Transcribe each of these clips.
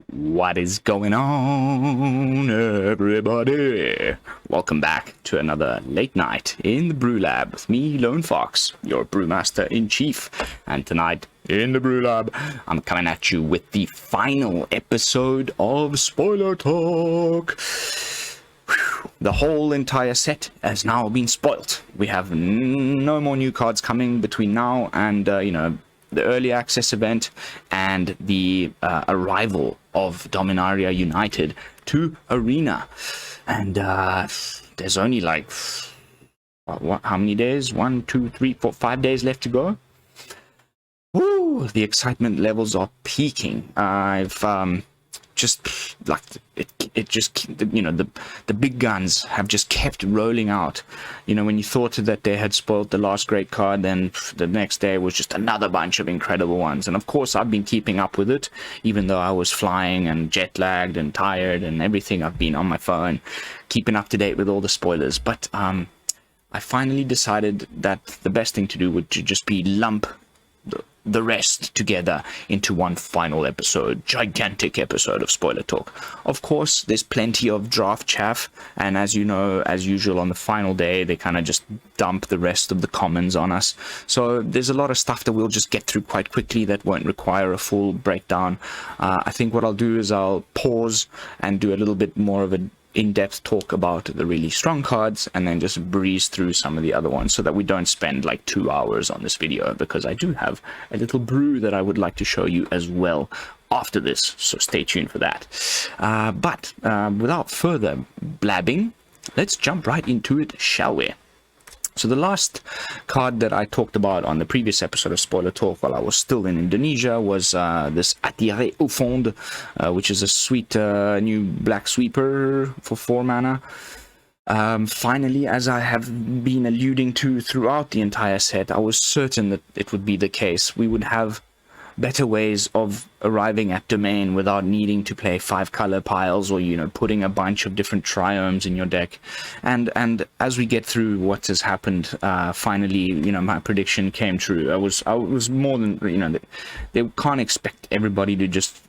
What is going on, everybody? Welcome back to another late night in the Brew-Lab with me, Lone Fox, your Brewmaster-in-Chief. And tonight in the Brew-Lab, I'm coming at you with the final episode of Spoiler Talk. The whole entire set has now been spoilt. We have no more new cards coming between now and, the early access event and the arrival of Dominaria United to Arena. And there's only like, how many days? 1, 2, 3, 4, 5 days left to go. Woo! The excitement levels are peaking. I've just like it just, the big guns have just kept rolling out. When you thought that they had spoiled the last great card, then the next day was just another bunch of incredible ones. And of course I've been keeping up with it, even though I was flying and jet lagged and tired and everything. I've been on my phone keeping up to date with all the spoilers, but I finally decided that the best thing to do would just be lump the rest together into one final episode, gigantic episode of Spoiler Talk. Of course, there's plenty of draft chaff, and as you know, as usual on the final day, they kind of just dump the rest of the commons on us. So there's a lot of stuff that we'll just get through quite quickly that won't require a full breakdown. I think what I'll do is I'll pause and do a little bit more of an in-depth talk about the really strong cards and then just breeze through some of the other ones so that we don't spend like 2 hours on this video, because I do have a little brew that I would like to show you as well after this, so stay tuned for that. But without further blabbing, let's jump right into it, shall we? So the last card that I talked about on the previous episode of Spoiler Talk while I was still in Indonesia was this Attirer au Fond, which is a sweet new black sweeper for 4 mana. Finally, as I have been alluding to throughout the entire set, I was certain that it would be the case. We would have better ways of arriving at domain without needing to play 5-color piles or putting a bunch of different triomes in your deck. And as we get through what has happened, finally my prediction came true. I was more than they can't expect everybody to just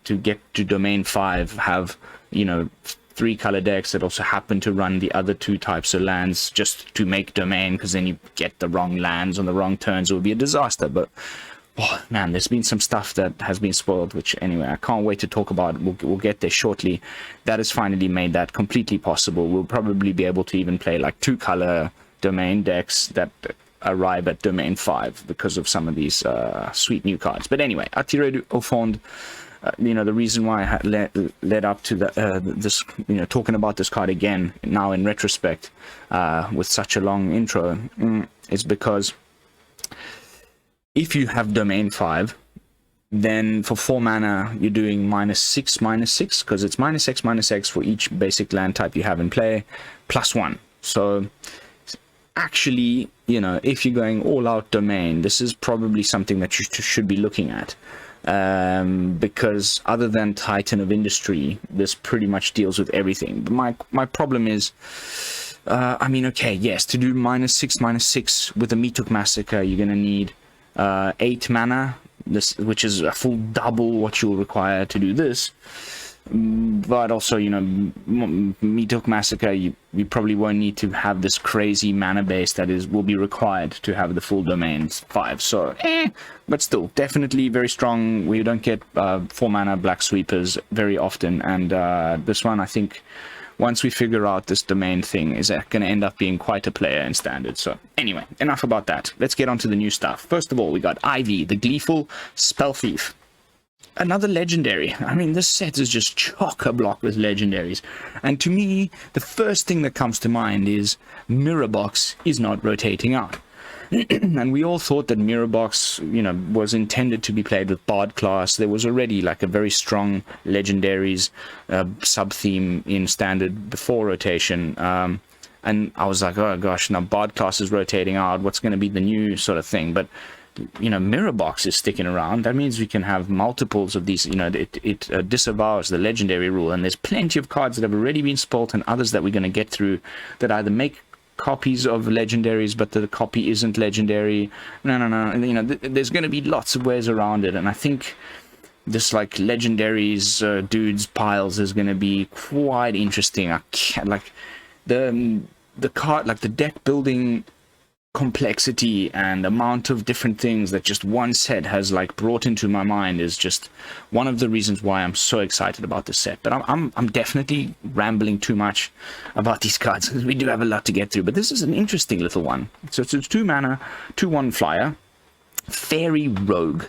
to get to domain 5 have 3-color decks that also happen to run the other 2 types of lands just to make domain, because then you get the wrong lands on the wrong turns. It would be a disaster. But oh man, there's been some stuff that has been spoiled, which anyway, I can't wait to talk about. We'll get there shortly. That has finally made that completely possible. We'll probably be able to even play like 2-color domain decks that arrive at domain 5 because of some of these sweet new cards. But anyway, Attirer au Fond, the reason why I had led up to this, talking about this card again now in retrospect with such a long intro, is because if you have domain 5, then for 4 mana you're doing -6/-6, because it's -X/-X for each basic land type you have in play, +1. So actually, if you're going all out domain, this is probably something that you should be looking at, because other than Titan of Industry, this pretty much deals with everything. But my problem is, okay, yes, to do -6/-6 with a Meatuk Massacre, you're going to need 8 mana, which is a full double what you'll require to do this. But also, Meatuk Massacre, you probably won't need to have this crazy mana base that will be required to have the full domain 5. So, but still, definitely very strong. We don't get 4 mana black sweepers very often, and this one, I think, once we figure out this domain thing, is going to end up being quite a player in Standard. So anyway, enough about that. Let's get on to the new stuff. First of all, we got Ivy, the Gleeful Spell Thief. Another legendary. This set is just chock-a-block with legendaries. And to me, the first thing that comes to mind is Mirror Box is not rotating out. And we all thought that Mirror Box, was intended to be played with Bard class. There was already like a very strong legendaries sub-theme in Standard before rotation. And I was like, oh gosh, now Bard class is rotating out. What's going to be the new sort of thing? But Mirror Box is sticking around. That means we can have multiples of these. It disavows the legendary rule, and there's plenty of cards that have already been spoilt and others that we're going to get through that either make copies of legendaries, but the copy isn't legendary. No. You know, there's going to be lots of ways around it, and I think this like legendaries dudes piles is going to be quite interesting. I can't, like the card, like the deck building complexity and amount of different things that just one set has like brought into my mind is just one of the reasons why I'm so excited about this set. But I'm definitely rambling too much about these cards because we do have a lot to get through. But this is an interesting little one. So it's a 2-mana 2/1 flyer, Fairy Rogue,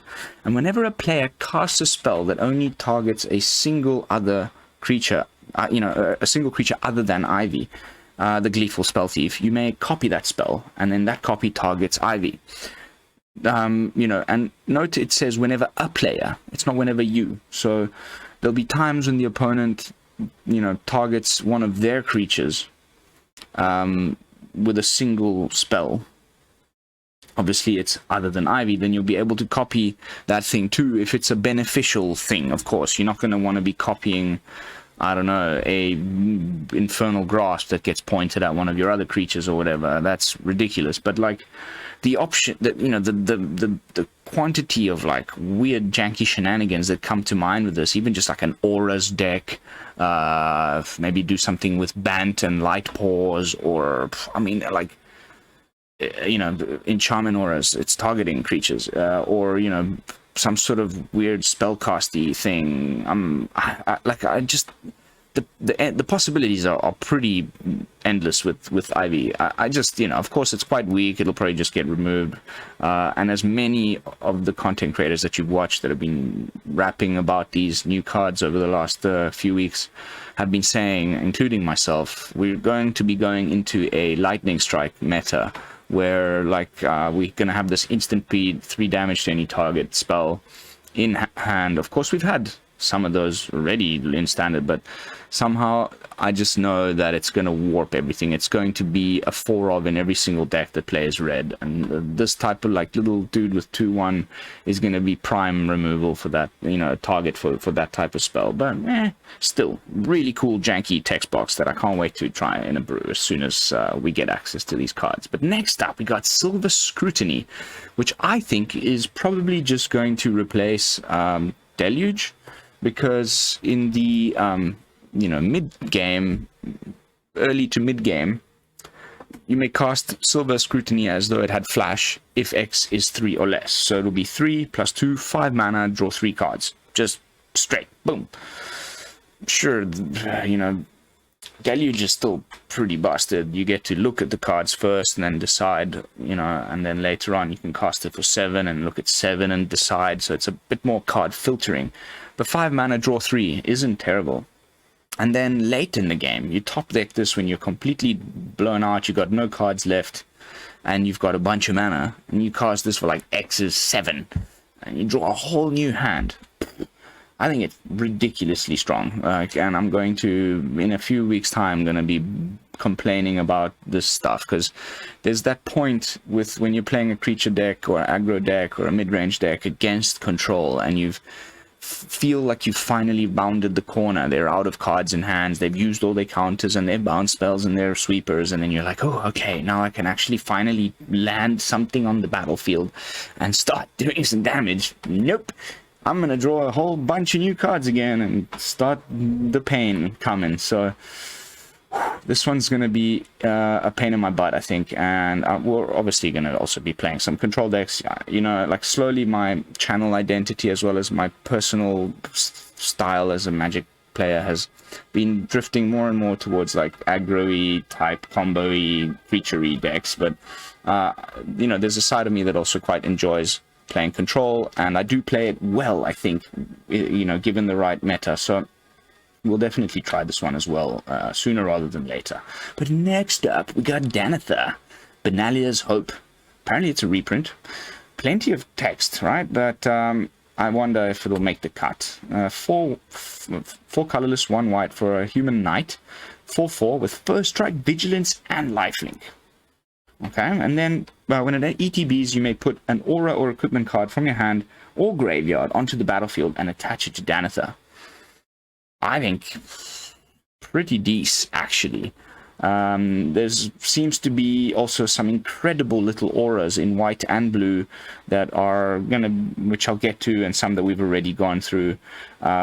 and whenever a player casts a spell that only targets a single other creature, a single creature other than Ivy, the Gleeful Spell Thief, you may copy that spell, and then that copy targets Ivy. And note it says whenever a player, it's not whenever you. So there'll be times when the opponent, targets one of their creatures with a single spell. Obviously it's other than Ivy, then you'll be able to copy that thing too if it's a beneficial thing. Of course, you're not going to want to be copying, I don't know, a Infernal Grasp that gets pointed at one of your other creatures or whatever. That's ridiculous. But like the option that, the quantity of like weird janky shenanigans that come to mind with this, even just like an Auras deck, maybe do something with Bant and Light Paws, or Enchantment Auras, it's targeting creatures, or some sort of weird spellcasty thing. The possibilities are pretty endless with Ivy. Of course it's quite weak, it'll probably just get removed, and as many of the content creators that you've watched that have been rapping about these new cards over the last few weeks have been saying, including myself, we're going to be going into a lightning strike meta where we're gonna have this instant 3 damage to any target spell in hand. Of course we've had some of those already in standard, but somehow I just know that it's going to warp everything. It's going to be a 4 in every single deck that plays red, and this type of like little dude with 2/1 is going to be prime removal for that, target for that type of spell. But still really cool janky text box that I can't wait to try in a brew as soon as we get access to these cards. But next up we got Silver Scrutiny, which I think is probably just going to replace Deluge, because in the mid-game, early to mid-game, you may cast Silver Scrutiny as though it had flash if X is 3 or less. So it'll be 3 + 2, 5 mana, draw 3 cards. Just straight, boom. Sure, Deluge is still pretty busted. You get to look at the cards first and then decide, and then later on you can cast it for 7 and look at 7 and decide. So it's a bit more card filtering. But 5 mana, draw 3 isn't terrible. And then late in the game, you top deck this when you're completely blown out, you got no cards left, and you've got a bunch of mana, and you cast this for like X is 7, and you draw a whole new hand. I think it's ridiculously strong, and I'm going to, in a few weeks' time, going to be complaining about this stuff, because there's that point with when you're playing a creature deck or aggro deck or a mid-range deck against control, and you feel like you've finally rounded the corner. They're out of cards in hands, they've used all their counters and their bounce spells and their sweepers, and then you're like, oh, okay, now I can actually finally land something on the battlefield and start doing some damage. Nope. I'm gonna draw a whole bunch of new cards again and start the pain coming. So this one's gonna be a pain in my butt, I think, and we're obviously gonna also be playing some control decks. Slowly my channel identity as well as my personal style as a Magic player has been drifting more and more towards like aggro-y type, combo-y, creature-y decks. But there's a side of me that also quite enjoys playing control, and I do play it well, I think, given the right meta. So we'll definitely try this one as well, sooner rather than later. But next up, we got Danitha, Benalia's Hope. Apparently it's a reprint. Plenty of text, right? But I wonder if it'll make the cut. 4 colorless, 1 white for a human knight. 4/4 with first strike, vigilance, and lifelink. Okay, and then when it ETBs, you may put an aura or equipment card from your hand or graveyard onto the battlefield and attach it to Danitha. I think pretty decent, actually. There's seems to be also some incredible little auras in white and blue that are which I'll get to, and some that we've already gone through,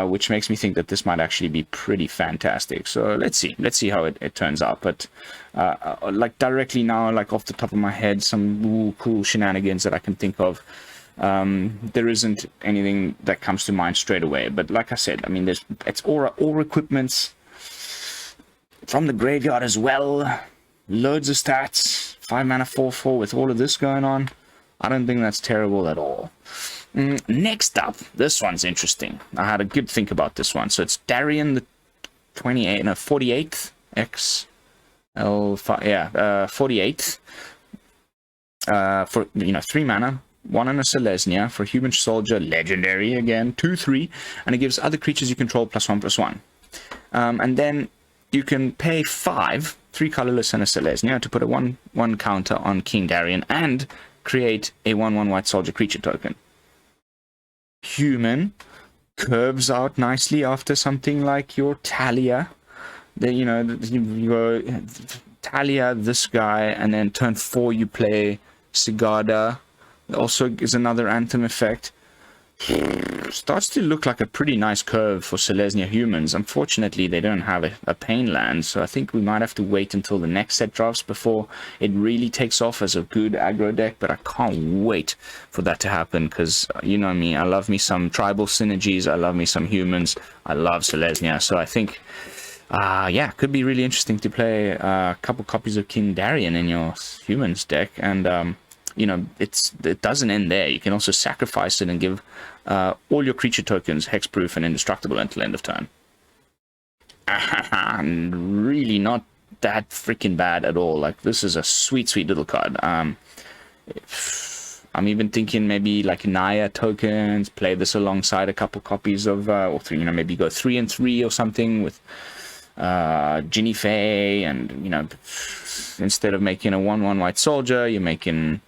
which makes me think that this might actually be pretty fantastic. So let's see how it turns out. But like directly now, like off the top of my head, some cool shenanigans that I can think of. There isn't anything that comes to mind straight away, but like I said, I mean, it's aura equipments from the graveyard as well. Loads of stats, 5 mana 4/4 with all of this going on. I don't think that's terrible at all. Next up, this one's interesting. I had a good think about this one. So it's Darian the 48th X L5, yeah, 48th. For 3 mana. 1 on a Selesnya for human soldier, legendary again, 2/3, and it gives other creatures you control +1/+1. And then you can pay 5, 3 colorless and a Selesnya to put a 1/1 counter on King Darian and create a 1/1 white soldier creature token. Human curves out nicely after something like your Talia. Your Talia, this guy, and then turn 4 you play Sigarda. Also is another Anthem effect. Starts to look like a pretty nice curve for Selesnya humans. Unfortunately, they don't have a Pain land, so I think we might have to wait until the next set drops before it really takes off as a good aggro deck, but I can't wait for that to happen, because you know me, I love me some tribal synergies, I love me some humans, I love Selesnya, so I think yeah, could be really interesting to play a couple copies of King Darian in your humans deck, and it doesn't end there. You can also sacrifice it and give all your creature tokens hexproof and indestructible until end of turn. Really not that freaking bad at all. Like, this is a sweet little card. I'm even thinking maybe like Naya tokens, play this alongside a couple copies of, or three, maybe go 3 and 3 or something with Ginny Faye, and instead of making a 1/1 white soldier, you're making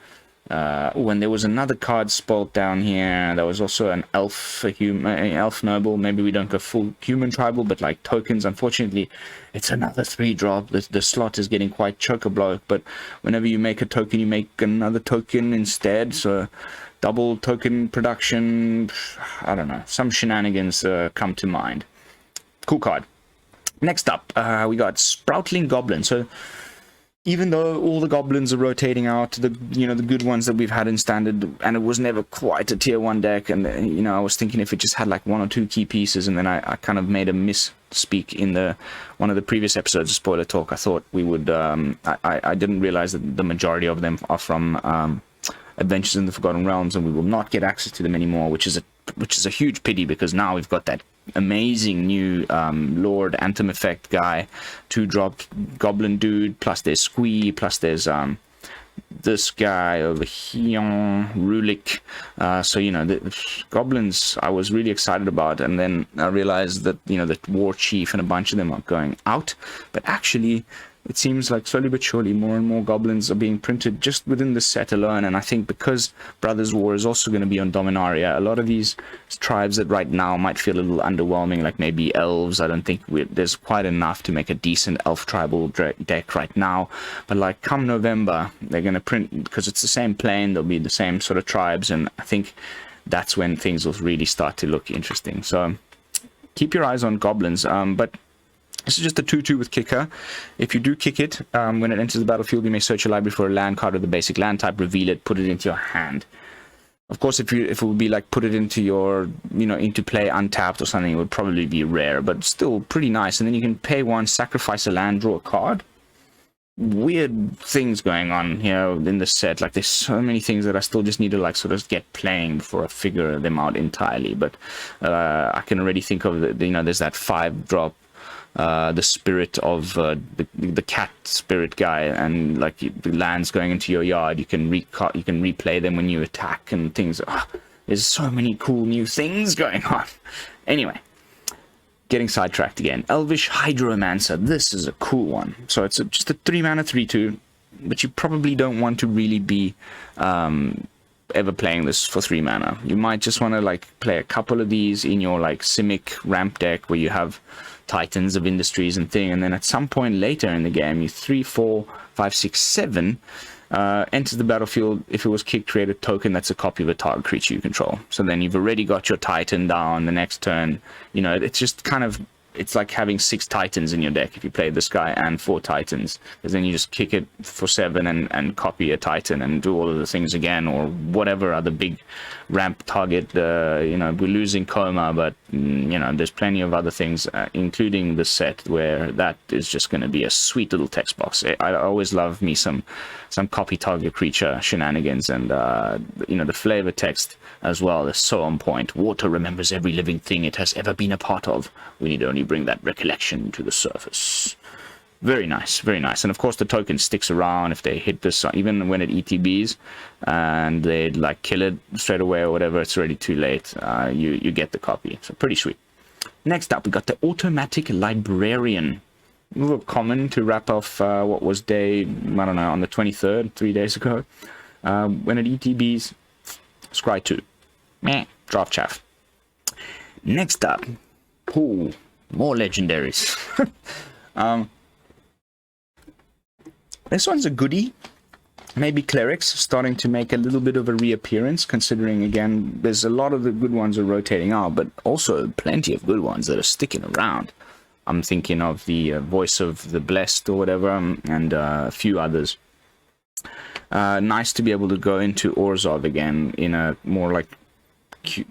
and there was another card spoiled down here. There was also an elf elf noble. Maybe we don't go full human tribal, but like tokens. Unfortunately, it's another 3-drop. The slot is getting quite chock-a-block, but whenever you make a token, you make another token instead. So double token production. I don't know. Some shenanigans come to mind. Cool card. Next up, we got Sproutling Goblin. So even though all the goblins are rotating out, the good ones that we've had in standard, and it was never quite a tier 1 deck, and I was thinking if it just had like 1 or 2 key pieces, and then I kind of made a misspeak in one of the previous episodes of Spoiler Talk. I thought we would I didn't realize that the majority of them are from Adventures in the Forgotten Realms, and we will not get access to them anymore, which is a huge pity, because now we've got that amazing new Lord Anthem effect guy, 2-drop goblin dude, plus there's Squee, plus there's this guy over here, Rulik. So the goblins I was really excited about, and then I realized that the War Chief and a bunch of them are going out, but actually it seems like slowly but surely more and more goblins are being printed just within the set alone. And I think because Brothers War is also going to be on Dominaria, a lot of these tribes that right now might feel a little underwhelming, like maybe elves, I don't think there's quite enough to make a decent elf tribal deck right now. But like come November, they're going to print, because it's the same plane, there'll be the same sort of tribes, and I think that's when things will really start to look interesting. So keep your eyes on goblins. But this is just a 2/2 with kicker. If you do kick it, when it enters the battlefield, you may search your library for a land card of the basic land type, reveal it, put it into your hand. Of course, if it would be like put it into your, into play untapped or something, it would probably be rare, but still pretty nice. And then you can pay 1, sacrifice a land, draw a card. Weird things going on here in the set. Like, there's so many things that I still just need to like sort of get playing before I figure them out entirely. But I can already think of there's that 5-drop. The spirit of the cat spirit guy, and like the lands going into your yard, you can replay them when you attack and things. There's so many cool new things going on. Anyway, getting sidetracked again. Elvish Hydromancer. This is a cool one. So it's just a 3 mana 3/2, but you probably don't want to really be ever playing this for 3 mana. You might just want to like play a couple of these in your like Simic ramp deck where you have Titans of Industries and thing, and then at some point later in the game, you 3, 4, 5, 6, 7 enters the battlefield. If it was kicked, create a token that's a copy of a target creature you control. So then you've already got your Titan down. The next turn, you know, it's just kind of, it's like having 6 Titans in your deck if you play this guy and 4 Titans, because then you just kick it for 7 and copy a Titan and do all of the things again, or whatever other big ramp target. You know, we're losing Coma, but you know, there's plenty of other things, including the set where that is just going to be a sweet little text box. I always love me some copy target creature shenanigans, and you know, the flavor text as well is so on point. Water remembers every living thing it has ever been a part of. We need only bring that recollection to the surface. Very nice, very nice. And of course the token sticks around if they hit this, even when it ETBs and they like kill it straight away or whatever, it's already too late. You get the copy. So pretty sweet. Next up, we got the Automatic Librarian. A little common to wrap off what was day, I don't know, on the 23rd, 3 days ago. When it ETBs, scry 2. Meh, draft chaff. Next up, ooh, more legendaries. This one's a goodie. Maybe Clerics starting to make a little bit of a reappearance, considering, again, there's a lot of the good ones are rotating out, but also plenty of good ones that are sticking around. I'm thinking of the Voice of the Blessed or whatever, and a few others. Nice to be able to go into Orzhov again in a more like, you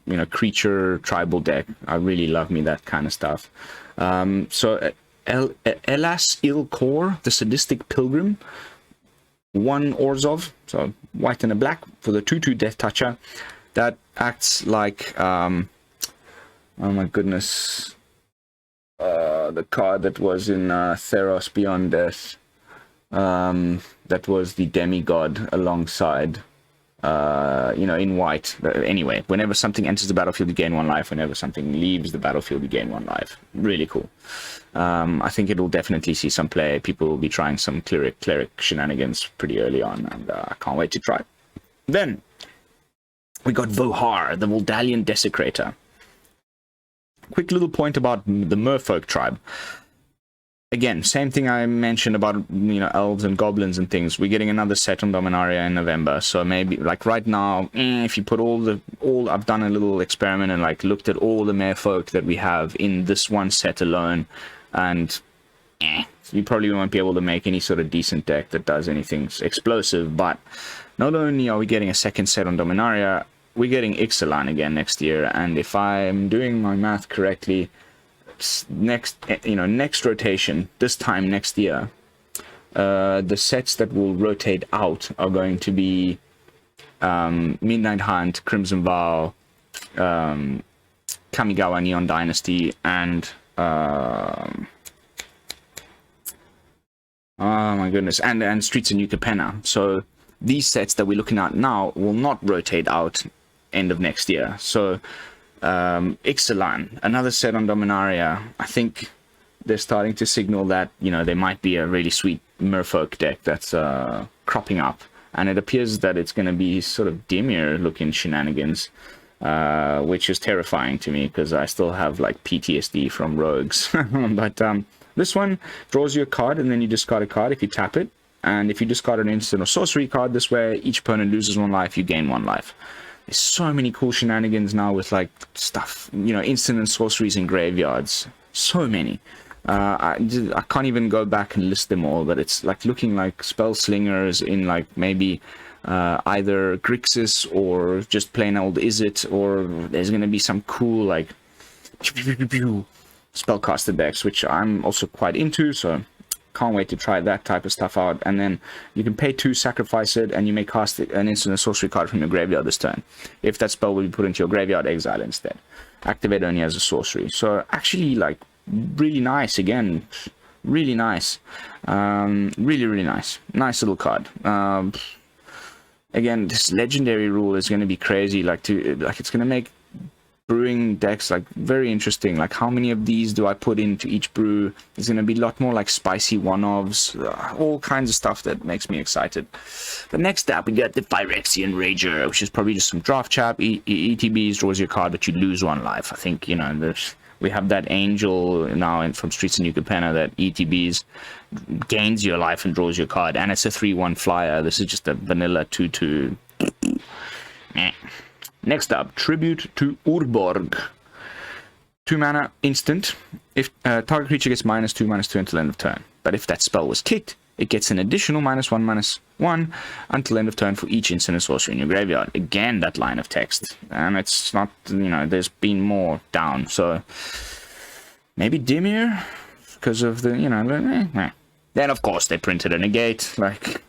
know, creature tribal deck. I really love me that kind of stuff. So Elas Ilkor, the Sadistic Pilgrim, 1 Orzhov, so white and a black for the 2/2 Death Toucher. That acts like oh my goodness, the card that was in Theros Beyond Death, that was the demigod alongside, you know, in white. Anyway, whenever something enters the battlefield, you gain 1 life. Whenever something leaves the battlefield, you gain 1 life. Really cool. I think it will definitely see some play. People will be trying some cleric shenanigans pretty early on, and I can't wait to try. Then we got Vohar, the Voldalian Desecrator. Quick little point about the Merfolk tribe. Again, same thing I mentioned about, you know, elves and goblins and things. We're getting another set on Dominaria in November, so maybe like right now, if you put all I've done a little experiment and like looked at all the merfolk that we have in this one set alone, and you probably won't be able to make any sort of decent deck that does anything explosive. But not only are we getting a second set on Dominaria, we're getting Ixalan again next year, and if I'm doing my math correctly, next rotation, this time next year, the sets that will rotate out are going to be Midnight Hunt, Crimson Vow, Kamigawa Neon Dynasty, and oh my goodness, and Streets of New Capenna. So these sets that we're looking at now will not rotate out end of next year. So Ixalan, another set on Dominaria. I think they're starting to signal that, you know, there might be a really sweet merfolk deck that's cropping up, and it appears that it's going to be sort of Dimir looking shenanigans, which is terrifying to me because I still have like PTSD from rogues. But this one draws you a card, and then you discard a card if you tap it, and if you discard an instant or sorcery card this way, each opponent loses 1 life, you gain 1 life. There's so many cool shenanigans now with like stuff, you know, instant and sorceries in graveyards. So many. I can't even go back and list them all, but it's like looking like spell slingers in like maybe either Grixis or just plain old Izzet, or there's going to be some cool like spellcaster decks, which I'm also quite into, so can't wait to try that type of stuff out. And then you can pay 2, sacrifice it, and you may cast an instant or sorcery card from your graveyard this turn. If that spell will be put into your graveyard, exile instead. Activate only as a sorcery. So actually, like, really nice. Again, really nice. Really nice. Nice little card. Again, this legendary rule is going to be crazy. Like it's going to make brewing decks, like very interesting. Like how many of these do I put into each brew? There's going to be a lot more like spicy one-offs, all kinds of stuff that makes me excited. But next up we got the Phyrexian Rager, which is probably just some draft chap. ETBs draws your card, but you lose 1 life. I think, you know, we have that angel now from Streets of New Capenna that ETBs gains your life and draws your card, and it's a 3/1 flyer. This is just a vanilla 2/2. Next up, Tribute to Urborg. 2 mana, instant. If target creature gets -2/-2 until end of turn. But if that spell was kicked, it gets an additional -1/-1 until end of turn for each instant and sorcery in your graveyard. Again, that line of text. And it's not, you know, there's been more down. So maybe Dimir? Because of the, you know, Then, of course, they printed a negate. Like,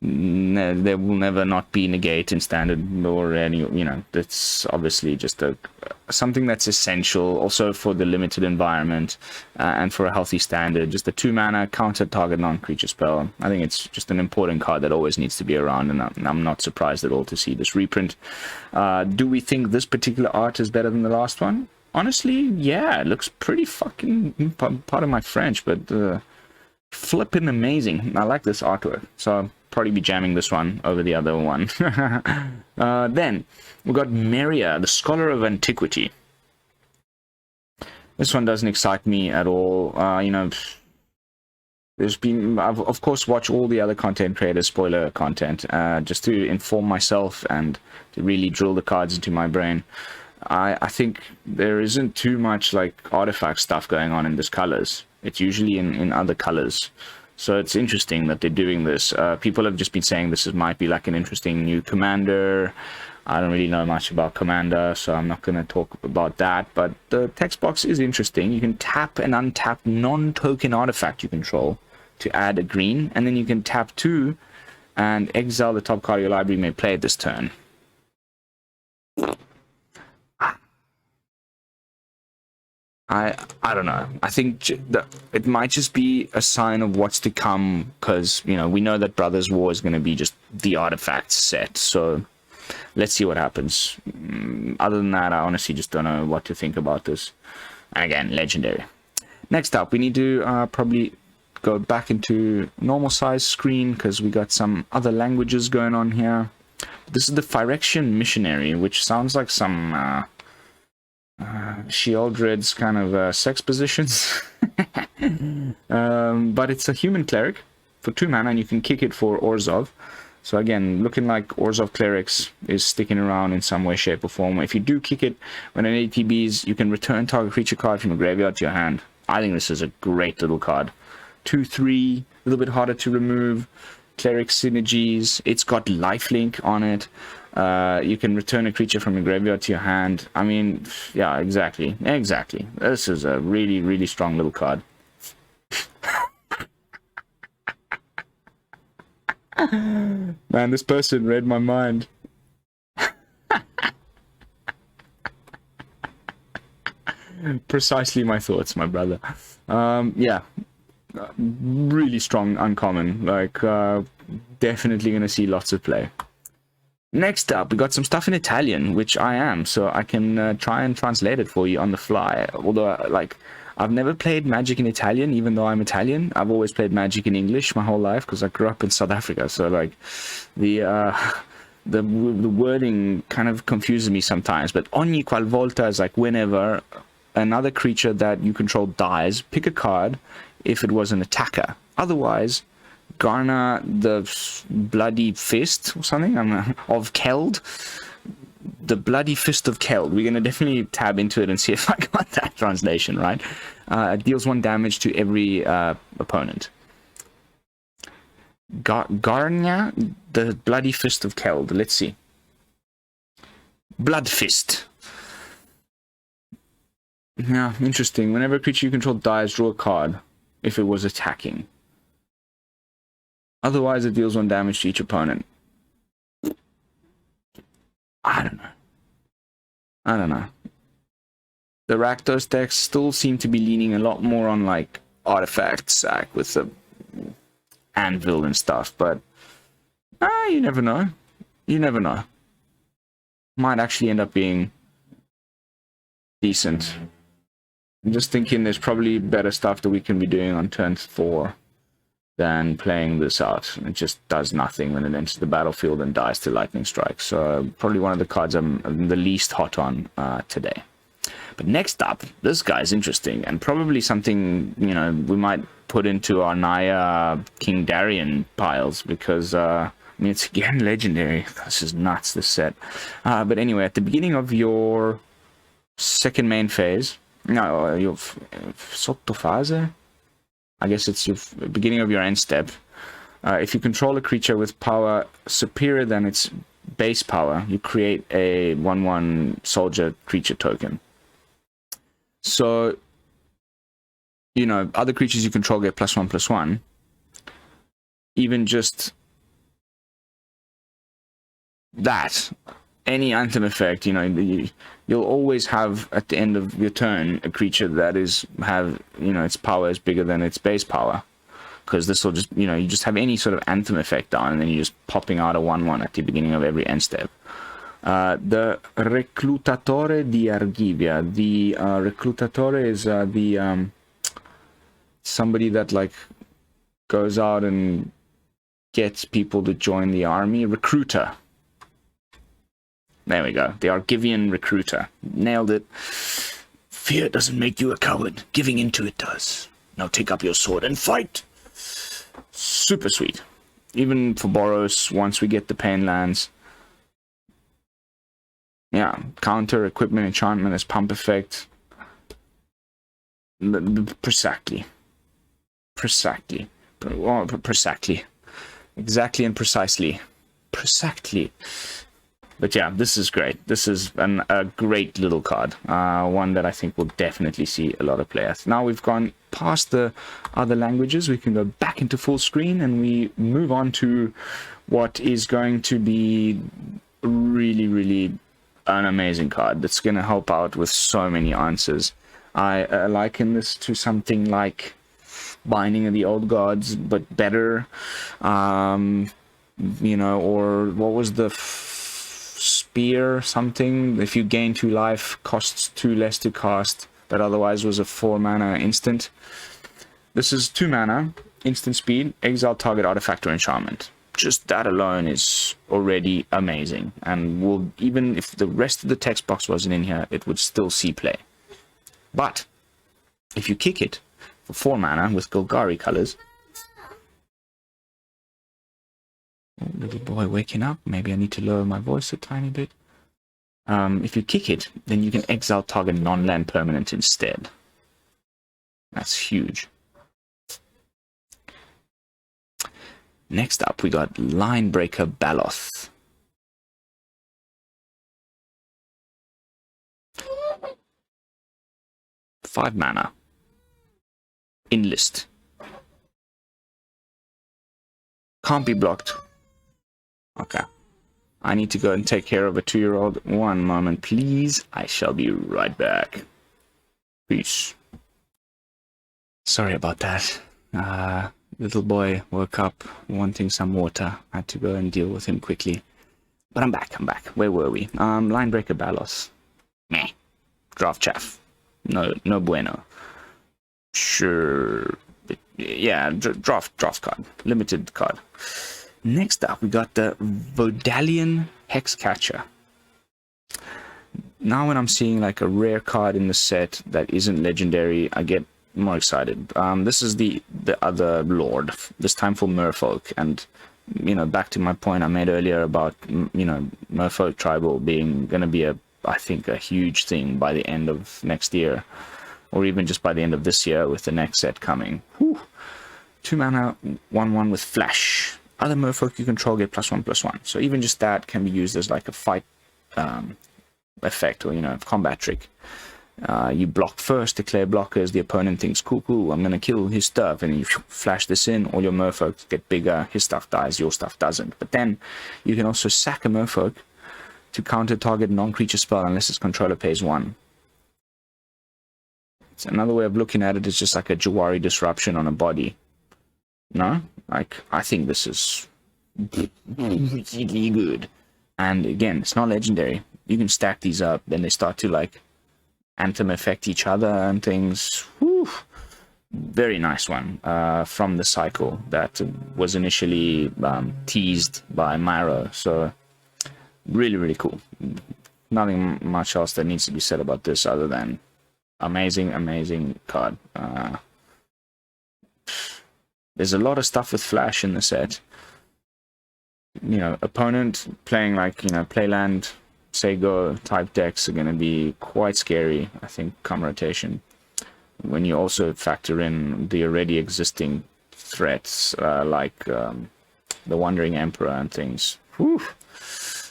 there will never not be negate in standard or any, you know, that's obviously just something that's essential also for the limited environment and for a healthy standard. Just a 2 mana counter target non-creature spell. I think it's just an important card that always needs to be around, and I'm not surprised at all to see this reprint. Do we think this particular art is better than the last one? Honestly, yeah, it looks pretty fucking, pardon my French, but flipping amazing. I like this artwork, so probably be jamming this one over the other one. Then we got Meria, the Scholar of Antiquity. This one doesn't excite me at all. You know, I've of course watched all the other content creators spoiler content just to inform myself and to really drill the cards into my brain. I think there isn't too much like artifact stuff going on in this colors. It's usually in other colors. So it's interesting that they're doing this. People have just been saying this might be like an interesting new commander. I don't really know much about commander, so I'm not going to talk about that. But the text box is interesting. You can tap and untap non-token artifact you control to add a green. And then you can tap 2 and exile the top card of your library you may play at this turn. I don't know. I think it might just be a sign of what's to come, because, you know, we know that Brothers War is going to be just the artifact set. So let's see what happens. Other than that, I honestly just don't know what to think about this. And again, legendary. Next up, we need to probably go back into normal size screen because we got some other languages going on here. This is the Phyrexian Missionary, which sounds like some Sheoldred's kind of sex positions. But it's a human cleric for 2 mana, and you can kick it for Orzhov. So again, looking like Orzhov Clerics is sticking around in some way, shape, or form. If you do kick it when an ATBs, you can return target creature card from a graveyard to your hand. I think this is a great little card. 2/3, a little bit harder to remove. Cleric synergies. It's got lifelink on it. You can return a creature from a graveyard to your hand. I mean, yeah, exactly. This is a really, really strong little card. Man, this person read my mind. Precisely my thoughts, my brother. Yeah. Really strong uncommon. Like, definitely gonna see lots of play. Next up, we got some stuff in Italian, which I am, so I can try and translate it for you on the fly. Although, like, I've never played Magic in Italian, even though I'm Italian. I've always played Magic in English my whole life, because I grew up in South Africa. So, like, the wording kind of confuses me sometimes. But ogni qualvolta is like whenever another creature that you control dies, pick a card if it was an attacker. Otherwise, garner the bloody fist or something of Keld. The bloody fist of Keld. We're gonna definitely tab into it and see if I got that translation right. It deals 1 damage to every opponent. Garnia, the bloody fist of Keld. Let's see. Blood fist. Yeah, interesting. Whenever a creature you control dies, draw a card if it was attacking. Otherwise, it deals 1 damage to each opponent. I don't know. The Rakdos decks still seem to be leaning a lot more on, like, artifact sack with the anvil and stuff, but you never know. You never know. Might actually end up being decent. I'm just thinking there's probably better stuff that we can be doing on turn 4 than playing this out. It just does nothing when it enters the battlefield and dies to lightning strike. So probably one of the cards I'm the least hot on today. But next up, this guy's interesting, and probably something, you know, we might put into our Naya King Darien piles, because, I mean, it's again legendary. This is nuts, this set. But anyway, at the beginning of your second main phase, no, your sottophase, I guess it's your beginning of your end step, if you control a creature with power superior than its base power, you create a 1/1 soldier creature token. So, you know, other creatures you control get +1/+1. Even just that, any anthem effect, you know, you'll always have at the end of your turn a creature that you know, its power is bigger than its base power. Because this will just, you know, you just have any sort of anthem effect on, and then you're just popping out a 1/1 at the beginning of every end step. The Reclutatore di Argivia. The Reclutatore is somebody that like goes out and gets people to join the army. Recruiter. There we go. The Argivian Recruiter. Nailed it. Fear doesn't make you a coward. Giving into it does. Now take up your sword and fight. Super sweet. Even for Boros, once we get the Pain lands. Yeah, counter, equipment, enchantment as pump effect. Precisely. Oh, precisely. Exactly and precisely. Precisely. But yeah, this is great. This is a great little card. One that I think will definitely see a lot of players. Now we've gone past the other languages. We can go back into full screen and we move on to what is going to be really, really an amazing card that's going to help out with so many answers. I liken this to something like Binding of the Old Gods, but better. You know, or what was the Spear something? If you gain 2 life, costs 2 less to cast, but otherwise was a 4 mana instant. This is 2 mana, instant speed, exile target artifact or enchantment. Just that alone is already amazing, and will, even if the rest of the text box wasn't in here, it would still see play. But if you kick it for 4 mana with Golgari colors, oh, little boy waking up, maybe I need to lower my voice a tiny bit. If you kick it, then you can exile target non-land permanent instead. That's huge. Next up, we got Linebreaker Baloth. Five mana. Enlist. Can't be blocked. Okay. I need to go and take care of a 2-year-old. One moment, please. I shall be right back. Peace. Sorry about that. Little boy woke up wanting some water. Had to go and deal with him quickly. But I'm back. Where were we? Linebreaker Baloth. Meh. Draft chaff. No bueno. Sure. But yeah, draft card. Limited card. Next up, we got the Vodalian Hexcatcher. Now when I'm seeing like a rare card in the set that isn't legendary, I get more excited. This is the other lord, this time for merfolk, and you know, back to my point I made earlier about, you know, merfolk tribal being gonna be I think a huge thing by the end of next year, or even just by the end of this year with the next set coming. Whew. 2 mana, 1/1 with flash. Other merfolk you control get +1/+1. So even just that can be used as like a fight effect, or, you know, combat trick. You block first, declare blockers, the opponent thinks, cool, I'm going to kill his stuff, and you flash this in, all your merfolk get bigger, his stuff dies, your stuff doesn't. But then you can also sack a merfolk to counter target non-creature spell unless its controller pays 1. It's another way of looking at it is just like a Jawari disruption on a body. No? Like, I think this is really good. And again, it's not legendary. You can stack these up, then they start to like Anthem affect each other and things. Whew. Very nice one from the cycle that was initially teased by Myro. So really, really cool. Nothing much else that needs to be said about this other than amazing, amazing card. There's a lot of stuff with Flash in the set. You know, opponent playing like, you know, Playland, Say-Go type decks are going to be quite scary, I think, come rotation. When you also factor in the already existing threats like the Wandering Emperor and things. Whew.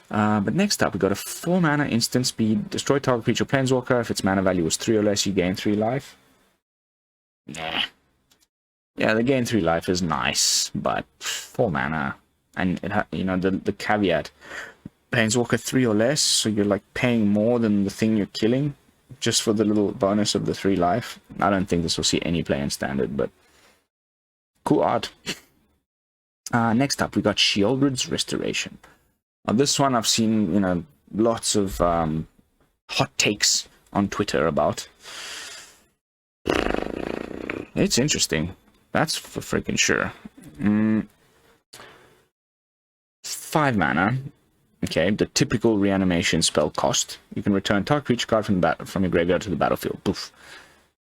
But next up, we got a 4 mana instant speed. Destroy target creature planeswalker. If its mana value was 3 or less, you gain 3 life. Nah. Yeah, the gain 3 life is nice, but 4 mana. And, you know, the caveat, planeswalker 3 or less, so you're like paying more than the thing you're killing, just for the little bonus of the 3 life. I don't think this will see any play in standard, but cool art. Next up, we got Sheoldred's Restoration. Now, this one I've seen, you know, lots of hot takes on Twitter about. It's interesting. That's for freaking sure. 5 mana. Okay, the typical reanimation spell cost. You can return target creature card from your graveyard to the battlefield. Poof.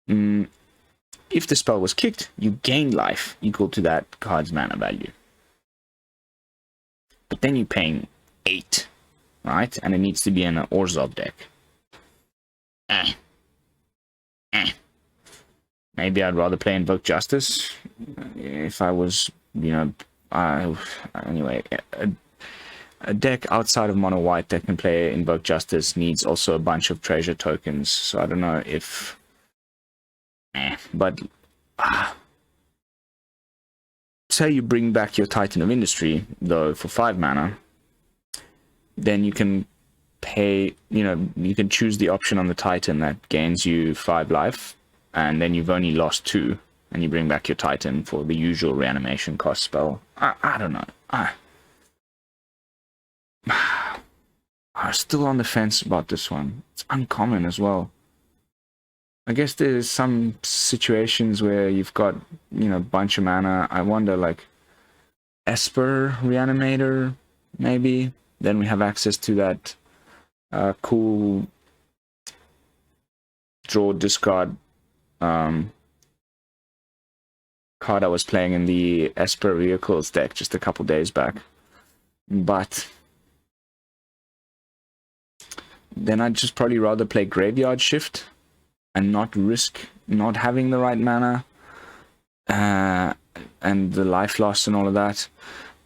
If the spell was kicked, you gain life equal to that card's mana value. But then you're paying 8, right? And it needs to be in an Orzhov deck. Maybe I'd rather play Invoke Justice if I was, you know, anyway. A deck outside of mono white that can play Invoke Justice needs also a bunch of treasure tokens, so I don't know if... But... say you bring back your Titan of Industry, though, for 5 mana, then you can pay, you know, you can choose the option on the Titan that gains you 5 life, and then you've only lost 2, and you bring back your Titan for the usual reanimation cost spell. I don't know. I'm still on the fence about this one. It's uncommon as well. I guess there's some situations where you've got, you know, a bunch of mana. I wonder, like, Esper Reanimator, maybe? Then we have access to that cool draw discard card I was playing in the Esper Vehicles deck just a couple days back. But then I'd just probably rather play Graveyard Shift and not risk not having the right mana and the life loss and all of that.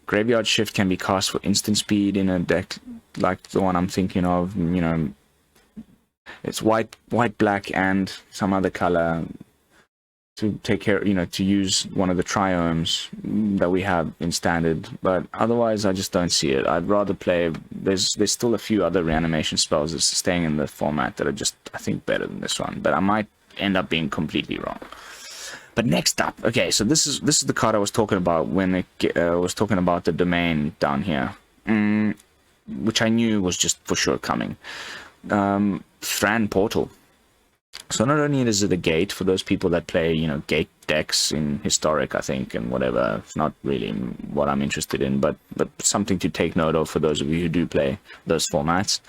Graveyard Shift can be cast for instant speed in a deck like the one I'm thinking of. You know, it's white, black, and some other color to take care, you know, to use one of the triomes that we have in standard. But otherwise, I just don't see it. I'd rather play. There's still a few other reanimation spells that's staying in the format that are just, I think, better than this one. But I might end up being completely wrong. But next up, okay, so this is the card I was talking about when it was talking about the domain down here, which I knew was just for sure coming. Thran Portal. So not only is it a gate for those people that play, you know, gate decks in Historic, I think, and whatever. It's not really what I'm interested in, but something to take note of for those of you who do play those formats.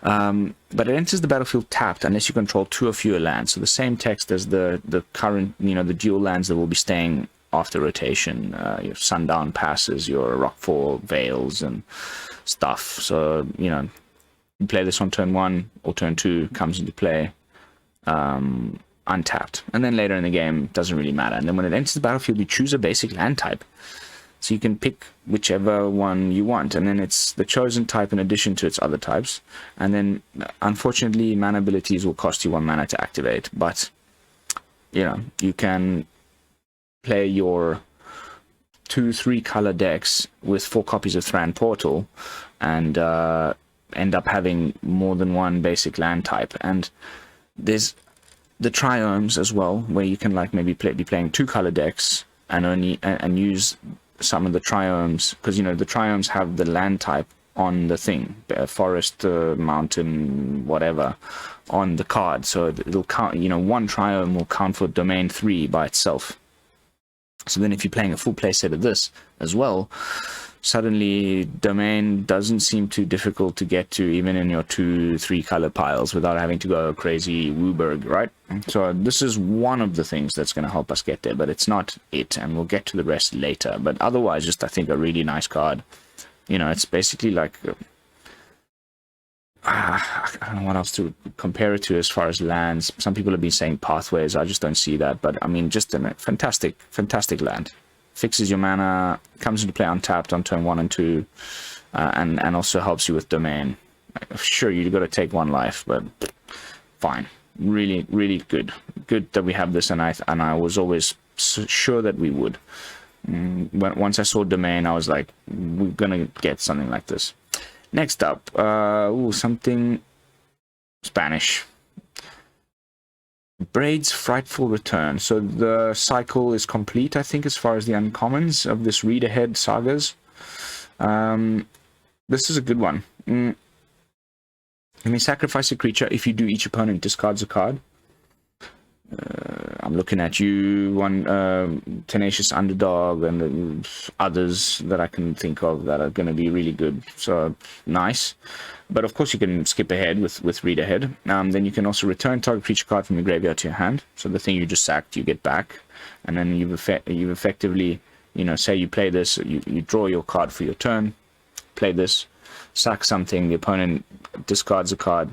But it enters the battlefield tapped unless you control 2 or fewer lands. So the same text as the current, you know, the dual lands that will be staying after rotation. Your Sundown Passes, your Rockfall Veils, and stuff. So, you know, you play this on turn 1 or turn 2, comes into play. Untapped, and then later in the game it doesn't really matter. And then when it enters the battlefield, you choose a basic land type, so you can pick whichever one you want, and then it's the chosen type in addition to its other types. And then unfortunately mana abilities will cost you 1 mana to activate, but you know, you can play your 2-3 color decks with 4 copies of Thran Portal and end up having more than 1 basic land type. And there's the triomes as well, where you can like maybe be playing 2 color decks and use some of the triomes, because you know the triomes have the land type on the thing, forest, mountain, whatever, on the card. So it'll count, you know, one triome will count for domain 3 by itself. So then if you're playing a full play set of this as well, suddenly domain doesn't seem too difficult to get to, even in your 2-3 color piles, without having to go crazy Wooburg, right? So this is one of the things that's going to help us get there, but it's not it, and we'll get to the rest later. But otherwise, just I think a really nice card. You know, it's basically like I don't know what else to compare it to as far as lands. Some people have been saying pathways. I just don't see that, but I mean, just a fantastic land. Fixes your mana, comes into play untapped on turn 1 and 2, and also helps you with domain. Sure, you've got to take 1 life, but fine. Really good. Good that we have this, and I was always sure that we would. Once I saw domain, I was like, we're gonna get something like this. Next up, something Spanish. Braid's Frightful Return. So the cycle is complete, I think, as far as the uncommons of this read ahead sagas. This is a good one. You may sacrifice a creature. If you do, each opponent discards a card. I'm looking at you, one Tenacious Underdog, and others that I can think of that are going to be really good. So nice. But of course you can skip ahead with read ahead. Then you can also return target creature card from your graveyard to your hand. So the thing you just sacked, you get back, and then you've effectively, you know, say you play this, you draw your card for your turn, play this, sack something, the opponent discards a card.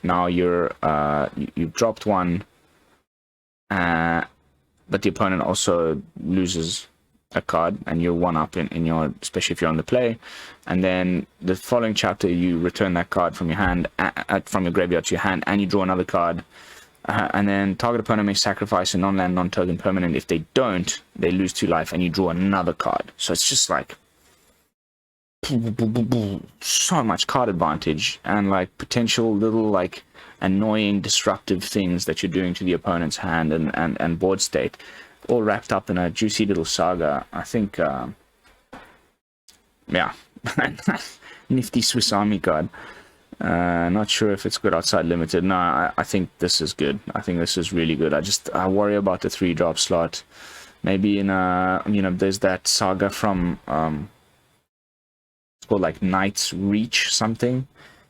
Now you've dropped one. But the opponent also loses a card, and you're 1-up in your, especially if you're on the play. And then the following chapter, you return that card from your hand, from your graveyard to your hand, and you draw another card. And then target opponent may sacrifice a non-land, non-token permanent. If they don't, they lose 2 life, and you draw another card. So it's just like so much card advantage, and like potential little like annoying disruptive things that you're doing to the opponent's hand and board state, all wrapped up in a juicy little saga. I think yeah. Nifty Swiss Army card. Not sure if it's good outside limited. No, I think this is good. I think this is really good. I worry about the 3-drop slot. Maybe in you know, there's that saga from it's called like Knight's Reach something.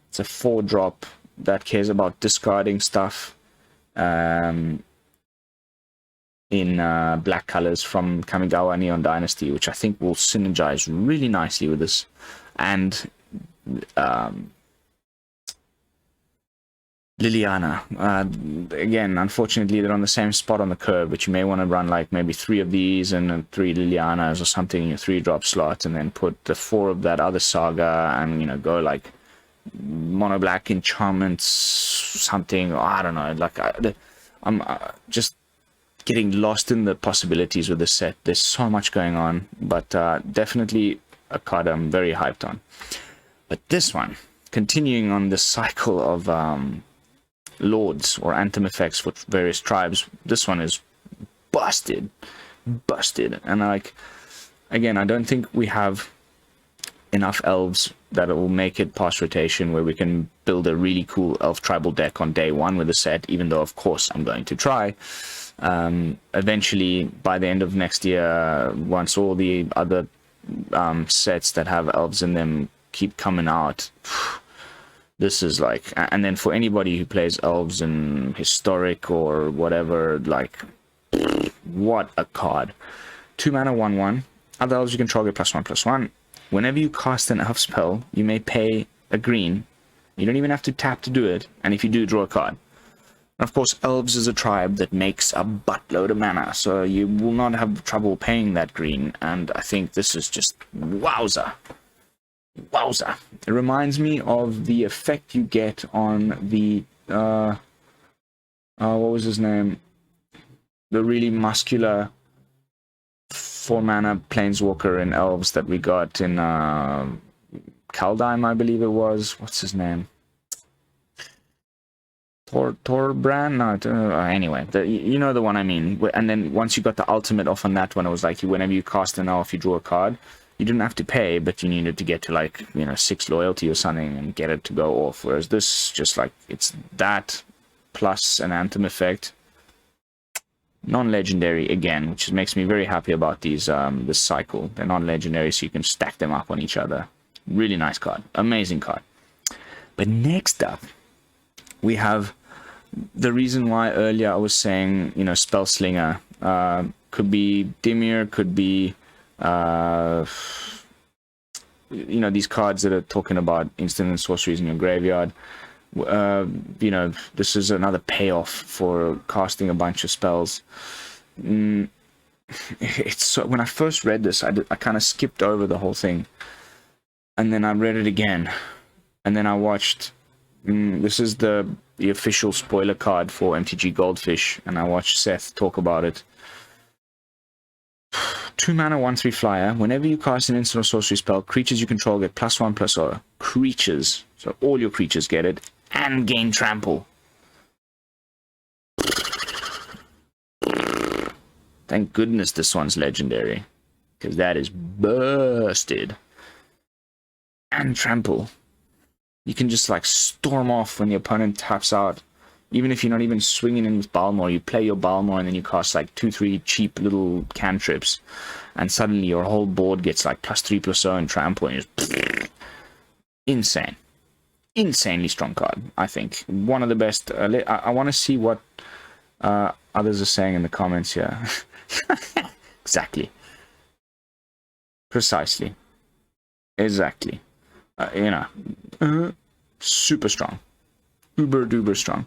It's a 4-drop that cares about discarding stuff in black colors from Kamigawa Neon Dynasty, which I think will synergize really nicely with this. And Liliana, again, unfortunately they're on the same spot on the curve, but you may want to run like maybe 3 of these and 3 Lilianas or something in your 3-drop slot, and then put the 4 of that other saga, and you know, go like mono black enchantments something. I don't know, like I'm just getting lost in the possibilities with this set. There's so much going on, but definitely a card I'm very hyped on. But this one, continuing on this cycle of lords or anthem effects for various tribes, this one is busted. And like, again, I don't think we have enough elves that it will make it past rotation where we can build a really cool elf tribal deck on day 1 with the set, even though of course I'm going to try. Eventually, by the end of next year, once all the other sets that have elves in them keep coming out, this is like, and then for anybody who plays elves in historic or whatever, like, what a card. 2 mana 1/1. Other elves you can target +1/+1. Whenever you cast an elf spell, you may pay a green. You don't even have to tap to do it, and if you do, draw a card. Of course, elves is a tribe that makes a buttload of mana, so you will not have trouble paying that green, and I think this is just wowza. Wowza. It reminds me of the effect you get on the, what was his name? The really muscular 4-mana planeswalker in elves that we got in Kaldheim, I believe it was. What's his name? Torbrand? No, anyway, you know the one I mean. And then once you got the ultimate off on that one, it was like whenever you cast an elf, you draw a card. you didn't have to pay, but you needed to get to like, you know, 6 loyalty or something and get it to go off. Whereas this, just like, it's that plus an Anthem effect. Non-legendary again, which makes me very happy about these this cycle. They're non-legendary, so you can stack them up on each other. Really nice card. Amazing card. But next up, we have the reason why earlier I was saying, you know, Spell Slinger. Could be Dimir, could be, you know, these cards that are talking about instant and sorceries in your graveyard. You know, this is another payoff for casting a bunch of spells. It's so, when I first read this, I kind of skipped over the whole thing, and then I read it again, and then I watched. This is the official spoiler card for MTG Goldfish, and I watched Seth talk about it. 2 mana, 1/3 flyer. Whenever you cast an instant or sorcery spell, creatures you control get +1/+0. Creatures, so all your creatures get it, and gain trample. Thank goodness this one's legendary, because that is busted. And trample. You can just like storm off when the opponent taps out. Even if you're not even swinging in with Balmor, you play your Balmor and then you cast like 2-3 cheap little cantrips, and suddenly your whole board gets like +3/+0 and trample, and insane. Insanely strong card, I think. One of the best. I want to see what others are saying in the comments here. Exactly. Precisely. Exactly. You know, super strong. Uber duper strong.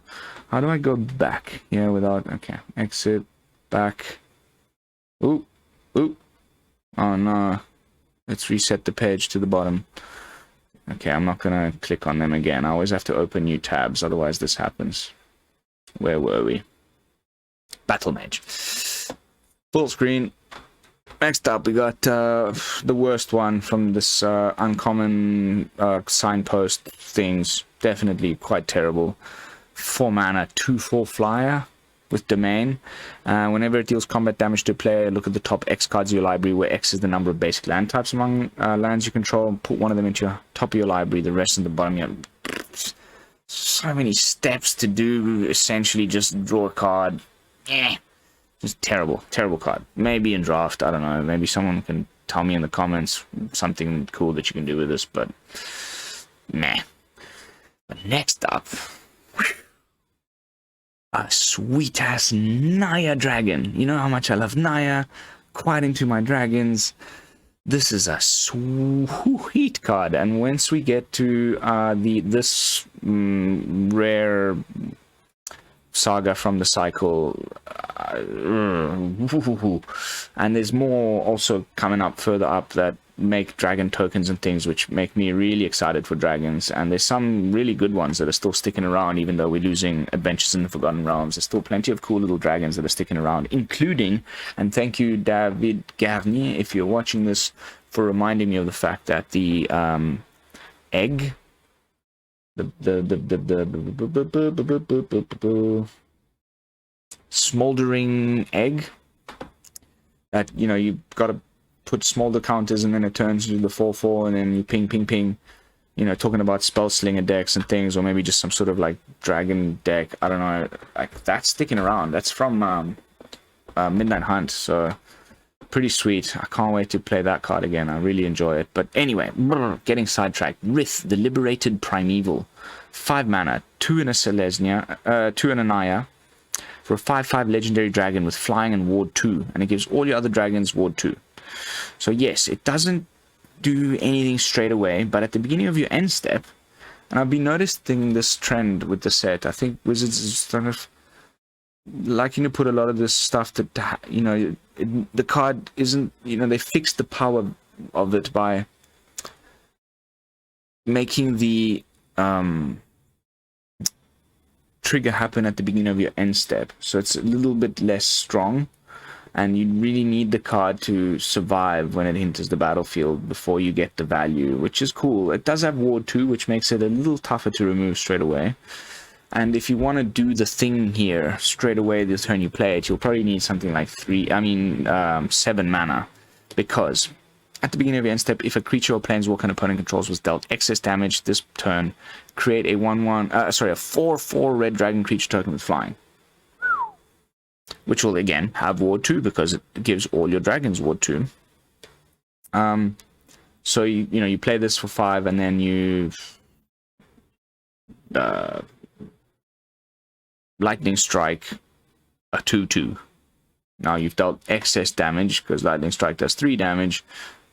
How do I go back here without... Okay, exit, back. Ooh, ooh. Oh no. Let's reset the page to the bottom. Okay, I'm not gonna click on them again. I always have to open new tabs, otherwise this happens. Where were we? Battle Mage. Full screen. Next up, we got the worst one from this uncommon signpost things. Definitely quite terrible. 4 mana, 2/4 flyer with Domain. Whenever it deals combat damage to a player, look at the top X cards of your library, where X is the number of basic land types among lands you control, and put one of them into your top of your library, the rest in the bottom. You have so many steps to do, essentially just draw a card. Just terrible, terrible card. Maybe in draft, I don't know. Maybe someone can tell me in the comments something cool that you can do with this, but meh. But next up, a sweet-ass Naya dragon. You know how much I love Naya. Quite into my dragons. This is a sweet card, and once we get to this rare saga from the cycle, and there's more also coming up further up that make dragon tokens and things, which make me really excited for dragons. And there's some really good ones that are still sticking around, even though we're losing Adventures in the Forgotten Realms. There's still plenty of cool little dragons that are sticking around, including, and thank you David Garnier if you're watching this, for reminding me of the fact that the egg, the smoldering egg, that, you know, you've got to put smolder counters and then it turns into the 4/4 and then you ping ping ping, you know, talking about spell slinger decks and things, or maybe just some sort of like dragon deck, I don't know, like that's sticking around. That's from Midnight Hunt, so pretty sweet. I can't wait to play that card again. I really enjoy it. But anyway, getting sidetracked. Rith, the Liberated Primeval. 5 mana, 2 in a Selesnya, 2 in a Naya, for a 5/5 legendary dragon with flying and ward 2, and it gives all your other dragons ward 2. So yes, it doesn't do anything straight away, but at the beginning of your end step, and I've been noticing this trend with the set, I think Wizards is sort of liking to put a lot of this stuff that, you know, the card isn't, you know, they fixed the power of it by making the trigger happen at the beginning of your end step, so it's a little bit less strong, and you really need the card to survive when it enters the battlefield before you get the value, which is cool. It does have ward 2, which makes it a little tougher to remove straight away. And if you want to do the thing here straight away the turn you play it, you'll probably need something like 7 mana, because At the beginning of your end step, if a creature or planeswalker an opponent controls was dealt excess damage this turn, create a 4/4 red dragon creature token with flying, which will again have Ward 2 because it gives all your dragons Ward 2. So you play this for 5, and then you lightning strike a 2/2. Now you've dealt excess damage because lightning strike does 3 damage.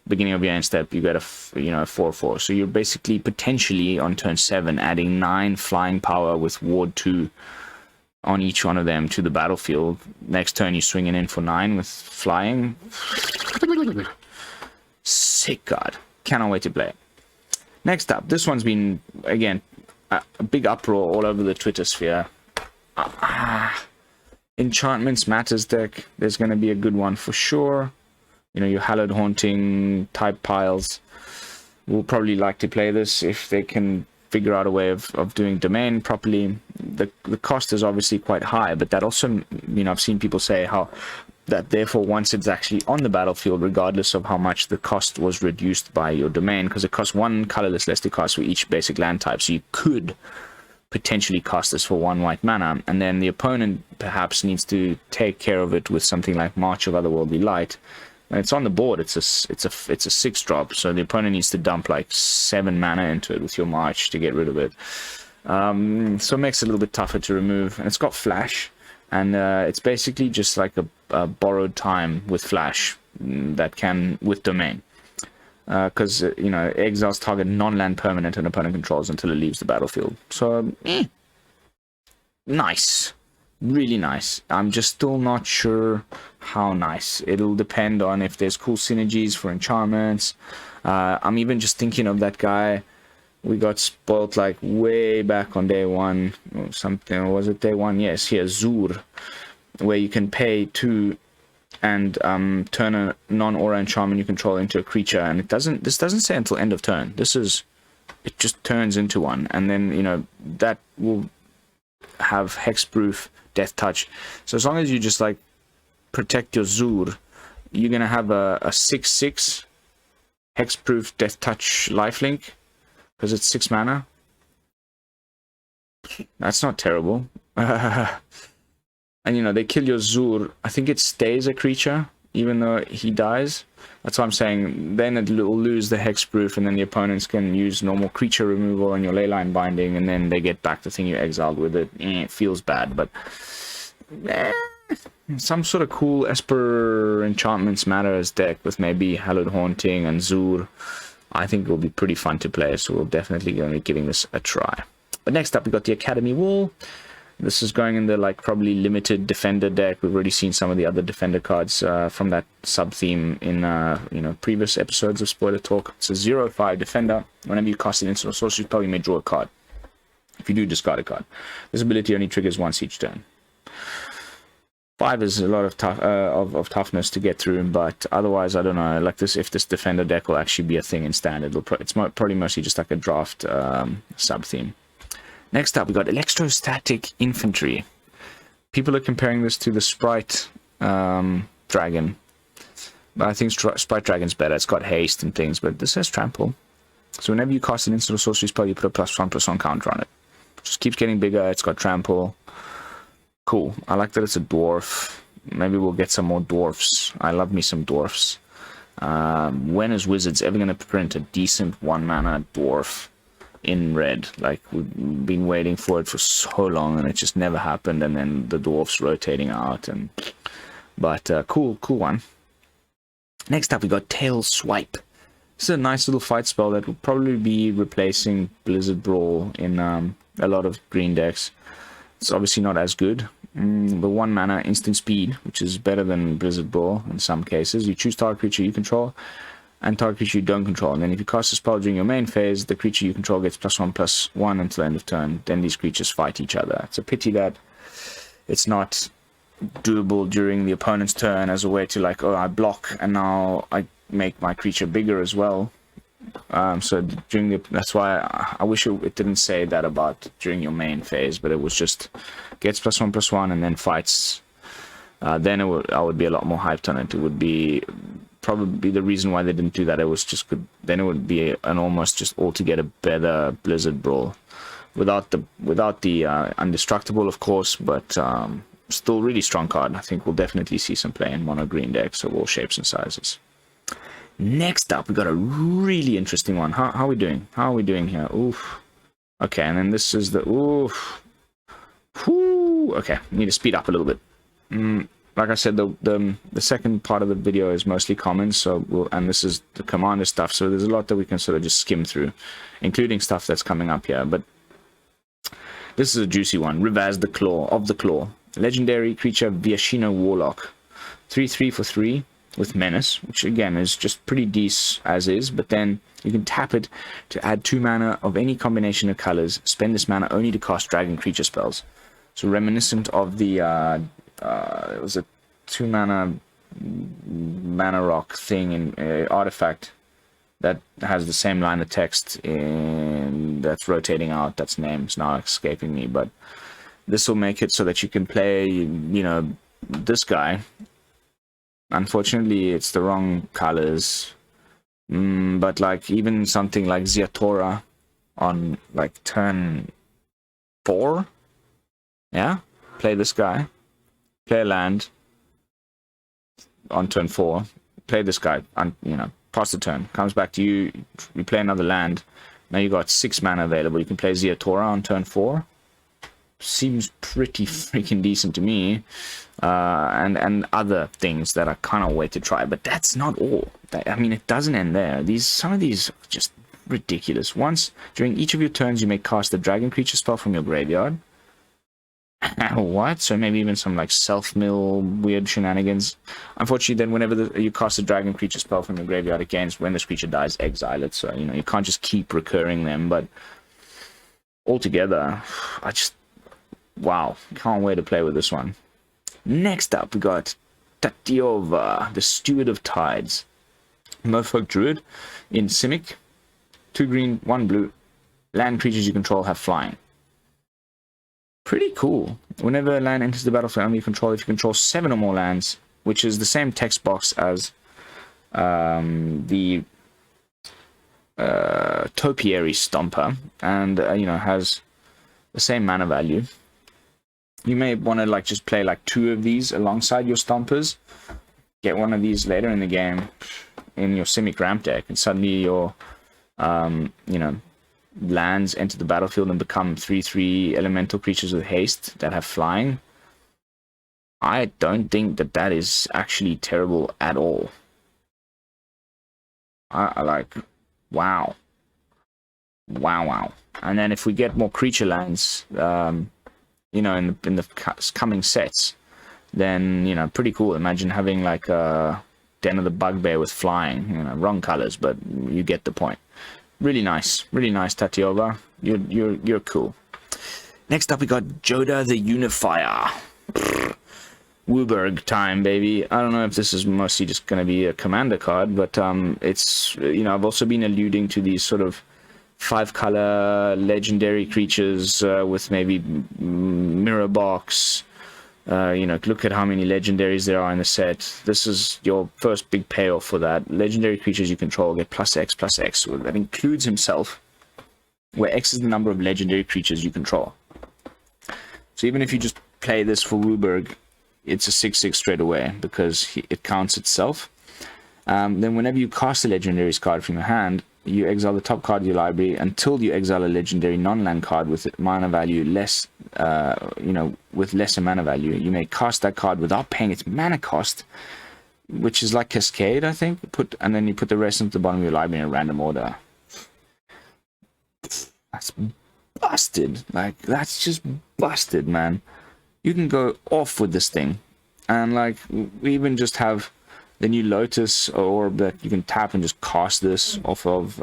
Beginning of your end step, you get a 4/4. So you're basically potentially on turn 7 adding 9 flying power with Ward 2 on each one of them to the battlefield. Next turn, you're swinging in for 9 with flying. Sick card. Cannot wait to play it. Next up, this one's been, again, a big uproar all over the Twitter sphere. Enchantments Matters deck. There's going to be a good one for sure. Your Hallowed Haunting type piles will probably like to play this if they can figure out a way of doing domain properly. The cost is obviously quite high, but that also, I've seen people say how that therefore once it's actually on the battlefield, regardless of how much the cost was reduced by your domain, because it costs 1 colorless less to cost for each basic land type, so you could potentially cost this for 1 white mana, and then the opponent perhaps needs to take care of it with something like March of Otherworldly Light. When it's on the board, it's a 6-drop, so the opponent needs to dump like 7 mana into it with your March to get rid of it. So it makes it a little bit tougher to remove, and it's got flash, and it's basically just like a borrowed time with flash that can with domain, because exiles target non-land permanent an opponent controls until it leaves the battlefield. So nice. Really nice. I'm just still not sure how nice. It'll depend on if there's cool synergies for enchantments. I'm even just thinking of that guy we got spoiled like way back on day 1 or something. Or was it day 1? Yes, here, Zur, where you can pay 2 and turn a non-aura enchantment you control into a creature, and this doesn't say until end of turn. It just turns into one, and then that will have hexproof, death touch. So as long as you just like protect your Zur, you're gonna have a 6/6 hexproof, death touch, lifelink, because it's 6 mana. That's not terrible. And they kill your Zur. I think it stays a creature even though he dies. That's what I'm saying. Then it will lose the hexproof, and then the opponents can use normal creature removal and your leyline binding, and then they get back the thing you exiled with it. It feels bad, but some sort of cool Esper Enchantments Matters deck with maybe Hallowed Haunting and Zur. I think it will be pretty fun to play, so we'll definitely going to be giving this a try. But next up, we got the Academy Wall. This is going in the probably limited Defender deck. We've already seen some of the other Defender cards from that sub-theme in previous episodes of Spoiler Talk. It's a 0/5 Defender. Whenever you cast an instant or sorcery spell, you may draw a card. If you do, discard a card. This ability only triggers once each turn. 5 is a lot of toughness to get through, but otherwise, I don't know. Like this, if this Defender deck will actually be a thing in Standard, it's probably mostly just like a draft sub-theme. Next up, we got Electrostatic Infantry. People are comparing this to the Sprite Dragon. But I think Sprite Dragon's better. It's got haste and things, but this has trample. So whenever you cast an instant or sorcery spell, you put a +1/+1 counter on it. Just keeps getting bigger. It's got trample. Cool. I like that it's a dwarf. Maybe we'll get some more dwarfs. I love me some dwarfs. When is Wizards ever going to print a decent 1-mana dwarf in red? Like, we've been waiting for it for so long, and it just never happened. And then the dwarfs rotating out, but cool one. Next up, we got Tail Swipe. This is a nice little fight spell that will probably be replacing Blizzard Brawl in a lot of green decks. It's obviously not as good. The 1 mana instant speed, which is better than Blizzard Brawl in some cases. You choose target creature you control and target creature you don't control, and then if you cast a spell during your main phase, the creature you control gets +1/+1 until end of turn. Then these creatures fight each other. It's a pity that it's not doable during the opponent's turn as a way to like, oh, I block and now I make my creature bigger as well. So that's why I wish it didn't say that about during your main phase, but it was just gets +1/+1 and then fights. Then I would be a lot more hyped on it. It would be probably the reason why they didn't do that. It was just good. Then it would be an almost just altogether better Blizzard Brawl, without the Undestructible, of course, but still really strong card. I think we'll definitely see some play in mono green decks of all shapes and sizes. Next up, we got a really interesting one. How are we doing? How are we doing here? Oof. Okay, and then this is the oof. Whoo. Okay, need to speed up a little bit. Like I said, the second part of the video is mostly common, so and this is the commander stuff, so there's a lot that we can sort of just skim through, including stuff that's coming up here. But this is a juicy one. Rivaz the Claw of the Claw, legendary creature, Viashino Warlock, 3/3 for 3 with menace, which again is just pretty decent as is. But then you can tap it to add 2 mana of any combination of colors. Spend this mana only to cast dragon creature spells. So reminiscent of the it was a 2 mana rock thing in artifact that has the same line of text that's rotating out. That's name's now escaping me, but this will make it so that you can play, you know, this guy. Unfortunately, it's the wrong colors, but like even something like Ziatora on like turn 4, yeah, play this guy. Play a land on turn 4. Play this guy, you know, pass the turn. Comes back to you. You play another land. Now you got 6 mana available. You can play Ziatora on turn 4. Seems pretty freaking decent to me. And other things that I can't wait to try. But that's not all. I mean, it doesn't end there. Some of these are just ridiculous. Once during each of your turns, you may cast a dragon creature spell from your graveyard. What? So maybe even some like self-mill weird shenanigans. Unfortunately, then whenever you cast a dragon creature spell from your graveyard against, when this creature dies, exile it. So, you know, you can't just keep recurring them. But altogether, wow, can't wait to play with this one. Next up, we got Tatyova, the Steward of Tides. Merfolk Druid in Simic. 2 green, 1 blue. Land creatures you control have flying. Pretty cool. Whenever a land enters the battlefield under your control, if you control 7 or more lands, which is the same text box as the Topiary Stomper, and you know, has the same mana value. You may want to like just play like 2 of these alongside your Stompers. Get one of these later in the game in your Simic ramp deck, and suddenly your you know, lands enter the battlefield and become 3/3 elemental creatures with haste that have flying. I don't think that is actually terrible at all. I like, wow. And then if we get more creature lands, you know, in the coming sets, then, you know, pretty cool. Imagine having like a Den of the Bugbear with flying. You know, wrong colors, but you get the point. Really nice, Tatyova. You're cool. Next up, we got Joda the Unifier. Wooburg time, baby. I don't know if this is mostly just going to be a commander card, but it's, you know, I've also been alluding to these sort of 5-color legendary creatures with maybe mirror box. You know, look at how many legendaries there are in the set. This is your first big payoff for that. Legendary creatures you control get +X/+X. So that includes himself, where X is the number of legendary creatures you control. So even if you just play this for Wooburg, it's a 6/6 straight away, because it counts itself. Then whenever you cast a legendaries card from your hand, you exile the top card of your library until you exile a legendary non-land card with mana value less, you know, with lesser mana value. You may cast that card without paying its mana cost, which is like Cascade, I think. And then you put the rest into the bottom of your library in a random order. That's busted. Like, that's just busted, man. You can go off with this thing. And like, we even just have the new Lotus orb that you can tap and just cast this off of.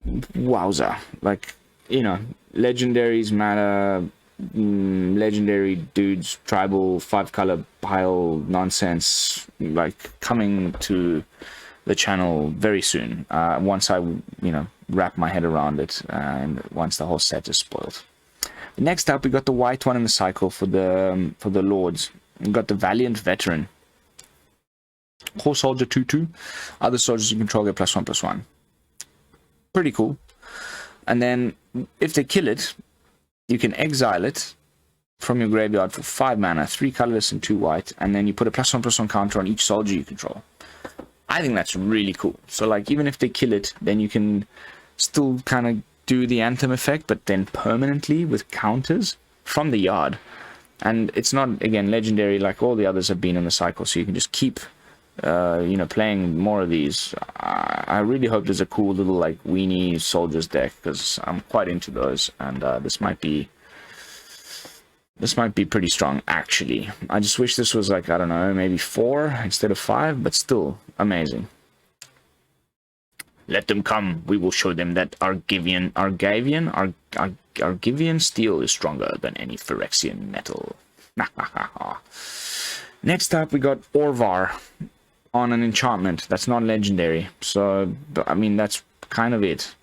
Wowza. Like, you know, legendaries matter. Legendary dudes, tribal, 5-color pile nonsense, like, coming to the channel very soon. Once I, you know, wrap my head around it, and once the whole set is spoiled. Next up, we got the white one in the cycle for the Lords. We got the Valiant Veteran. Horse soldier 2/2. Other soldiers you control get +1/+1. Pretty cool. And then if they kill it, you can exile it from your graveyard for 5 mana, 3 colorless and 2 white, and then you put a +1/+1 counter on each soldier you control. I think that's really cool. So like even if they kill it, then you can still kind of do the anthem effect, but then permanently with counters from the yard. And it's not, again, legendary like all the others have been in the cycle, so you can just keep you know, playing more of these. I really hope there's a cool little like weenie soldiers deck, because I'm quite into those, and this might be pretty strong actually. I just wish this was like, I don't know, maybe 4 instead of 5, but still amazing. Let them come, we will show them that Argivian steel is stronger than any Phyrexian metal. Next up we got Orvar on an enchantment that's not legendary, so I mean that's kind of it.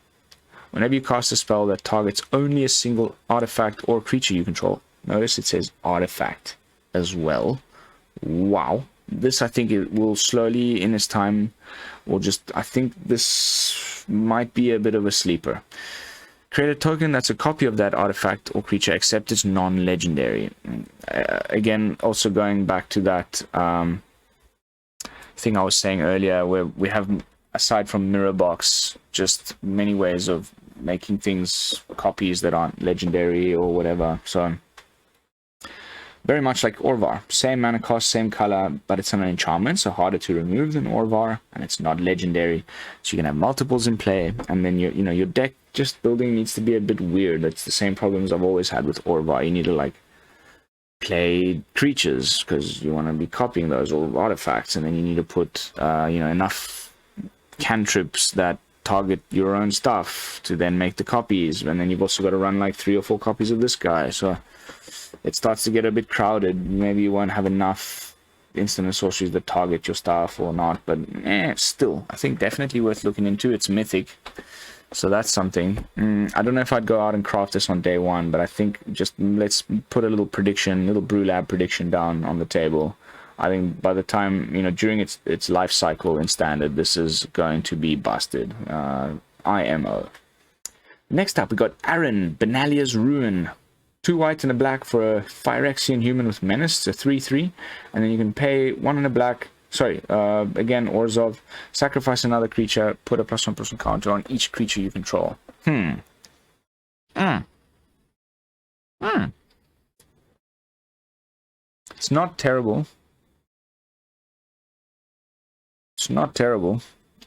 Whenever you cast a spell that targets only a single artifact or creature you control, notice it says artifact as well. Wow, this I think it will slowly in its time, or just I think this might be a bit of a sleeper. Create a token that's a copy of that artifact or creature, except it's non-legendary. Again, also going back to that thing I was saying earlier, where we have, aside from Mirror Box, just many ways of making things copies that aren't legendary or whatever. So very much like Orvar, same mana cost, same color, but it's an enchantment, so harder to remove than Orvar, and it's not legendary, so you can have multiples in play. And then your deck just building needs to be a bit weird. That's the same problems I've always had with Orvar. You need to like play creatures because you want to be copying those, or artifacts, and then you need to put enough cantrips that target your own stuff to then make the copies, and then you've also got to run like 3 or 4 copies of this guy, so it starts to get a bit crowded. Maybe you won't have enough instant and sorceries that target your stuff or not, but still, I think definitely worth looking into. It's mythic, so that's something. I don't know if I'd go out and craft this on day 1, but I think just let's put a little Brew-Lab prediction down on the table. I think by the time, during its life cycle in standard, this is going to be busted. IMO. Next up, we got Aaron, Benalia's Ruin. 2 white and a black for a Phyrexian human with menace. It's a 3/3, and then you can pay 1 and a black. Sorry, again, Orzhov, sacrifice another creature, put a +1/+1 counter on each creature you control. It's not terrible. It's not terrible.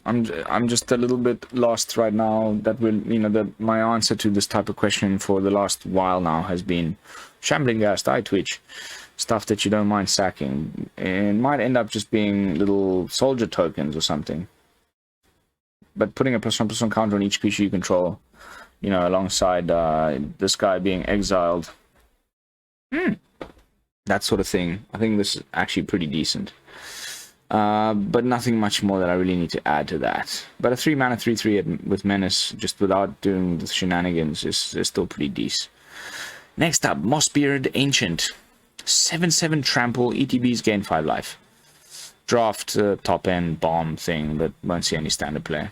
I'm just a little bit lost right now. That will, my answer to this type of question for the last while now has been Shambling Ghast, Eye Twitch, stuff that you don't mind sacking. It might end up just being little soldier tokens or something. But putting a +1/+1 counter on each creature you control, alongside this guy being exiled, that sort of thing. I think this is actually pretty decent. But nothing much more that I really need to add to that. But a 3 mana 3/3 with menace, just without doing the shenanigans, is still pretty decent. Next up, Mossbeard Ancient. 7/7 trample, ETBs gain 5 life. Draft top end bomb thing, but won't see any standard play.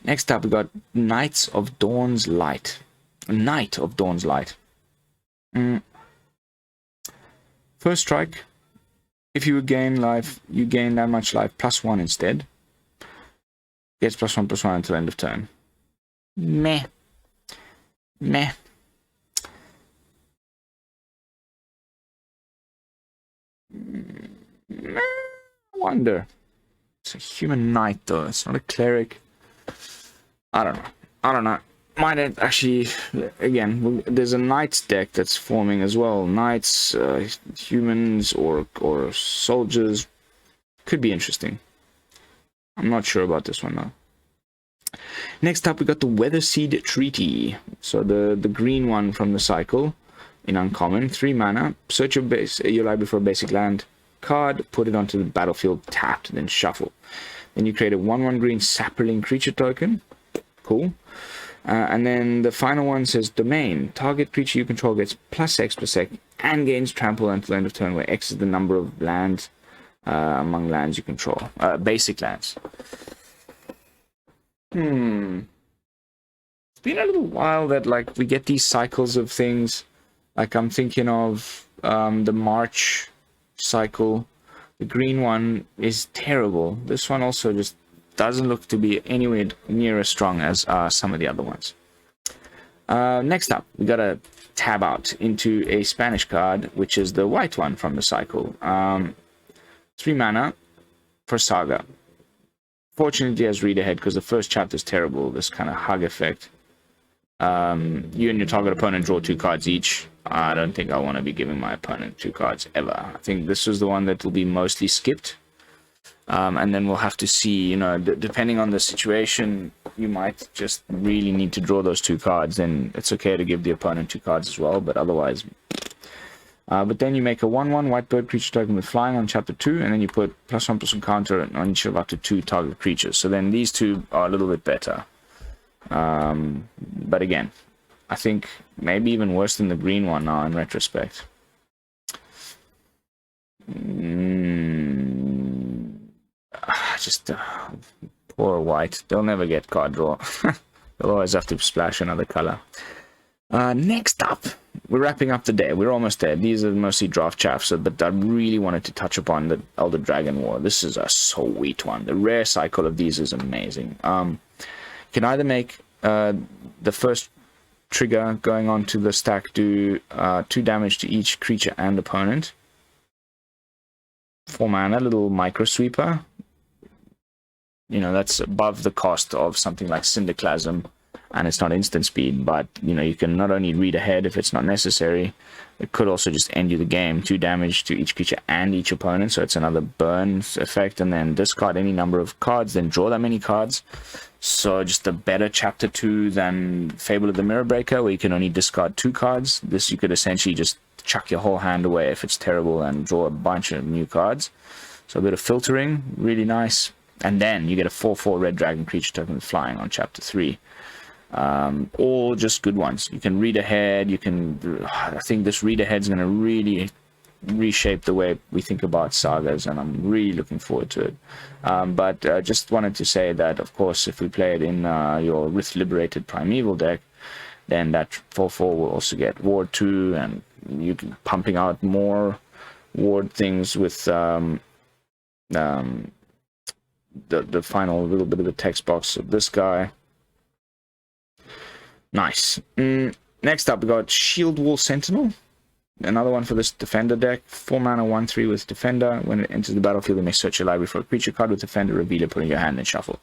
Next up, we got Knights of Dawn's Light. Knight of Dawn's Light. First strike. If you would gain life, you gain that much life +1 instead. Gets +1/+1 until end of turn. Meh. I wonder. It's a human knight though, it's not a cleric. I don't know. Might actually, again, there's a knights deck that's forming as well. Knights, humans, or soldiers. Could be interesting. I'm not sure about this one though. Next up, we got the Weatherseed Treaty. So the green one from the cycle in uncommon. 3 mana. Search your library for a basic land card. Put it onto the battlefield tapped. Then shuffle. Then you create a 1/1 green sapling creature token. Cool. And then the final one says Domain. Target creature you control gets +X/+X and gains trample until end of turn, where X is the number of lands among lands you control. Basic lands. It's been a little while that like we get these cycles of things. Like I'm thinking of the March cycle. The green one is terrible. This one also just doesn't look to be anywhere near as strong as some of the other ones. Next up, we got a tab out into a Spanish card, which is the white one from the cycle. 3 mana for Saga. Fortunately, it has read ahead because the first chapter is terrible. This kind of hug effect. You and your target opponent draw 2 cards each. I don't think I want to be giving my opponent 2 cards ever. I think this is the one that will be mostly skipped. And then we'll have to see, you know, depending on the situation, you might just really need to draw those 2 cards. Then it's okay to give the opponent 2 cards as well, but otherwise. But then you make a 1/1 white bird creature token with flying on chapter 2, and then you put +1/+1 counter on each of up to 2 target creatures. So then these 2 are a little bit better. But again, I think maybe even worse than the green one now in retrospect. Just poor white. They'll never get card draw. They'll always have to splash another color. Next up, we're wrapping up the day. We're almost there. These are mostly draft chaffs, but I really wanted to touch upon the Elder Dragon War. This is a sweet one. The rare cycle of these is amazing. Can either make the first trigger going on to the stack do 2 damage to each creature and opponent. 4 mana, little micro sweeper. You know, that's above the cost of something like Cinderclasm, and it's not instant speed, but you know, you can not only read ahead if it's not necessary, it could also just end you the game. 2 damage to each creature and each opponent, so it's another burn effect, and then discard any number of cards, then draw that many cards. So just a better chapter 2 than Fable of the Mirror Breaker, where you can only discard 2 cards. This you could essentially just chuck your whole hand away if it's terrible and draw a bunch of new cards. So a bit of filtering, really nice. And then you get a 4/4 red dragon creature token with flying on chapter 3. All just good ones. You can read ahead. You can. I think this read ahead is going to really reshape the way we think about sagas, and I'm really looking forward to it. But just wanted to say that, of course, if we play it in your Rith Liberated Primeval deck, then that 4/4 will also get Ward 2, and you can pumping out more Ward things with the final little bit of the text box of this guy. Nice. Next up, we got Shield Wall Sentinel. Another one for this Defender deck. 4 mana, 1/3 with Defender. When it enters the battlefield, you may search your library for a creature card with Defender, reveal it, put it in your hand, and shuffle.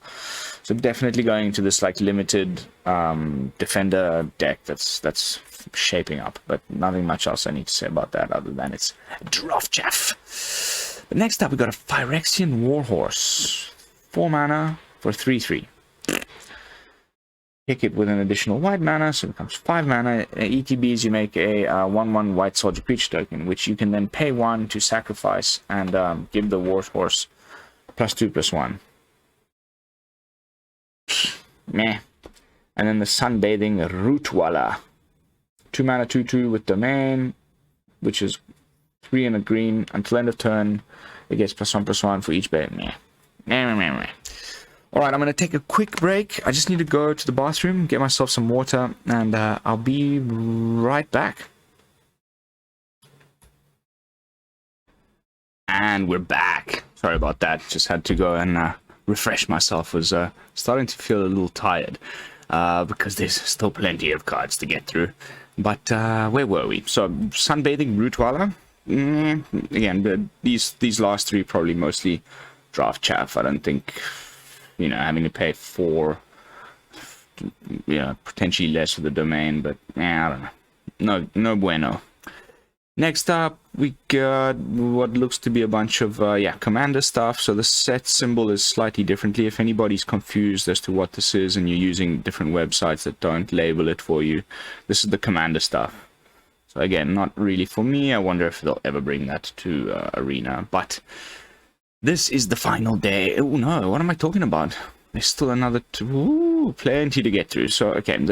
So definitely going into this like limited Defender deck that's shaping up. But nothing much else I need to say about that other than it's draft chaff. But next up, we got a Phyrexian Warhorse. 4 mana for 3/3. Pick it with an additional white mana, so it becomes 5 mana. ETBs, you make a 1/1 white soldier creature token, which you can then pay 1 to sacrifice and give the Warhorse +2/+1. Meh. And then the Sunbathing Rootwalla. 2 mana, 2/2 with Domain, which is 3 and a green. Until end of turn, it gets +1/+1 for each bait. Meh. Alright, I'm going to take a quick break. I just need to go to the bathroom, get myself some water, and I'll be right back. And we're back. Sorry about that. Just had to go and refresh myself. Was starting to feel a little tired because there's still plenty of cards to get through. But where were we? So, Sunbathing Rootwalla. Again, these last 3 probably mostly draft chaff. I don't think, you know, having to pay 4, you know, potentially less for the Domain, but I don't know. No bueno. Next up, we got what looks to be a bunch of commander stuff. So the set symbol is slightly differently. If anybody's confused as to what this is and you're using different websites that don't label it for you, this is the commander stuff. So again, not really for me. I wonder if they'll ever bring that to Arena, but this is the final day. Oh no, what am I talking about? There's still another plenty to get through. So again,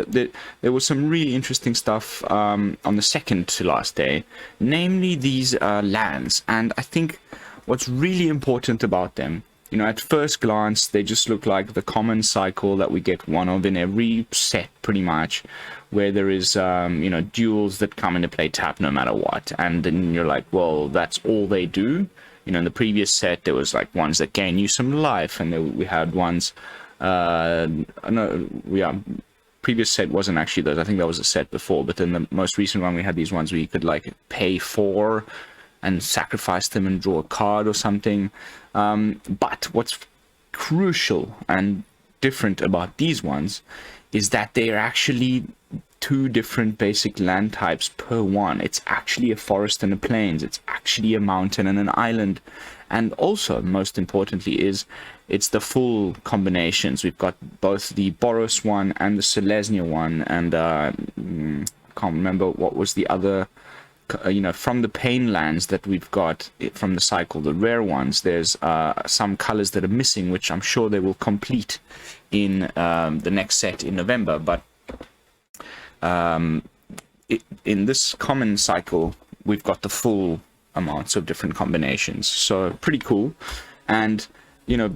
there was some really interesting stuff on the second to last day, namely these lands. And I think what's really important about them, you know, at first glance, they just look like the common cycle that we get one of in every set, pretty much, where there is, you know, duels that come into play tap no matter what. And then you're like, well, that's all they do. You know, in the previous set, there was like ones that gain you some life, and then we had ones, previous set wasn't actually those. I think that was a set before, but then the most recent one, we had these ones where you could like pay for and sacrifice them and draw a card or something. But what's crucial and different about these ones is that they are actually 2 different basic land types per one. It's actually a forest and a plains. It's actually a mountain and an island. And also, most importantly, is it's the full combinations. We've got both the Boros one and the Selesnya one, and I can't remember what was the other. You know, from the pain lands that we've got from the cycle, the rare ones, there's some colors that are missing, which I'm sure they will complete in the next set in November. But in this common cycle, we've got the full amounts of different combinations, so pretty cool. And you know,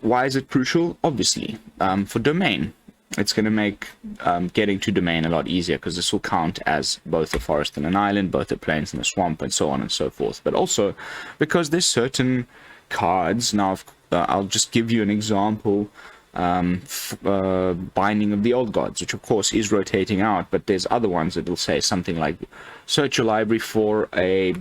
why is it crucial? Obviously, for domain. It's going to make getting to domain a lot easier, because this will count as both a forest and an island, both a plains and a swamp, and so on and so forth. But also because there's certain cards. Now, I'll just give you an example. Binding of the Old Gods, which of course is rotating out, but there's other ones that will say something like search your library for a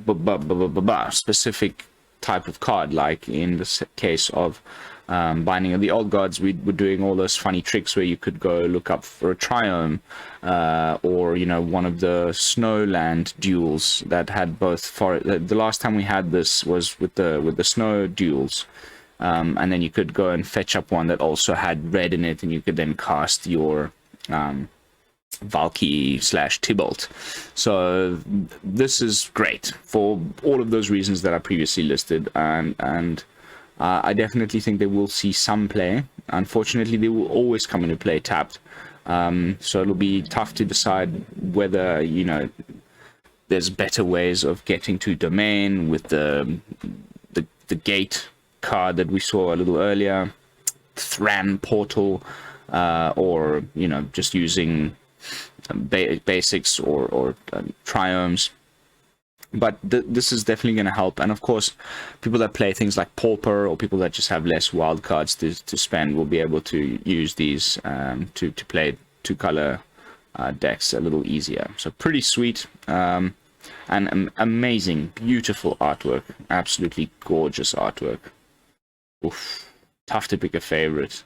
specific type of card, like in the case of Binding of the Old Gods, we were doing all those funny tricks where you could go look up for a triome, or you know, one of the Snowland duels that had both. For the last time we had this was with the snow duels, and then you could go and fetch up one that also had red in it, and you could then cast your Valky/Tybalt. So this is great for all of those reasons that I previously listed, and I definitely think they will see some play. Unfortunately, they will always come into play tapped. So it'll be tough to decide whether, you know, there's better ways of getting to domain with the gate card that we saw a little earlier, Thran portal, or, you know, just using basics or triomes. But this is definitely going to help. And of course, people that play things like Pauper, or people that just have less wild cards to spend, will be able to use these to play 2-color decks a little easier. So pretty sweet, and amazing, beautiful artwork. Absolutely gorgeous artwork. Oof. Tough to pick a favorite.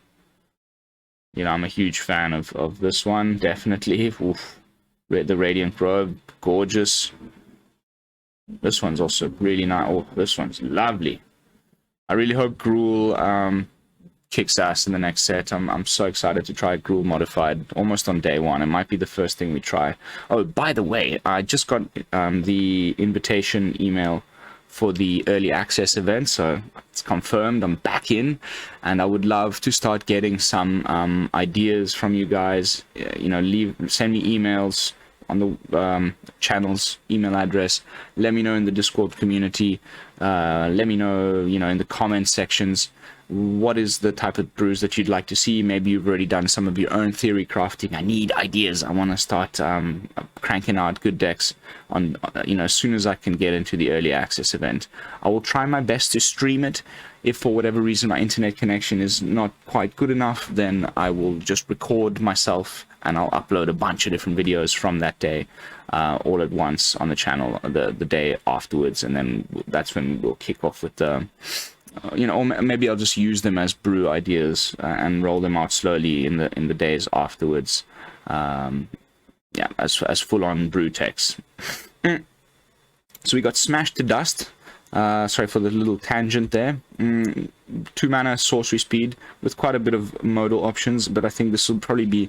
You know, I'm a huge fan of this one, definitely. Oof. The Radiant Robe, gorgeous. This one's also really nice. Oh, this one's lovely. I really hope Gruul kicks ass in the next set. I'm so excited to try Gruul modified almost on day one. It might be the first thing we try. Oh, by the way, I just got the invitation email for the early access event, so it's confirmed. I'm back in, and I would love to start getting some ideas from you guys. You know, send me emails on the channel's email address. Let me know in the Discord community. Let me know, you know, in the comment sections, what is the type of brews that you'd like to see. Maybe you've already done some of your own theory crafting. I need ideas. I want to start cranking out good decks on, you know, as soon as I can get into the early access event. I will try my best to stream it. If for whatever reason my internet connection is not quite good enough, then I will just record myself and I'll upload a bunch of different videos from that day all at once on the channel the day afterwards, and then that's when we'll kick off with the you know, or maybe I'll just use them as brew ideas and roll them out slowly in the days afterwards. Yeah, as full-on brew techs. So we got Smashed to Dust. Sorry for the little tangent there. 2-mana sorcery speed with quite a bit of modal options, but I think this will probably be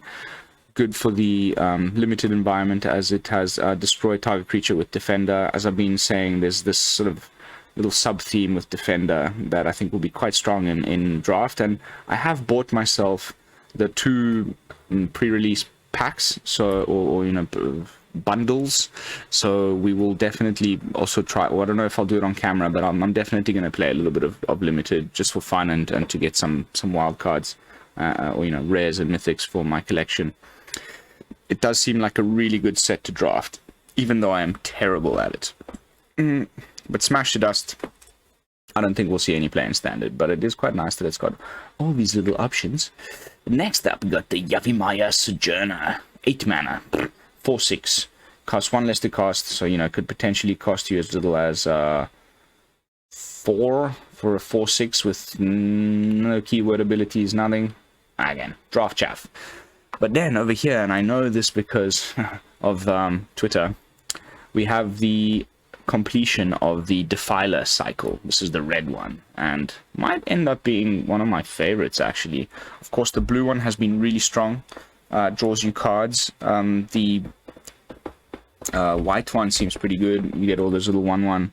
good for the limited environment, as it has destroy target creature with Defender. As I've been saying, there's this sort of little sub-theme with Defender that I think will be quite strong in draft, and I have bought myself the 2 pre-release packs, so or you know, bundles. So we will definitely also try. Well, I don't know if I'll do it on camera, but I'm definitely going to play a little bit of limited just for fun and to get some wild cards, or you know, rares and mythics for my collection. It does seem like a really good set to draft, even though I am terrible at it. But Smash to Dust, I don't think we'll see any play in Standard, but it is quite nice that it's got all these little options. Next up, we got the Yavimaya Sojourner. 8 mana, 4/6. Costs 1 less to cast, so, you know, it could potentially cost you as little as 4 for a 4/6 with no keyword abilities, nothing. Again, draft chaff. But then over here, and I know this because of Twitter, we have the completion of the Defiler cycle. This is the red one, and might end up being one of my favorites, actually. Of course, the blue one has been really strong. Draws you cards. The white one seems pretty good. You get all those little 1/1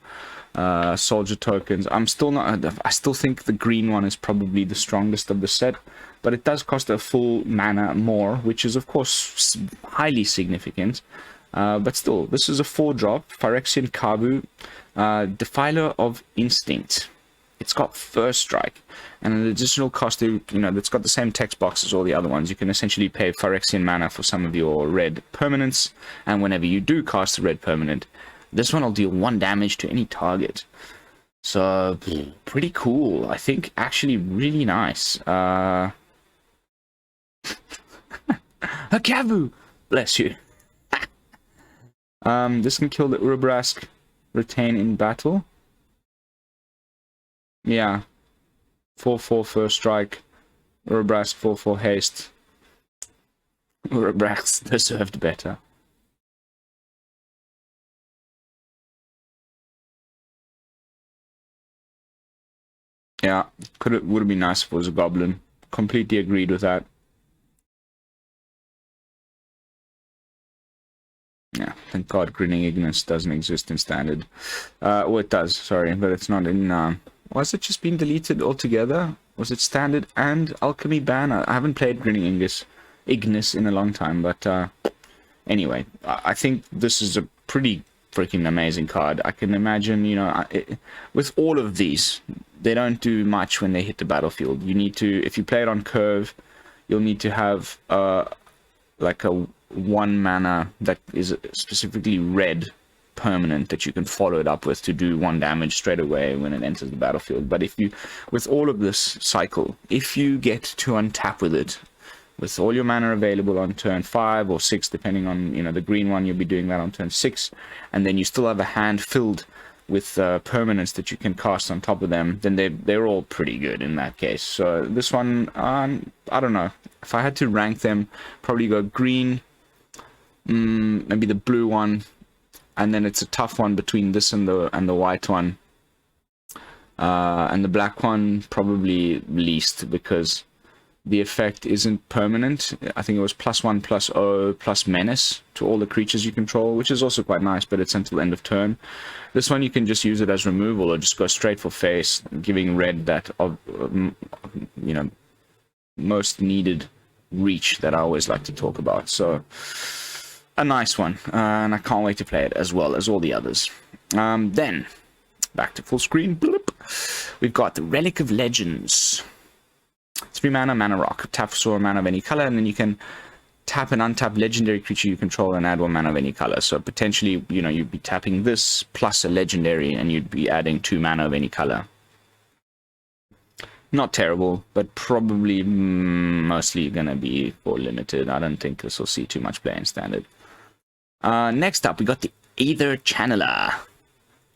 soldier tokens. I still think the green one is probably the strongest of the set, but it does cost a full mana more, which is of course highly significant. But still, this is a 4-drop Phyrexian Kabu, Defiler of Instinct. It's got First Strike and an additional cost to, you know, that's got the same text box as all the other ones. You can essentially pay Phyrexian mana for some of your red permanents, and whenever you do cast a red permanent, this one will deal 1 damage to any target. So, pretty cool. I think actually really nice. A Kavu! Bless you. This can kill the Urabrask, retain in battle. Yeah. 4/4 First Strike. Urabrask 4/4 haste. Urabrask deserved better. Yeah, would have been nice if it was a goblin. Completely agreed with that. Yeah, thank God Grinning Ignis doesn't exist in Standard. Well, it does, sorry, but it's not in... was it just been deleted altogether? Was it Standard and Alchemy ban? I haven't played Grinning Ignis in a long time, but anyway, I think this is a pretty freaking amazing card. I can imagine, you know, with all of these, they don't do much when they hit the battlefield. You need to, if you play it on curve, you'll need to have like a 1 mana that is specifically red permanent that you can follow it up with to do 1 damage straight away when it enters the battlefield. But if you, with all of this cycle, if you get to untap with it, with all your mana available on turn 5 or 6, depending on, you know, the green one, you'll be doing that on turn 6, and then you still have a hand filled with permanents that you can cast on top of them, then they're all pretty good in that case. So this one, I don't know. If I had to rank them, probably go green, maybe the blue one, and then it's a tough one between this and the white one, and the black one probably least, because the effect isn't permanent. I think it was +1/+0 plus menace to all the creatures you control, which is also quite nice, but it's until end of turn. This one you can just use it as removal or just go straight for face, giving red that you know, most needed reach that I always like to talk about. So a nice one, and I can't wait to play it as well as all the others. Then back to full screen. Bloop. We've got the Relic of Legends. 3 mana, mana rock. Tap for a mana of any color, and then you can tap and untap legendary creature you control and add 1 mana of any color. So potentially, you know, you'd be tapping this plus a legendary, and you'd be adding 2 mana of any color. Not terrible, but probably mostly gonna be for limited. I don't think this will see too much play in Standard. Next up, we got the Aether Channeler.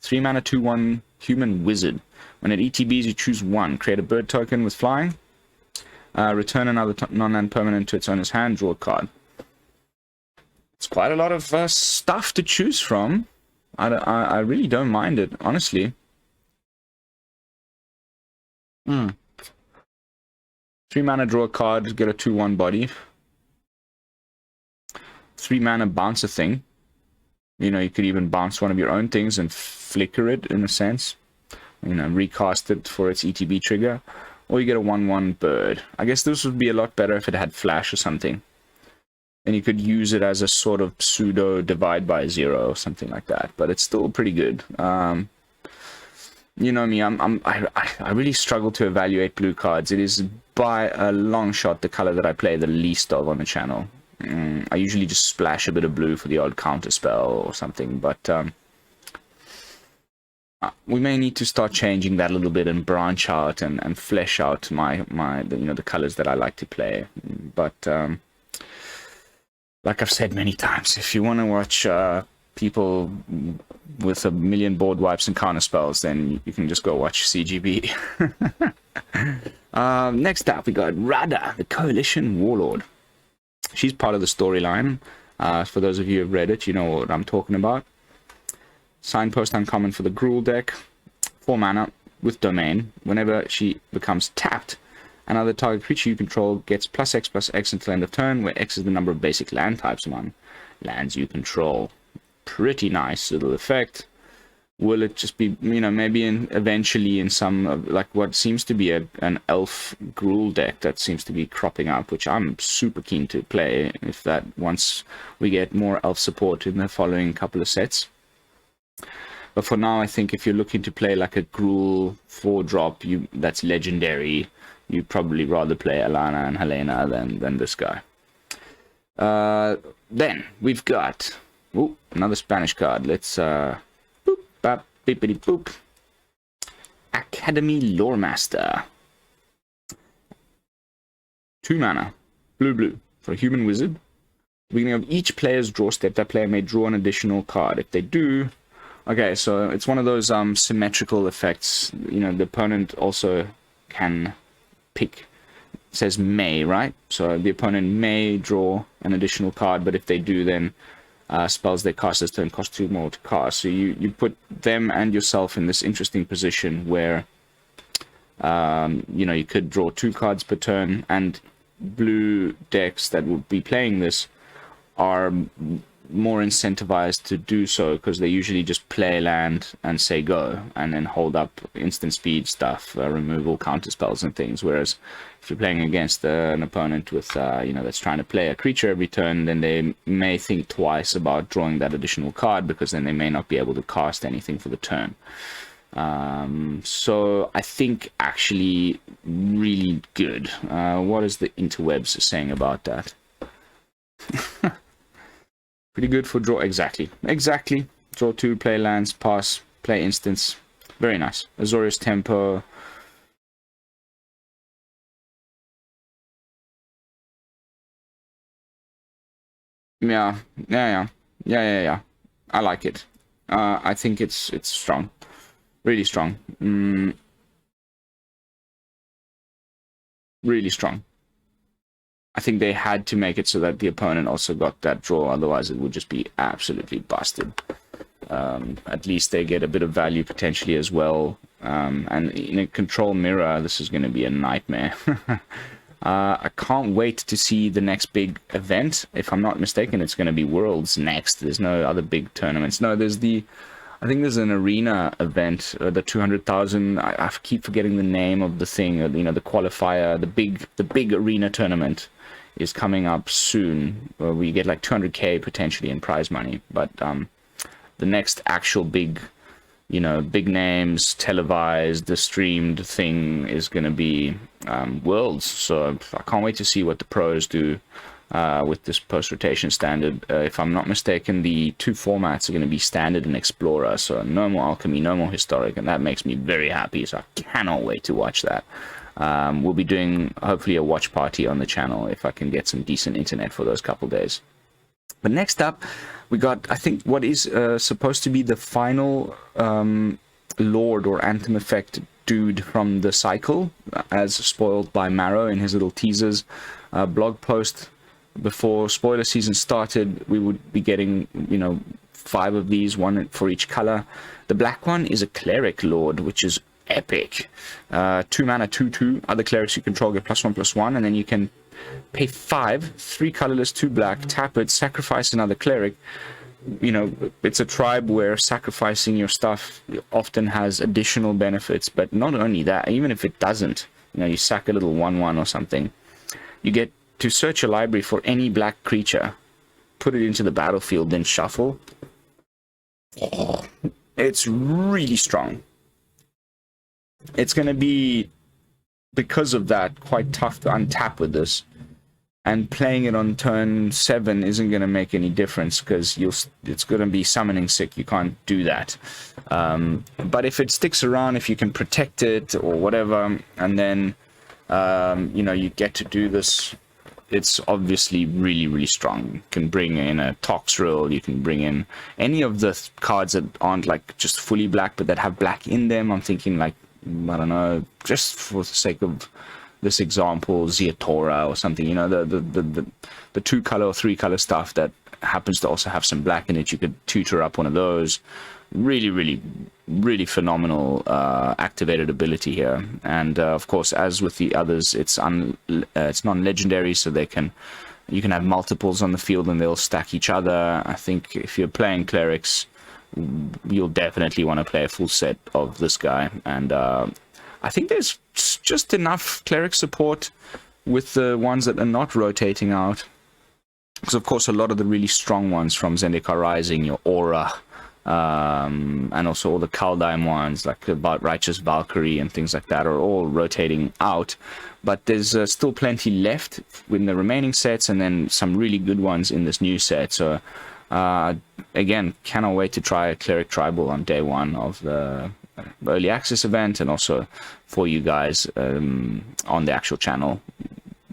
3 mana, 2/1 human wizard. When it ETBs, you choose 1. Create a bird token with flying. Return another non-land permanent to its owner's hand. Draw a card. It's quite a lot of stuff to choose from. I really don't mind it, honestly. 3 mana, draw a card, get a 2/1 body. 3 mana, bounce a thing. You know, you could even bounce one of your own things and flicker it, in a sense. You know, recast it for its ETB trigger. Or you get a 1/1 bird. I guess this would be a lot better if it had flash or something. and you could use it as a sort of pseudo divide by zero or something like that. But it's still pretty good. You know me, I really struggle to evaluate blue cards. It is by a long shot the color that I play the least of on the channel. I usually just splash a bit of blue for the odd counter spell or something, but we may need to start changing that a little bit and branch out and flesh out my the colors that I like to play. But like I've said many times, if you want to watch people with a million board wipes and counter spells, then you can just go watch CGB. Next up, we got Rada, the Coalition Warlord. She's part of the storyline. For those of you who have read it, you know what I'm talking about. Signpost uncommon for the Gruul deck. 4 mana with Domain. Whenever she becomes tapped, another target creature you control gets +X/+X until end of turn, where X is the number of basic land types among lands you control. Pretty nice little effect. Will it just be, maybe eventually in some, like what seems to be an elf Gruul deck that seems to be cropping up, which I'm super keen to play, if that, once we get more elf support in the following couple of sets. But for now, I think if you're looking to play like a Gruul 4-drop that's legendary, you'd probably rather play Alana and Helena than this guy. Then we've got another Spanish card. Let's boop, bap, bippity boop. Academy Loremaster. 2 mana, blue for a human wizard. Beginning of each player's draw step, that player may draw an additional card. If they do, okay, so it's one of those symmetrical effects. The opponent also can pick. It says may, right? So the opponent may draw an additional card, but if they do, then spells they cast this turn cost 2 more to cast. So you put them and yourself in this interesting position where you could draw 2 cards per turn, and blue decks that would be playing this are more incentivized to do so, because they usually just play land and say go, and then hold up instant speed stuff, removal, counter spells and things. Whereas if you're playing against an opponent with that's trying to play a creature every turn, then they may think twice about drawing that additional card, because then they may not be able to cast anything for the turn. So I think actually really good. What is the interwebs saying about that? Pretty good for draw. Exactly. Draw 2, play lands, pass, play instants. Very nice. Azorius Tempo. Yeah. I like it. I think it's strong. Really strong. Really strong. I think they had to make it so that the opponent also got that draw, otherwise it would just be absolutely busted. At least they get a bit of value potentially as well. And in a control mirror, this is going to be a nightmare. I can't wait to see the next big event. If I'm not mistaken, it's going to be Worlds next. There's no other big tournaments. No, I think there's an arena event, the 200,000. I keep forgetting the name of the thing. The qualifier, the big arena tournament is coming up soon, where we get like 200k potentially in prize money. But the next actual big names, televised, the streamed thing is going to be Worlds. So I can't wait to see what the pros do with this post-rotation standard. If I'm not mistaken, the 2 formats are going to be Standard and Explorer. So no more Alchemy, no more Historic, and that makes me very happy. So I cannot wait to watch that. We'll be doing, hopefully, a watch party on the channel if I can get some decent internet for those couple days. But next up, we got, I think, what is supposed to be the final Lord or Anthem effect dude from the cycle, as spoiled by Marrow in his little teasers blog post. Before spoiler season started, we would be getting, 5 of these, 1 for each color. The black one is a Cleric Lord, which is epic. 2 mana, 2/2. Other clerics you control get +1/+1, and then you can pay 5, 3 colorless, 2 black, tap it, sacrifice another cleric. It's a tribe where sacrificing your stuff often has additional benefits, but not only that, even if it doesn't, you sack a little 1/1 or something, you get to search a library for any black creature, put it into the battlefield, then shuffle. It's really strong. It's going to be, because of that, quite tough to untap with this. And playing it on turn 7 isn't going to make any difference, because it's going to be summoning sick. You can't do that. But if it sticks around, if you can protect it or whatever, and then you know, you get to do this, it's obviously really, really strong. You can bring in a Toxrill, you can bring in any of the cards that aren't like just fully black, but that have black in them. I'm thinking like, I don't know, just for the sake of this example, Zeatora or something, you know, the 2-color or 3-color stuff that happens to also have some black in it. You could tutor up one of those. Really, really, really phenomenal activated ability here. And of course, as with the others, it's non-legendary, so you can have multiples on the field and they'll stack each other. I think if you're playing clerics, you'll definitely want to play a full set of this guy. And I think there's just enough cleric support with the ones that are not rotating out. Because of course, a lot of the really strong ones from Zendikar Rising, your Aura, and also all the Kaldheim ones like the Righteous Valkyrie and things like that are all rotating out, but there's still plenty left in the remaining sets, and then some really good ones in this new set. So again, cannot wait to try a Cleric Tribal on day 1 of the early access event, and also for you guys on the actual channel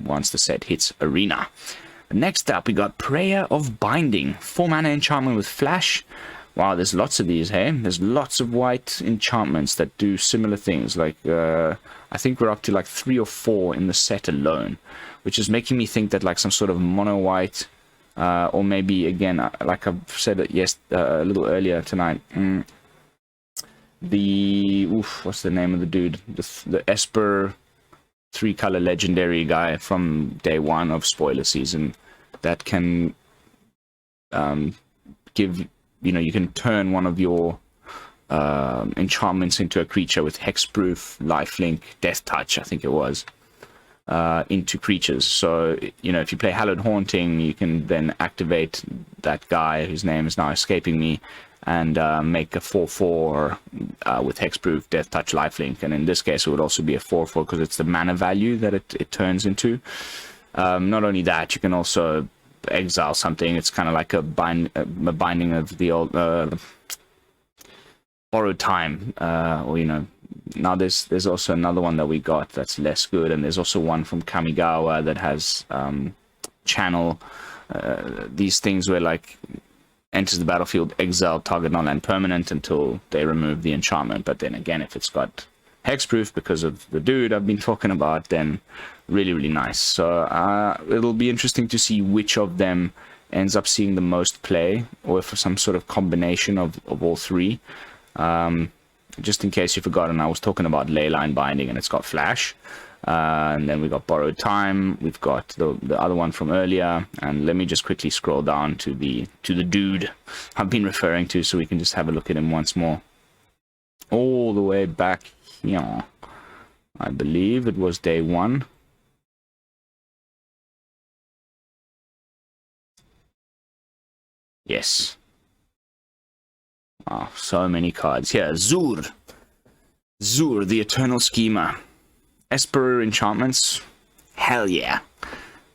once the set hits Arena. Next up, we got Prayer of Binding, 4-mana enchantment with flash. Wow, there's lots of these, hey? There's lots of white enchantments that do similar things. Like, I think we're up to like 3 or 4 in the set alone, which is making me think that like some sort of mono-white, or maybe, again, like I've said it a little earlier tonight, what's the name of the dude? The Esper 3-color legendary guy from day 1 of spoiler season that can give... You know, you can turn one of your enchantments into a creature with hexproof, lifelink, death touch, I think it was, into creatures. So, you know, if you play Hallowed Haunting, you can then activate that guy, whose name is now escaping me, and make a 4/4 with hexproof, death touch, lifelink. And in this case, it would also be a 4/4 because it's the mana value that it turns into. Not only that, you can also exile something. It's kind of like a binding of the old Borrowed Time, or, you know, now there's also another one that we got that's less good, and there's also one from Kamigawa that has channel, these things where like enters the battlefield, exile target non-land permanent until they remove the enchantment. But then again, if it's got hexproof because of the dude I've been talking about, then really, really nice. So it'll be interesting to see which of them ends up seeing the most play, or if some sort of combination of all 3. Just in case you've forgotten, I was talking about Leyline Binding, and it's got flash. And then we got Borrowed Time. We've got the other one from earlier. And let me just quickly scroll down to the dude I've been referring to, so we can just have a look at him once more. All the way back here, I believe it was day 1. Yes. Oh, so many cards. Here, Zur, the Eternal Schemer. Esper enchantments. Hell yeah.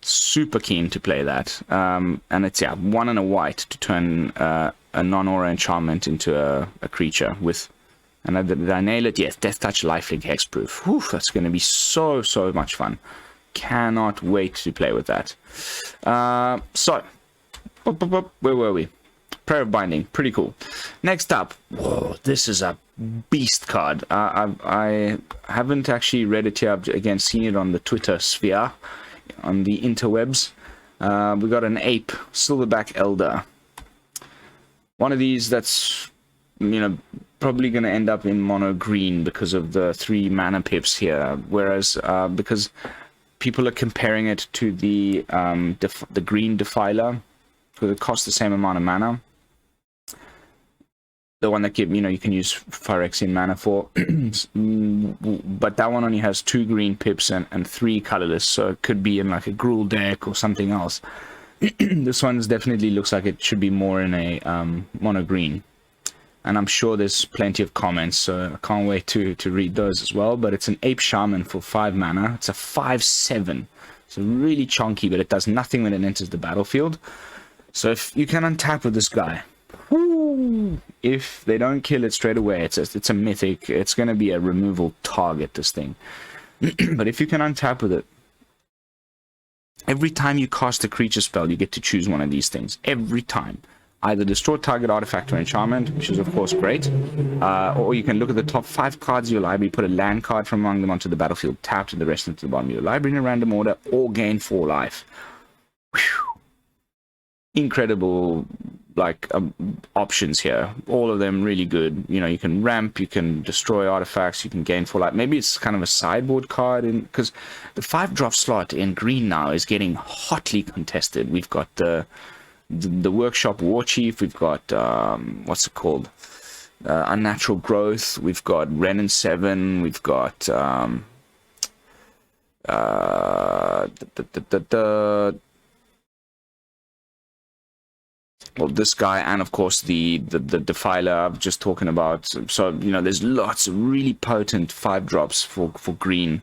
Super keen to play that. And it's, 1 and a white to turn a non-aura enchantment into a creature with... And did I nail it? Yes, Death Touch, Lifelink, Hexproof. Whew, that's going to be so much fun. Cannot wait to play with that. So... Where were we? Prayer of Binding, pretty cool. Next up, whoa, this is a beast card. I haven't actually read it yet. I've again seen it on the Twitter sphere, on the interwebs. We got an Ape, Silverback Elder. One of these that's, you know, probably going to end up in mono green because of the 3 mana pips here. Whereas, because people are comparing it to the green Defiler, because it costs the same amount of mana. the one that you can use Phyrexian mana for. But that one only has 2 green pips and 3 colorless, so it could be in like a Gruul deck or something else. This one definitely looks like it should be more in a mono green, and I'm sure there's plenty of comments, so I can't wait to read those as well. But it's an Ape Shaman for 5 mana. It's a 5/7, so really chunky, but it does nothing when it enters the battlefield. So if you can untap with this guy, if they don't kill it straight away, it's a mythic. It's going to be a removal target, this thing. But if you can untap with it, every time you cast a creature spell, you get to choose one of these things. Every time. Either destroy target artifact or enchantment, which is of course great, or you can look at the top 5 cards of your library, put a land card from among them onto the battlefield, tap to the rest into the bottom of your library in a random order, or gain 4 life. Whew. Incredible, like, options here. All of them really good. You can ramp, you can destroy artifacts, you can gain 4 life. Maybe it's kind of a sideboard card, because the 5-drop slot in green now is getting hotly contested. We've got the Workshop War Chief, we've got what's it called, Unnatural Growth, we've got Ren and 7, we've got well, this guy, and of course the Defiler I'm just talking about. So there's lots of really potent 5-drops for green.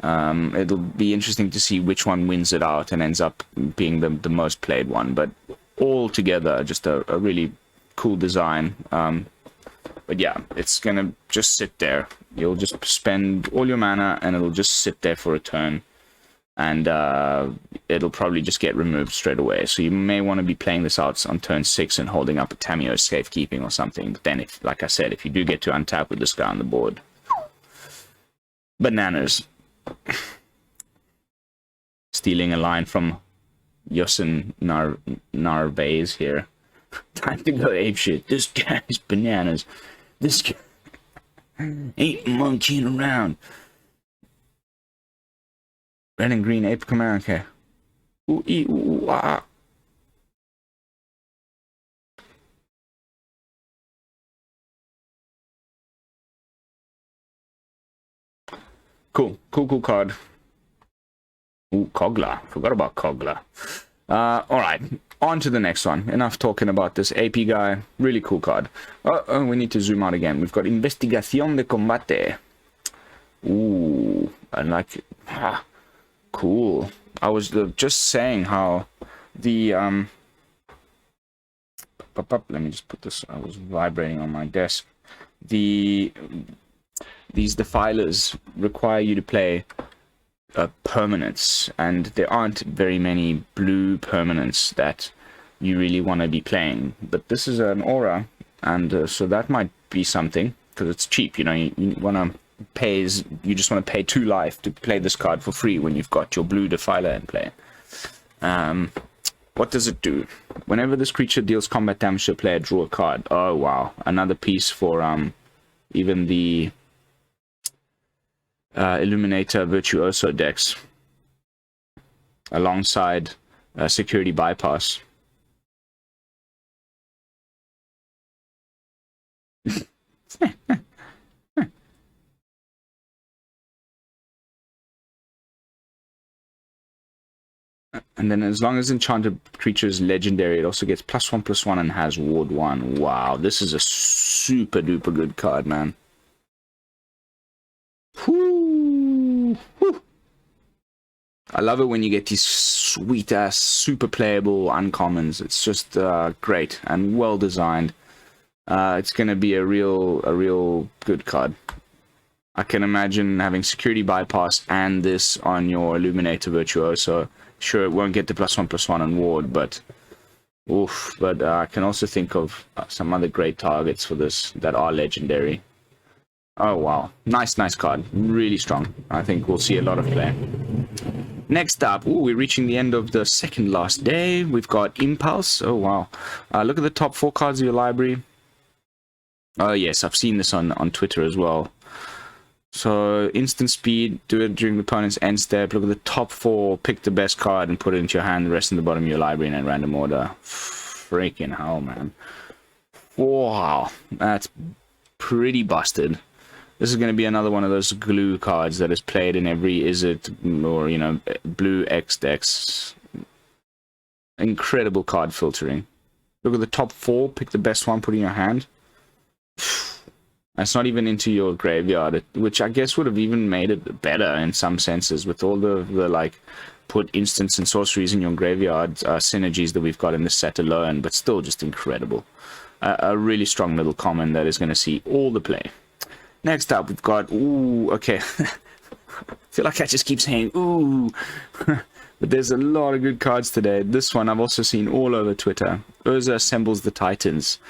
It'll be interesting to see which one wins it out and ends up being the most played one, but all together just a really cool design. But yeah, it's gonna just sit there. You'll just spend all your mana and it'll just sit there for a turn, and it'll probably just get removed straight away. So you may want to be playing this out on turn 6 and holding up a Tamio Safekeeping or something. But then, if, like I said, if you do get to untap with this guy on the board, bananas. Stealing a line from Yosin Narvaez here. Time to go apeshit. This guy's bananas. This guy ain't monkeying around. Red and green ape command. Okay. Ooh, ee, ooh, ah. Cool card. Ooh, Kogla. Forgot about Kogla. Alright, on to the next one. Enough talking about this AP guy. Really cool card. Oh, we need to zoom out again. We've got Investigación de Combate. Ooh, I like it. Ah, cool. I was just saying how the... let me just put this... I was vibrating on my desk. These Defilers require you to play permanents, and there aren't very many blue permanents that you really want to be playing. But this is an aura, and so that might be something, because it's cheap. You want to pay, you just want to pay 2 life to play this card for free when you've got your blue Defiler in play. What does it do? Whenever this creature deals combat damage to a player, draw a card. Oh wow, another piece for even the Illuminator Virtuoso decks, alongside Security Bypass. And then as long as enchanted creature is legendary, it also gets +1/+1 and has ward 1. Wow, this is a super duper good card, man. Whoo, whoo. I love it when you get these sweet ass super playable uncommons. It's just great and well designed. It's gonna be a real good card. I can imagine having Security Bypass and this on your Illuminator Virtuoso. Sure, it won't get the +1/+1 on ward, but oof. But I can also think of some other great targets for this that are legendary. Oh wow, nice card, really strong. I think we'll see a lot of play. Next up, ooh, we're reaching the end of the second last day. We've got Impulse. Oh wow, look at the top 4 cards of your library. Oh yes, I've seen this on Twitter as well. So instant speed, do it during the opponent's end step. Look at the top 4, pick the best card and put it into your hand. The rest in the bottom of your library in a random order. Freaking hell, man. Wow, that's pretty busted. This is going to be another one of those glue cards that is played in every Izzet or, you know, blue X decks. Incredible card filtering. Look at the top 4, pick the best one, put it in your hand. It's not even into your graveyard, which I guess would have even made it better in some senses with all the like put instants and sorceries in your graveyard synergies that we've got in this set alone, but still just incredible. A really strong little common that is going to see all the play. Next up, we've got, ooh, okay. I feel like I just keep saying, ooh. But there's a lot of good cards today. This one I've also seen all over Twitter. Urza Assembles the Titans.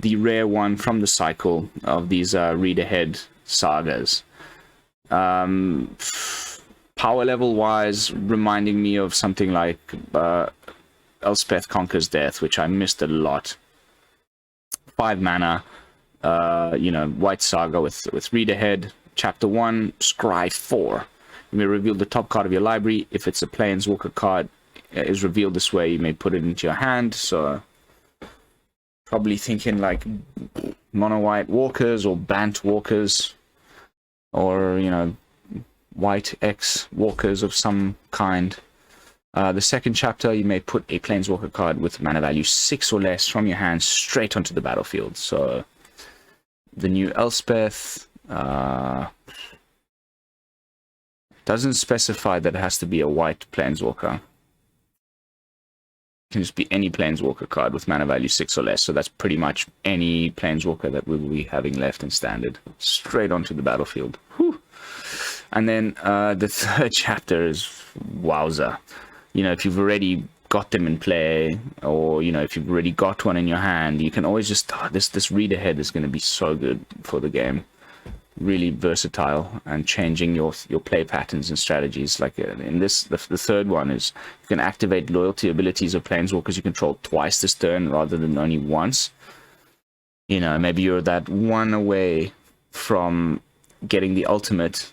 The rare one from the cycle of these read ahead sagas. Power level wise, reminding me of something like Elspeth Conquers Death, which I missed a lot. 5 mana, you know, White Saga with read ahead. Chapter 1, Scry 4. You may reveal the top card of your library. If it's a Planeswalker card is revealed this way, you may put it into your hand. So probably thinking like mono white walkers or Bant walkers, or, you know, white X walkers of some kind. The second chapter, you may put a Planeswalker card with mana value 6 or less from your hand straight onto the battlefield. So the new Elspeth doesn't specify that it has to be a white Planeswalker. It can just be any Planeswalker card with mana value 6 or less. So that's pretty much any Planeswalker that we will be having left in Standard. Straight onto the battlefield. Whew. And then the third chapter is wowza. You know, if you've already got them in play, or, you know, if you've already got one in your hand, you can always just, this read ahead is going to be so good for the game. Really versatile and changing your play patterns and strategies. Like in this, the third one is you can activate loyalty abilities of Planeswalkers you control twice this turn rather than only once. You know, maybe you're that one away from getting the ultimate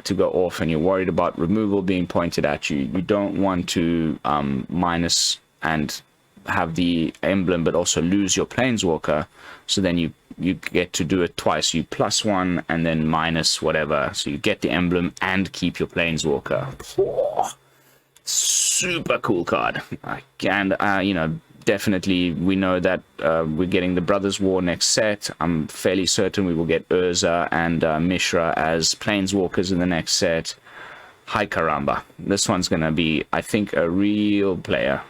to go off and you're worried about removal being pointed at you. You don't want to minus and have the emblem but also lose your Planeswalker, so then you get to do it twice. You +1 and then minus whatever, so you get the emblem and keep your Planeswalker. Oh, super cool card. And you know, definitely we know that we're getting the Brothers War next set. I'm fairly certain we will get Urza and Mishra as Planeswalkers in the next set. Hi caramba, this one's gonna be, I think, a real player.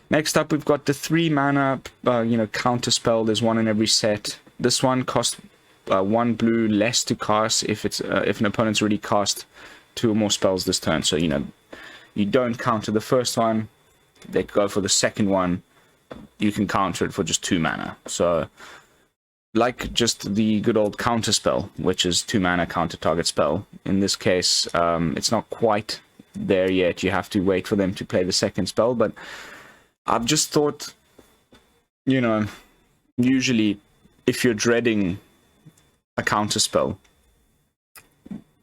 Next up, we've got the 3 mana, you know, counter spell. There's one in every set. This one costs 1 blue less to cast if it's if an opponent's already cast 2 or more spells this turn. So, you know, you don't counter the first one, they go for the second one, you can counter it for just 2 mana. So, like just the good old counter spell, which is 2 mana counter target spell. In this case, it's not quite there yet. You have to wait for them to play the second spell, but I've just thought, you know, usually if you're dreading a counter spell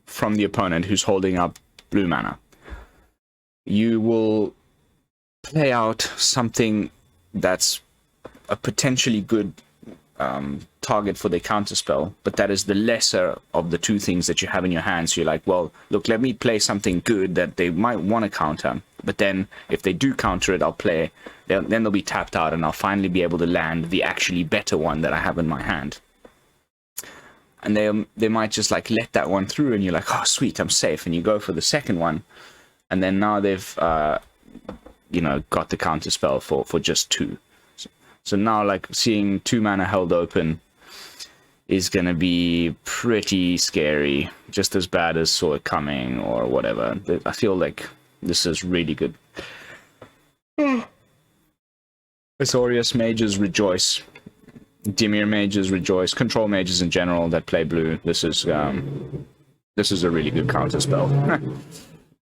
from the opponent who's holding up blue mana, you will play out something that's a potentially good target for the counter spell, but that is the lesser of the 2 things that you have in your hand. So you're like, well, look, let me play something good that they might want to counter, but then if they do counter it, I'll play, then they'll be tapped out and I'll finally be able to land the actually better one that I have in my hand. And they might just like let that one through and you're like, oh sweet, I'm safe, and you go for the second one, and then now they've you know, got the counter spell for just 2. So now, like, seeing 2 mana held open is going to be pretty scary. Just as bad as Saw It Coming or whatever. I feel like this is really good. Azorius Mages rejoice. Dimir Mages rejoice. Control Mages in general that play blue. This is a really good counter spell.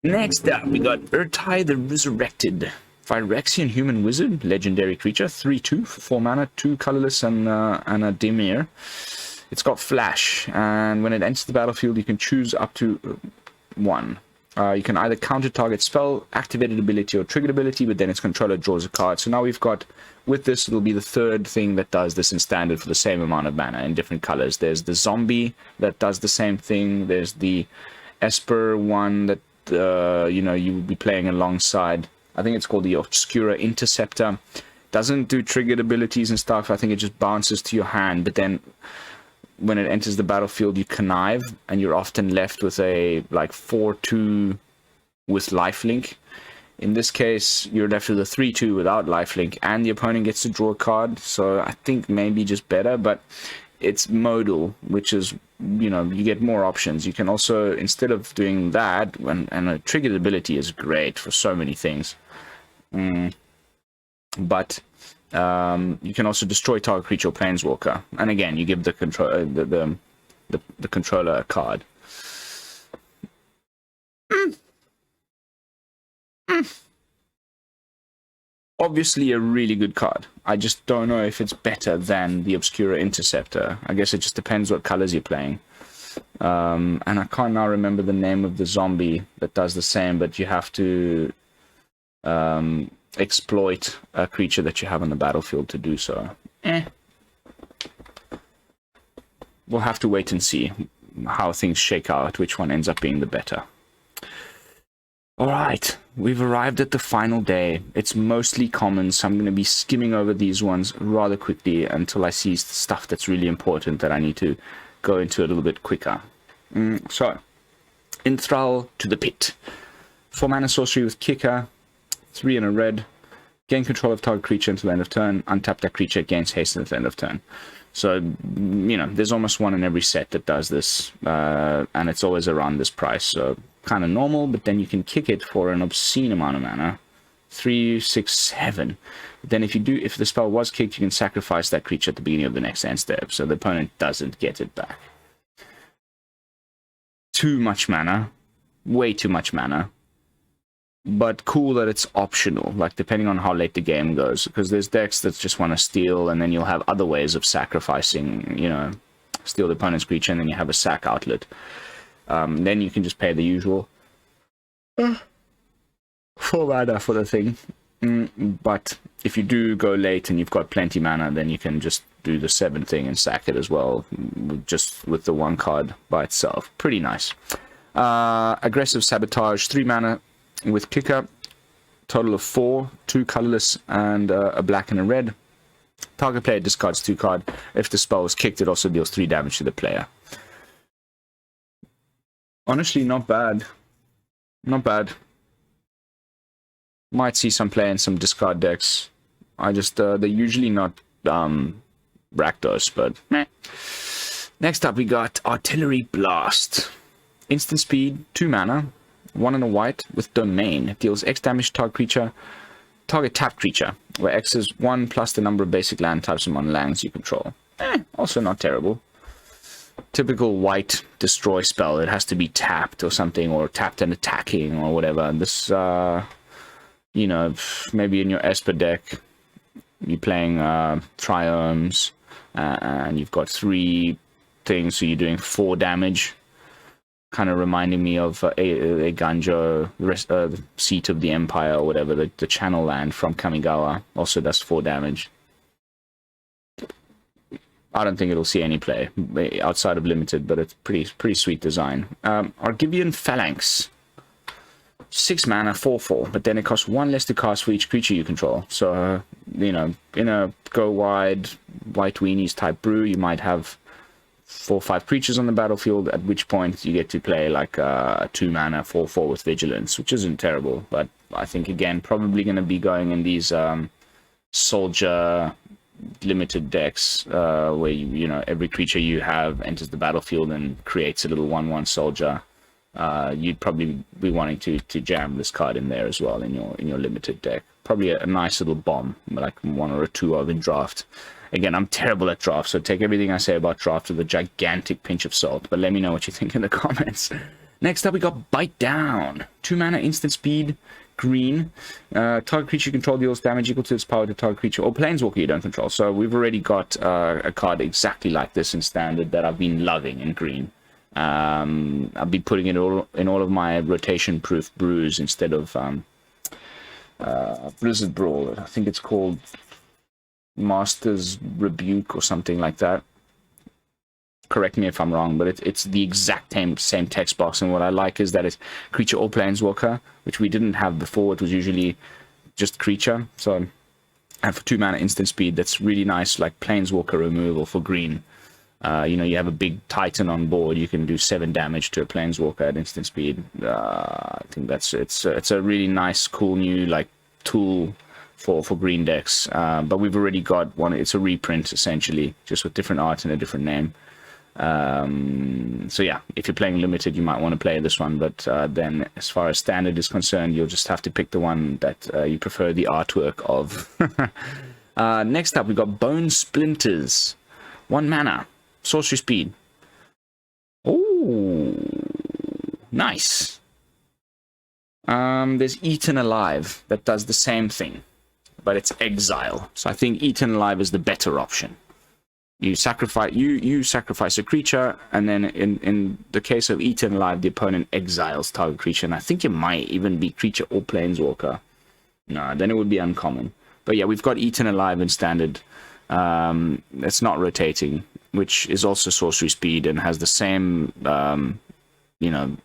Next up, we got Urtai the Resurrected. Phyrexian Human Wizard, legendary creature, 3/2, 4 mana, 2 colorless, and a Dimir. It's got Flash, and when it enters the battlefield, you can choose up to 1. You can either counter target spell, activated ability, or triggered ability, but then its controller draws a card. So now we've got with this, it'll be the third thing that does this in standard for the same amount of mana in different colors. There's the zombie that does the same thing. There's the Esper one that, you know, you will be playing alongside. I think it's called the Obscura Interceptor. Doesn't do triggered abilities and stuff. I think it just bounces to your hand, but then when it enters the battlefield, you connive, and you're often left with a, like, 4-2 with lifelink. In this case, you're left with a 3-2 without lifelink, and the opponent gets to draw a card, so I think maybe just better, but it's modal, which is, you know, you get more options. You can also, instead of doing that, and a triggered ability is great for so many things, but you can also destroy target creature or planeswalker, and again, you give the controller a card. Obviously a really good card. I just don't know if it's better than the Obscura Interceptor. I guess it just depends what colors you're playing. And I can't now remember the name of the zombie that does the same, but you have to exploit a creature that you have on the battlefield to do so. We'll have to wait and see how things shake out, which one ends up being the better. Alright, we've arrived at the final day. It's mostly common, so I'm going to be skimming over these ones rather quickly until I see stuff that's really important that I need to go into a little bit quicker. So, Enthrall to the Pit. 4 mana sorcery with Kicker, 3 and a red. Gain control of target creature until end of turn. Untap that creature, gains haste until end of turn. So, you know, there's almost one in every set that does this, and it's always around this price, so kind of normal, but then you can kick it for an obscene amount of mana. 3, 6, 7. Then if the spell was kicked, you can sacrifice that creature at the beginning of the next end step, so the opponent doesn't get it back. Too much mana. Way too much mana. But cool that it's optional, like depending on how late the game goes, because there's decks that just want to steal, and then you'll have other ways of sacrificing, you know, steal the opponent's creature, and then you have a sack outlet. Then you can just pay the usual 4 mana for the thing. But if you do go late and you've got plenty mana, then you can just do the 7 thing and sack it as well, just with the 1 card by itself. Pretty nice. Aggressive Sabotage, 3 mana with Kicker. Total of 4, 2 colorless and a black and a red. Target player discards 2 cards. If the spell is kicked, it also deals 3 damage to the player. Honestly, not bad. Not bad. Might see some play in some discard decks. I just, they're usually not Rakdos, but meh. Next up, we got Artillery Blast. Instant speed, 2 mana, 1 and a white with Domain. It deals X damage to target tapped creature, where X is 1 plus the number of basic land types among lands you control. Also not terrible. Typical white destroy spell. It has to be tapped or something, or tapped and attacking or whatever. And this, you know, maybe in your Esper deck, you're playing Triomes, and you've got 3 things, so you're doing 4 damage. Kind of reminding me of a Ganjo, the Seat of the Empire or whatever, the channel land from Kamigawa. Also does 4 damage. I don't think it'll see any play outside of limited, but it's pretty sweet design. Argivian Phalanx, 6 mana, 4/4, but then it costs 1 less to cast for each creature you control. So you know, in a go wide white weenies type brew, you might have 4 or 5 creatures on the battlefield. At which point you get to play like a 2 mana 4/4 with Vigilance, which isn't terrible. But I think again probably going to be going in these soldier limited decks where you know every creature you have enters the battlefield and creates a little 1/1 soldier. You'd probably be wanting to jam this card in there as well in your limited deck. Probably a nice little bomb, like 1 or 2 of in draft. Again, I'm terrible at draft, so take everything I say about draft with a gigantic pinch of salt. But let me know what you think in the comments. Next up, we got Bite Down. 2 mana, instant speed, green. Target creature you control deals damage equal to its power to target creature or planeswalker you don't control. So we've already got a card exactly like this in standard that I've been loving in green. I'll be putting it in all of my rotation-proof brews instead of Blizzard Brawl. I think it's called Master's Rebuke or something like that. Correct me if I'm wrong, but it's the exact same text box. And what I like is that it's creature or planeswalker, which we didn't have before. It was usually just creature. So, and for 2 mana instant speed, that's really nice, like planeswalker removal for green. You know, you have a big Titan on board, you can do 7 damage to a planeswalker at instant speed. I think it's a really nice, cool new like tool for green decks. But we've already got one. It's a reprint essentially, just with different art and a different name. So yeah, if you're playing limited, you might want to play this one, but then as far as standard is concerned, you'll just have to pick the one that you prefer the artwork of. Next up, we've got Bone Splinters. 1 mana, sorcery speed. Oh, nice. There's Eaten Alive that does the same thing, but it's exile. So I think Eaten Alive is the better option. You sacrifice a creature, and then in the case of Eaten Alive, the opponent exiles target creature, and I think it might even be creature or planeswalker. No, then it would be uncommon. But yeah, we've got Eaten Alive in standard. It's not rotating, which is also sorcery speed and has the same, you know,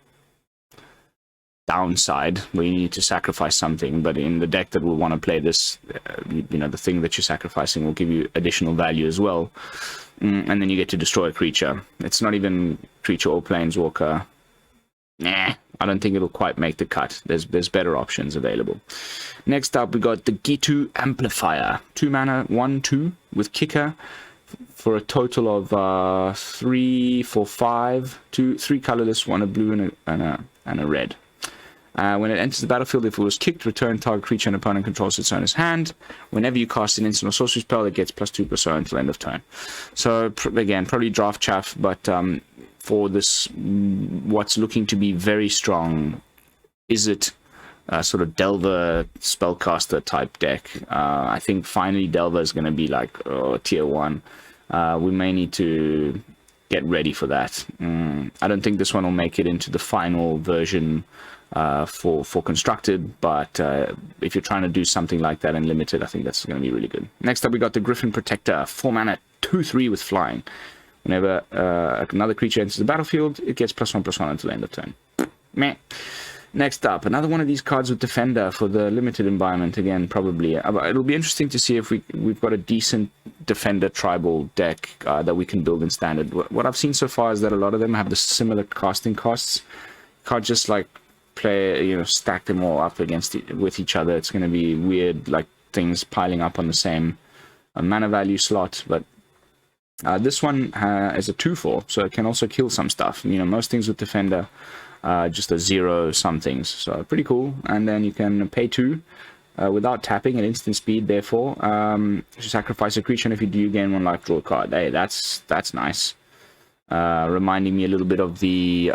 downside where you need to sacrifice something. But in the deck that will want to play this, you know, the thing that you're sacrificing will give you additional value as well. And then you get to destroy a creature. It's not even creature or planeswalker. Nah, I don't think it'll quite make the cut. There's better options available. Next up, we got the Gitu Amplifier. 2 mana, 1/2 with kicker for a total of 3, 4, 5, 3 colorless, 1 a blue and a red. When it enters the battlefield, if it was kicked, return target creature an opponent controls its owner's hand. Whenever you cast an instant or sorcery spell, it gets +2% until end of turn. So again, probably draft chaff, but for this, what's looking to be very strong, is it sort of Delver spellcaster type deck? I think finally Delver is going to be like tier 1. We may need to get ready for that. I don't think this one will make it into the final version for constructed, but if you're trying to do something like that in limited, I think that's going to be really good. Next up, we got the Griffin Protector. 4 mana, 2/3 with flying. Whenever another creature enters the battlefield, it gets +1/+1 until end of turn. Meh. Next up, another one of these cards with Defender for the limited environment. Again, probably. It'll be interesting to see if we've got a decent Defender tribal deck that we can build in standard. What I've seen so far is that a lot of them have the similar casting costs. You can't just like play, you know, stack them all up with each other. It's going to be weird, like things piling up on the same mana value slot. But this one is a 2/4, so it can also kill some stuff. You know, most things with Defender just a 0 some things, so pretty cool. And then you can pay 2 without tapping at instant speed. Therefore, sacrifice a creature, and if you do, you gain 1 life, draw a card. Hey, that's nice. Reminding me a little bit of the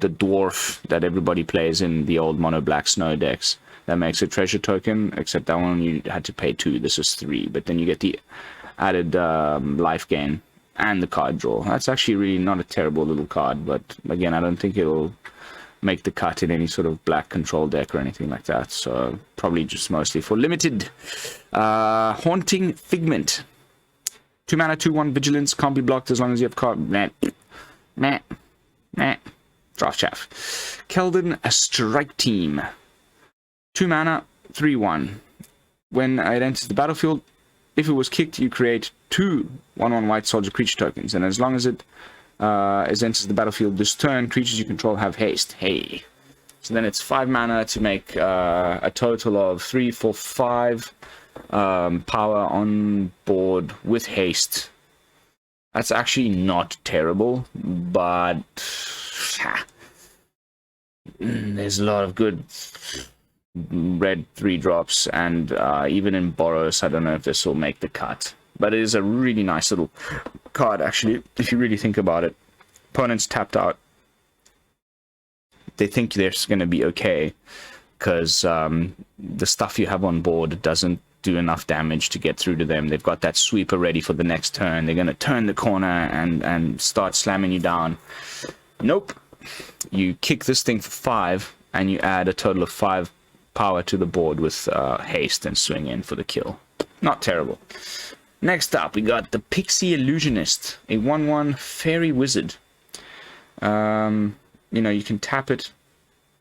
dwarf that everybody plays in the old mono black snow decks. That makes a treasure token, except that one you had to pay 2. This is 3, but then you get the added life gain and the card draw. That's actually really not a terrible little card, but again, I don't think it'll make the cut in any sort of black control deck or anything like that, so probably just mostly for limited. Haunting Figment. 2 mana, 2/1 vigilance, can't be blocked as long as you have card. Meh. Draft chaff. Keldon, a strike team. 2 mana, 3/1. When it enters the battlefield, if it was kicked, you create 2 1/1 white soldier creature tokens, and as long as it enters the battlefield this turn, creatures you control have haste. Hey. So then it's 5 mana to make a total of 3, 4, 5 power on board with haste. That's actually not terrible, but there's a lot of good red 3-drops, and even in Boros, I don't know if this will make the cut. But it is a really nice little card, actually, if you really think about it. Opponent's tapped out. They think they're going to be okay, because the stuff you have on board doesn't do enough damage to get through to them. They've got that sweeper ready for the next turn. They're going to turn the corner and start slamming you down. Nope. You kick this thing for 5, and you add a total of 5 power to the board with haste and swing in for the kill. Not terrible. Next up, we got the Pixie Illusionist, a 1/1 fairy wizard. You know, you can tap it,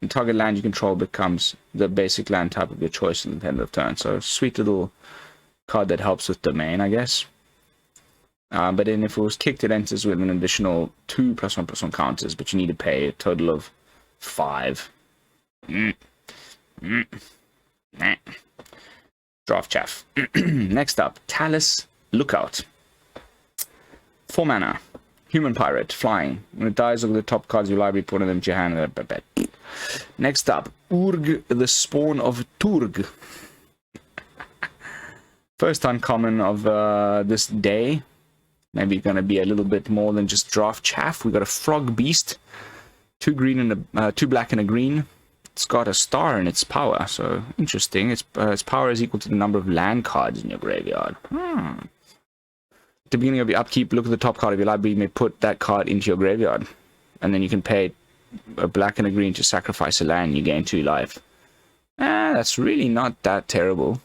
and target land you control becomes the basic land type of your choice at the end of turn. So, sweet little card that helps with domain, I guess. But then if it was kicked, it enters with an additional 2+1/+1 counters, but you need to pay a total of 5. Draft chaff. Next up, Talus Lookout. 4 mana. Human Pirate, flying. When it dies, look at the top cards of your library, put them to your hand. Next up, Urg, the Spawn of Turg. First uncommon of this day. Maybe going to be a little bit more than just draft chaff. We got a Frog Beast. 2 green and 2 black and a green. It's got a star in its power, so interesting. Its power is equal to the number of land cards in your graveyard. At the beginning of your upkeep, look at the top card of your library. You may put that card into your graveyard, and then you can pay a black and a green to sacrifice a land. You gain 2 life. That's really not that terrible.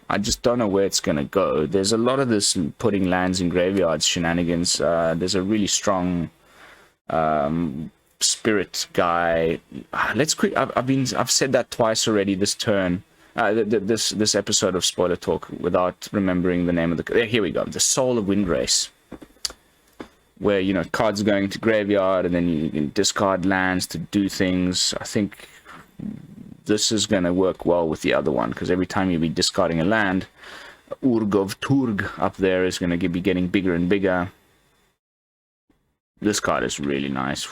I just don't know where it's gonna go. There's a lot of this putting lands in graveyards shenanigans. There's a really strong spirit guy. Let's quick. I've said that twice already this turn. This episode of Spoiler Talk without remembering the name of the. Here we go. The Soul of Windrace, where you know cards are going to graveyard and then you can discard lands to do things. I think this is going to work well with the other one because every time you'll be discarding a land, Urg of Turg up there is going to be getting bigger and bigger. This card is really nice.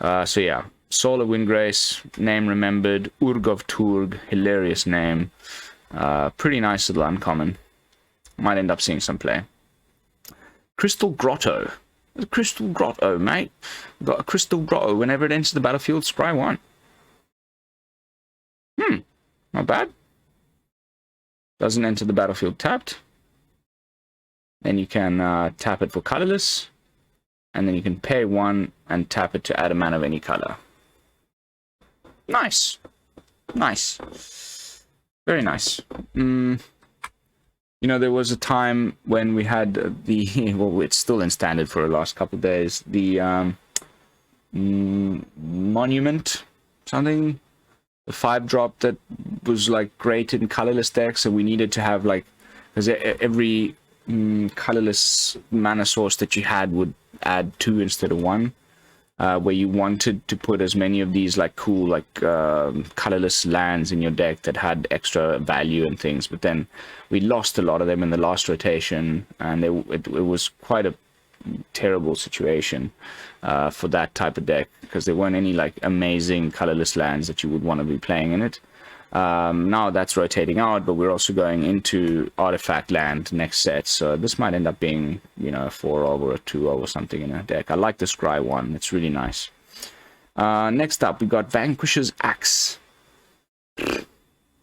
So yeah, Soul of Windrace, name remembered. Urg of Turg, hilarious name. Pretty nice little uncommon. Might end up seeing some play. Crystal Grotto. A Crystal Grotto, mate. We've got a Crystal Grotto. Whenever it enters the battlefield, scry 1. Not bad. Doesn't enter the battlefield tapped. Then you can tap it for colorless. And then you can pay 1 and tap it to add a mana of any color. Nice. Nice. Very nice. You know, there was a time when we had the... Well, it's still in standard for the last couple of days. The Monument something. The 5-drop that was like great in colorless decks, and we needed to have like... Because every colorless mana source that you had would add 2 instead of 1, where you wanted to put as many of these like cool like colorless lands in your deck that had extra value and things, but then we lost a lot of them in the last rotation, and it was quite a terrible situation for that type of deck because there weren't any like amazing colorless lands that you would want to be playing in it. Now that's rotating out, but we're also going into artifact land next set, so this might end up being, you know, a 4-of or a 2-of or something in a deck. I like the Scry one, it's really nice. Next up, we got Vanquisher's Axe.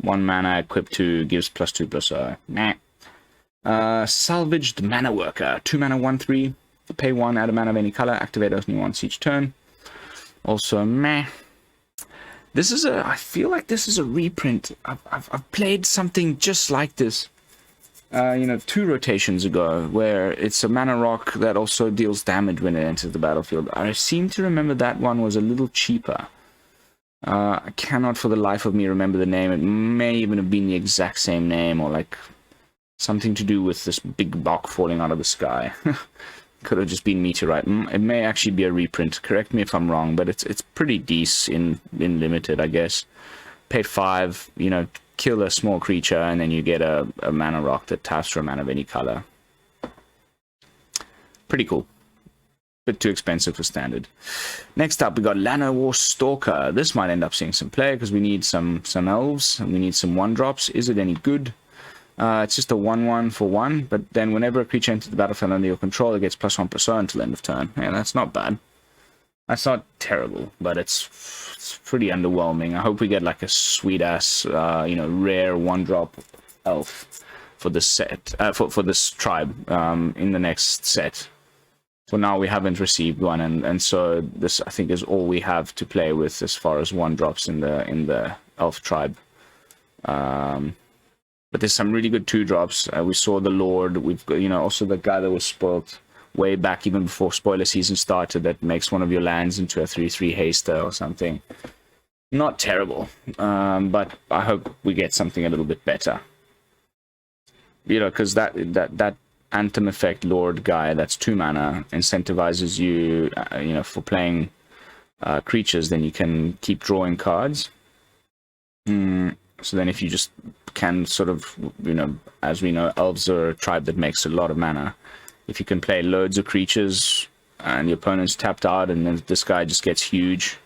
1 mana, equipped to, gives +2/+0. Nah. Salvaged Mana Worker. 2 mana, 1/3. Pay 1, add a mana of any color, activate only once each turn. Also, meh. This is a, I feel like this is a reprint. I've played something just like this, you know, 2 rotations ago, where it's a mana rock that also deals damage when it enters the battlefield. I seem to remember that one was a little cheaper. I cannot for the life of me remember the name. It may even have been the exact same name, or like something to do with this big block falling out of the sky. Could have just been Meteorite. It may actually be a reprint. Correct me if I'm wrong, but it's pretty decent in limited, I guess. Pay 5, you know, kill a small creature, and then you get a mana rock that taps for a mana of any color. Pretty cool. Bit too expensive for standard. Next up, we got Llanowar Stalker. This might end up seeing some play because we need some elves and we need some 1-drops. Is it any good? It's just a 1/1 for 1, but then whenever a creature enters the battlefield under your control, it gets +1/+0 until end of turn. Yeah, that's not bad. That's not terrible, but it's pretty underwhelming. I hope we get like a sweet-ass, you know, rare 1-drop elf for this set, for this tribe in the next set. For now, we haven't received one, and so this, I think, is all we have to play with as far as 1-drops in the elf tribe. But there's some really good 2-drops. We saw the Lord. We've got, also the guy that was spoiled way back, even before spoiler season started, that makes one of your lands into a 3/3 haster or something. Not terrible, but I hope we get something a little bit better. Because that Anthem effect Lord guy, that's 2 mana, incentivizes you, for playing creatures, then you can keep drawing cards. So then if you just can sort of, as we know, elves are a tribe that makes a lot of mana. If you can play loads of creatures and your opponent's tapped out, and then this guy just gets huge,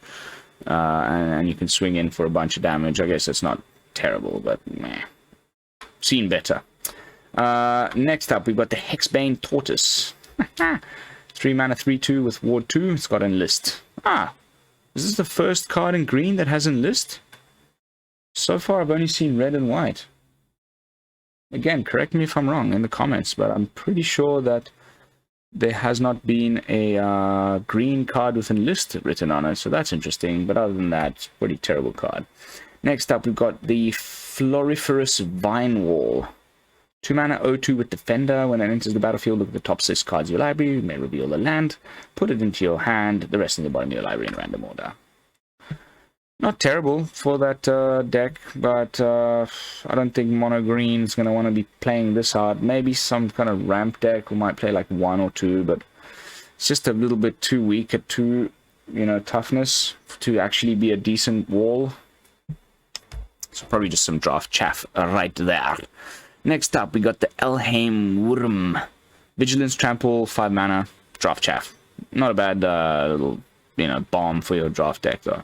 and you can swing in for a bunch of damage, I guess it's not terrible, but meh. Seen better. Next up, we've got the Hexbane Tortoise. 3 mana, 3/2 with Ward 2. It's got Enlist. Is this the first card in green that has Enlist? So far, I've only seen red and white. Again, correct me if I'm wrong in the comments, but I'm pretty sure that there has not been a green card with Enlist written on it, so that's interesting. But other than that, it's a pretty terrible card. Next up, we've got the Floriferous Vine Wall. 2 mana, 0/2 with Defender. When it enters the battlefield, look at the top 6 cards of your library. You may reveal the land, put it into your hand, the rest in the bottom of your library in random order. Not terrible for that deck, but I don't think Mono Green is going to want to be playing this hard. Maybe some kind of ramp deck who might play like 1 or 2, but it's just a little bit too weak at 2, toughness to actually be a decent wall. So probably just some draft chaff right there. Next up, we got the Elheim Wurm. Vigilance, Trample, 5 mana, draft chaff. Not a bad little, bomb for your draft deck, though.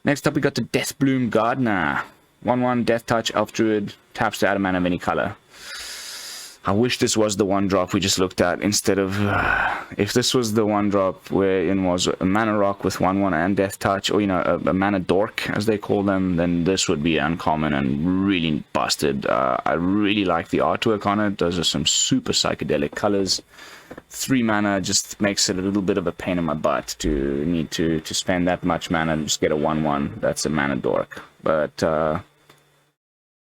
Next up, we got the Deathbloom Gardener. 1/1, Death Touch, Elf Druid, taps to add a mana of any color. I wish this was the 1-drop we just looked at instead of... if this was the 1-drop wherein was a mana rock with 1/1 and Death Touch, or, a mana dork, as they call them, then this would be uncommon and really busted. I really like the artwork on it. Those are some super psychedelic colors. 3 mana just makes it a little bit of a pain in my butt to need to spend that much mana and just get a 1/1. That's a mana dork. But,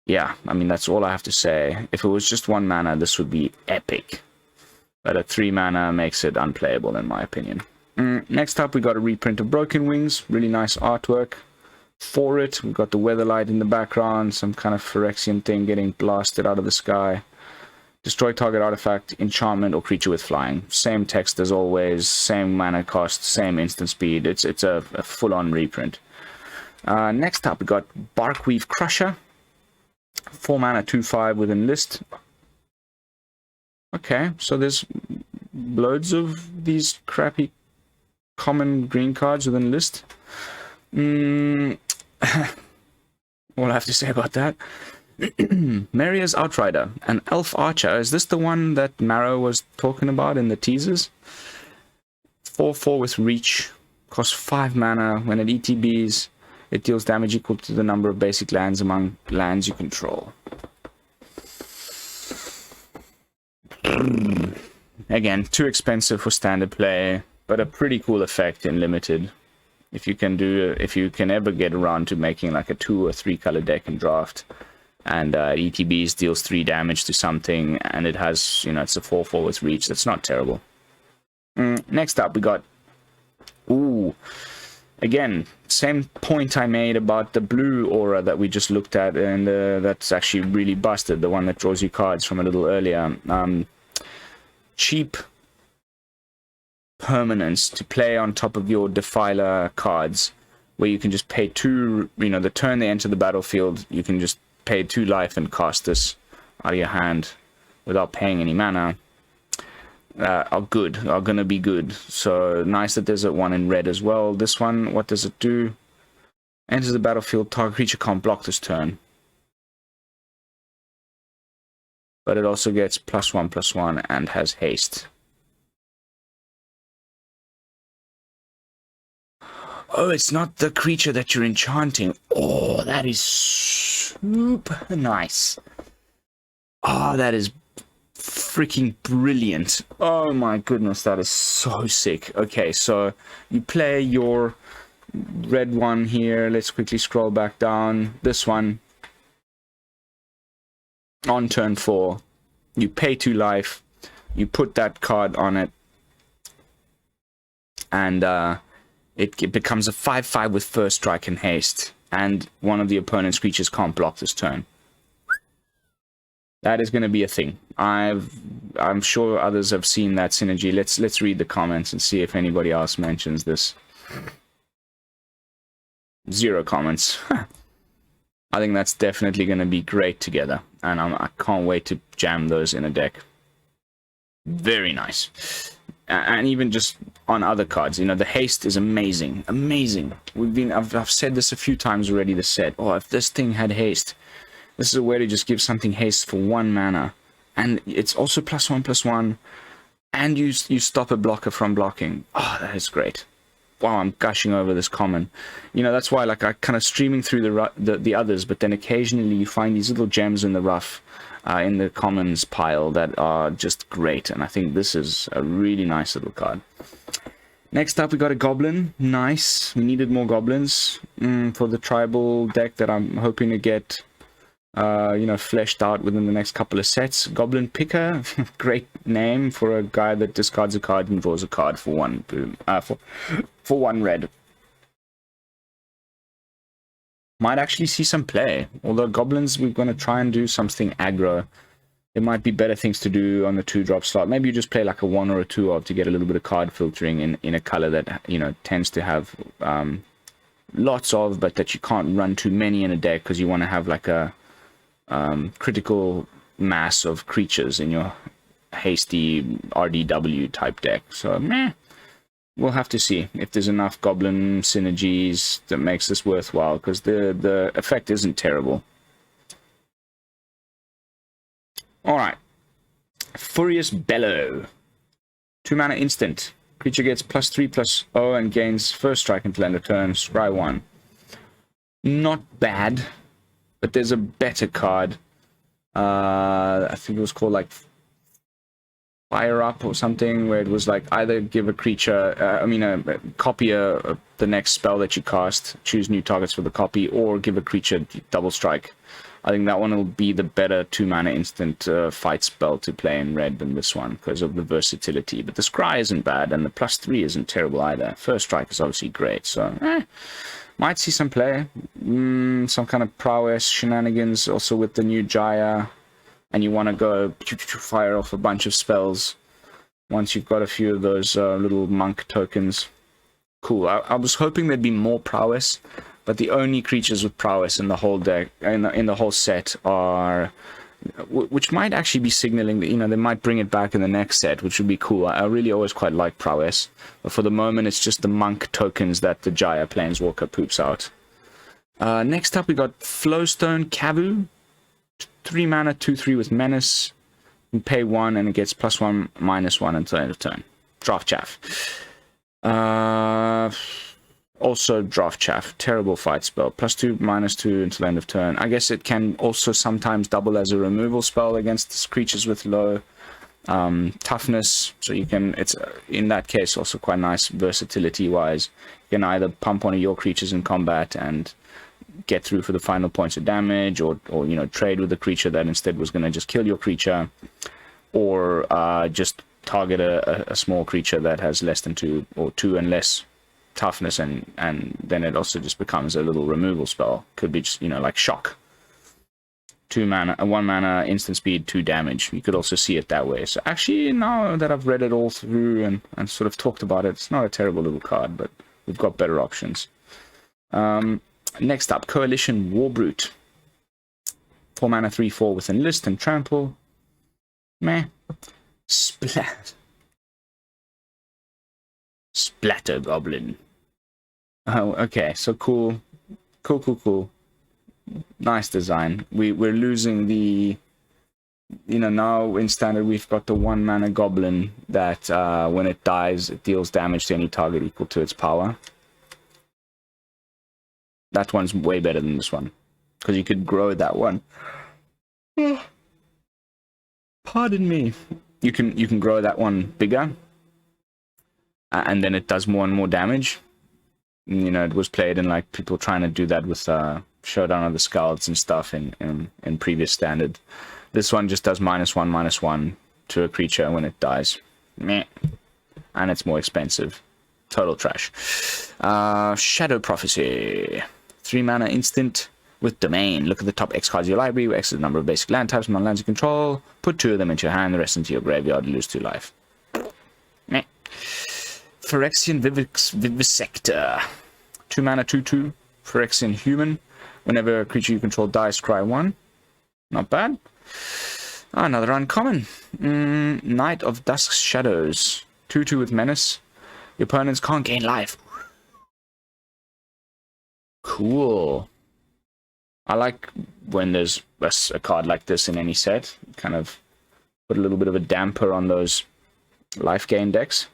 yeah, I mean, that's all I have to say. If it was just 1 mana, this would be epic. But a 3 mana makes it unplayable, in my opinion. Next up, we got a reprint of Broken Wings. Really nice artwork for it. We've got the Weatherlight in the background, some kind of Phyrexian thing getting blasted out of the sky. Destroy target artifact, enchantment, or creature with flying. Same text as always, same mana cost, same instant speed. It's a full-on reprint. Next up, we got Barkweave Crusher. 4 mana, 2/5 with Enlist. Okay, so there's loads of these crappy common green cards with Enlist. All I have to say about that. Maria's Outrider, an elf archer. Is this the one that Marrow was talking about in the teasers? 4/4 with reach, costs 5 mana. When it ETBs, it deals damage equal to the number of basic lands among lands you control. Again, too expensive for standard play, but a pretty cool effect in limited. If you can ever get around to making like a 2 or 3 color deck in draft, and ETBs deals 3 damage to something, and it has, it's a 4/4 with reach. That's not terrible. Next up, we got... Again, same point I made about the blue aura that we just looked at, and that's actually really busted, the one that draws you cards from a little earlier. Cheap permanence to play on top of your Defiler cards, where you can just pay 2, the turn they enter the battlefield, you can just pay 2 life and cast this out of your hand without paying any mana, are gonna be good. So nice that there's one in red as well. This one, what does it do? Enters the battlefield, target creature can't block this turn. But it also gets +1/+1 and has haste. Oh, it's not the creature that you're enchanting. Oh, that is super nice. Oh, that is freaking brilliant. Oh my goodness, that is so sick. Okay, so you play your red one here. Let's quickly scroll back down. This one. on turn 4, you pay 2 life, you put that card on it, and it becomes a 5/5 with first strike and haste, and one of the opponent's creatures can't block this turn. That is going to be a thing. I'm sure others have seen that synergy. Let's read the comments and see if anybody else mentions this. 0 comments. I think that's definitely going to be great together, and I can't wait to jam those in a deck. Very nice. And even just on other cards, you know, the haste is amazing. Amazing. I've said this a few times already, this set. Oh, if this thing had haste, this is a way to just give something haste for 1 mana. And it's also +1/+1. And you stop a blocker from blocking. Oh, that is great. Wow, I'm gushing over this common. You know, that's why, like, I kind of streaming through the others, but then occasionally you find these little gems in the rough, in the commons pile, that are just great. And I think this is a really nice little card. Next up, we got a goblin. Nice. We needed more goblins for the tribal deck that I'm hoping to get, you know, fleshed out within the next couple of sets. Goblin Picker, great name for a guy that discards a card and draws a card for 1 boom, for 1 red. Might actually see some play. Although goblins, we're going to try and do something aggro. There might be better things to do on the 2-drop slot. Maybe you just play like a 1 or a 2 of to get a little bit of card filtering in a color that, you know, tends to have lots of, but that you can't run too many in a deck because you want to have like a critical mass of creatures in your hasty RDW type deck. So we'll have to see if there's enough goblin synergies that makes this worthwhile, because the effect isn't terrible. Alright, Furious Bellow, 2 mana instant. Creature gets +3/+0 and gains first strike until end of turn. Scry 1. Not bad, but there's a better card. I think it was called like Fire Up or something, where it was like either give a creature, copy the next spell that you cast, choose new targets for the copy, or give a creature double strike. I think that one will be the better 2 mana instant fight spell to play in red than this one because of the versatility. But the Scry isn't bad, and the +3 isn't terrible either. First strike is obviously great, so might see some play. Some kind of prowess shenanigans also with the new Jaya, and you want to go fire off a bunch of spells once you've got a few of those little monk tokens. Cool. I was hoping there'd be more prowess, but the only creatures with prowess in the whole deck, in the whole set, are, which might actually be signaling that, you know, they might bring it back in the next set, which would be cool. I really always quite like prowess, but for the moment it's just the monk tokens that the Jaya Planeswalker poops out. Next up we got Flowstone Kavu, 3 mana 2/3 with menace. You pay 1 and it gets +1/-1 until end of turn. Draft Chaff. Also Draft Chaff, terrible fight spell. +2/-2 until end of turn. I guess it can also sometimes double as a removal spell against creatures with low toughness. So you can, it's in that case also quite nice versatility wise. You can either pump one of your creatures in combat and get through for the final points of damage, or you know, trade with the creature that instead was going to just kill your creature, or just target a small creature that has less than 2 or 2 and less toughness, and then it also just becomes a little removal spell. Could be just, you know, like Shock. 2 mana, 1 mana, instant speed, 2 damage. You could also see it that way. So actually, now that I've read it all through and sort of talked about it, it's not a terrible little card, but we've got better options. Next up, Coalition Warbrute. 4 mana, 3/4 with Enlist and Trample. Meh. Splatter Goblin. Oh, okay, so cool. Cool. Nice design. We're losing the, you know, now in standard we've got the 1 mana goblin that when it dies it deals damage to any target equal to its power. That one's way better than this one, because you could grow that one. Pardon me. You can grow that one bigger, and then it does more and more damage. You know, it was played in like people trying to do that with Showdown of the Scalds and stuff in previous standard. This one just does -1/-1 to a creature when it dies. Meh. And it's more expensive. Total trash. Shadow Prophecy. 3 mana instant with Domain. Look at the top X cards of your library, where X is the number of basic land types among lands you control. Put 2 of them into your hand, the rest into your graveyard, lose 2 life. Meh. Phyrexian Vivisector. 2 mana, 2/2. Phyrexian Human. Whenever a creature you control dies, scry 1. Not bad. Another uncommon. Knight of Dusk's Shadows. 2/2 with Menace. Your opponents can't gain life. Cool. I like when there's a card like this in any set. Kind of put a little bit of a damper on those life gain decks.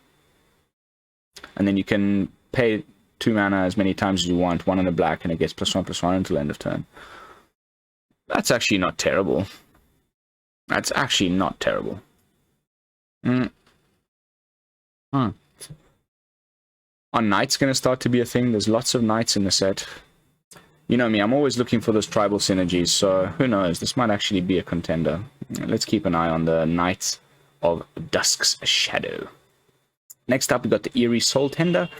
And then you can pay 2 mana as many times as you want, 1 in a black, and it gets +1/+1 until end of turn. That's actually not terrible. That's actually not terrible. Are knights going to start to be a thing? There's lots of knights in the set. You know me, I'm always looking for those tribal synergies, so who knows? This might actually be a contender. Let's keep an eye on the Knights of Dusk's Shadow. Next up, we got the Eerie Soul Tender.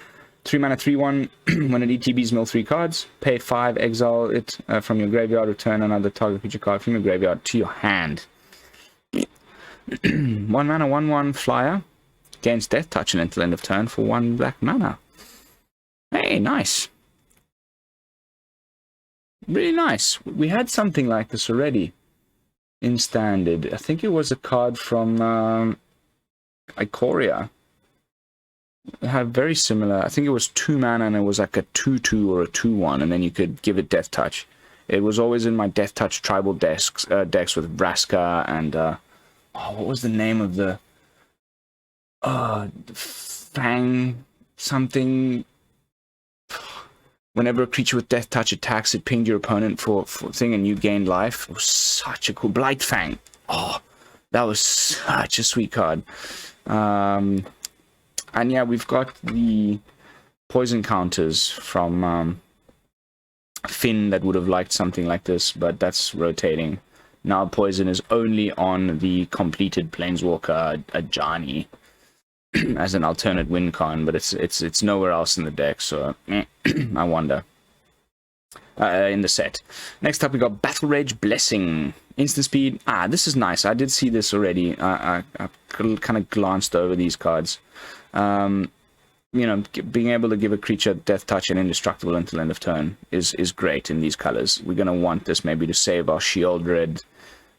3 mana, 3/1. When it ETBs, mill 3 cards. Pay 5, exile it from your graveyard. Return another target creature card from your graveyard to your hand. 1 mana, 1/1 flyer. Gains Death Touch until end of turn for 1 black mana. Hey, nice. Really nice. We had something like this already in Standard. I think it was a card from Ikoria. It had very similar. I think it was 2 mana and it was like a 2/2 or a 2/1, and then you could give it Death Touch. It was always in my Death Touch tribal decks with Vraska and what was the name of the Fang something. Whenever a creature with Death Touch attacks, it pinged your opponent for thing and you gained life. It was such a cool Blight Fang. Oh, that was such a sweet card. And yeah, we've got the poison counters from Finn that would have liked something like this, but that's rotating. Now poison is only on the completed Planeswalker Ajani as an alternate win con, but it's nowhere else in the deck, so I wonder. In the set. Next up, we got Battle Rage Blessing. Instant speed. This is nice. I did see this already. I kind of glanced over these cards. You know, being able to give a creature Death Touch and indestructible until end of turn is great in these colors. We're going to want this maybe to save our Shieldred,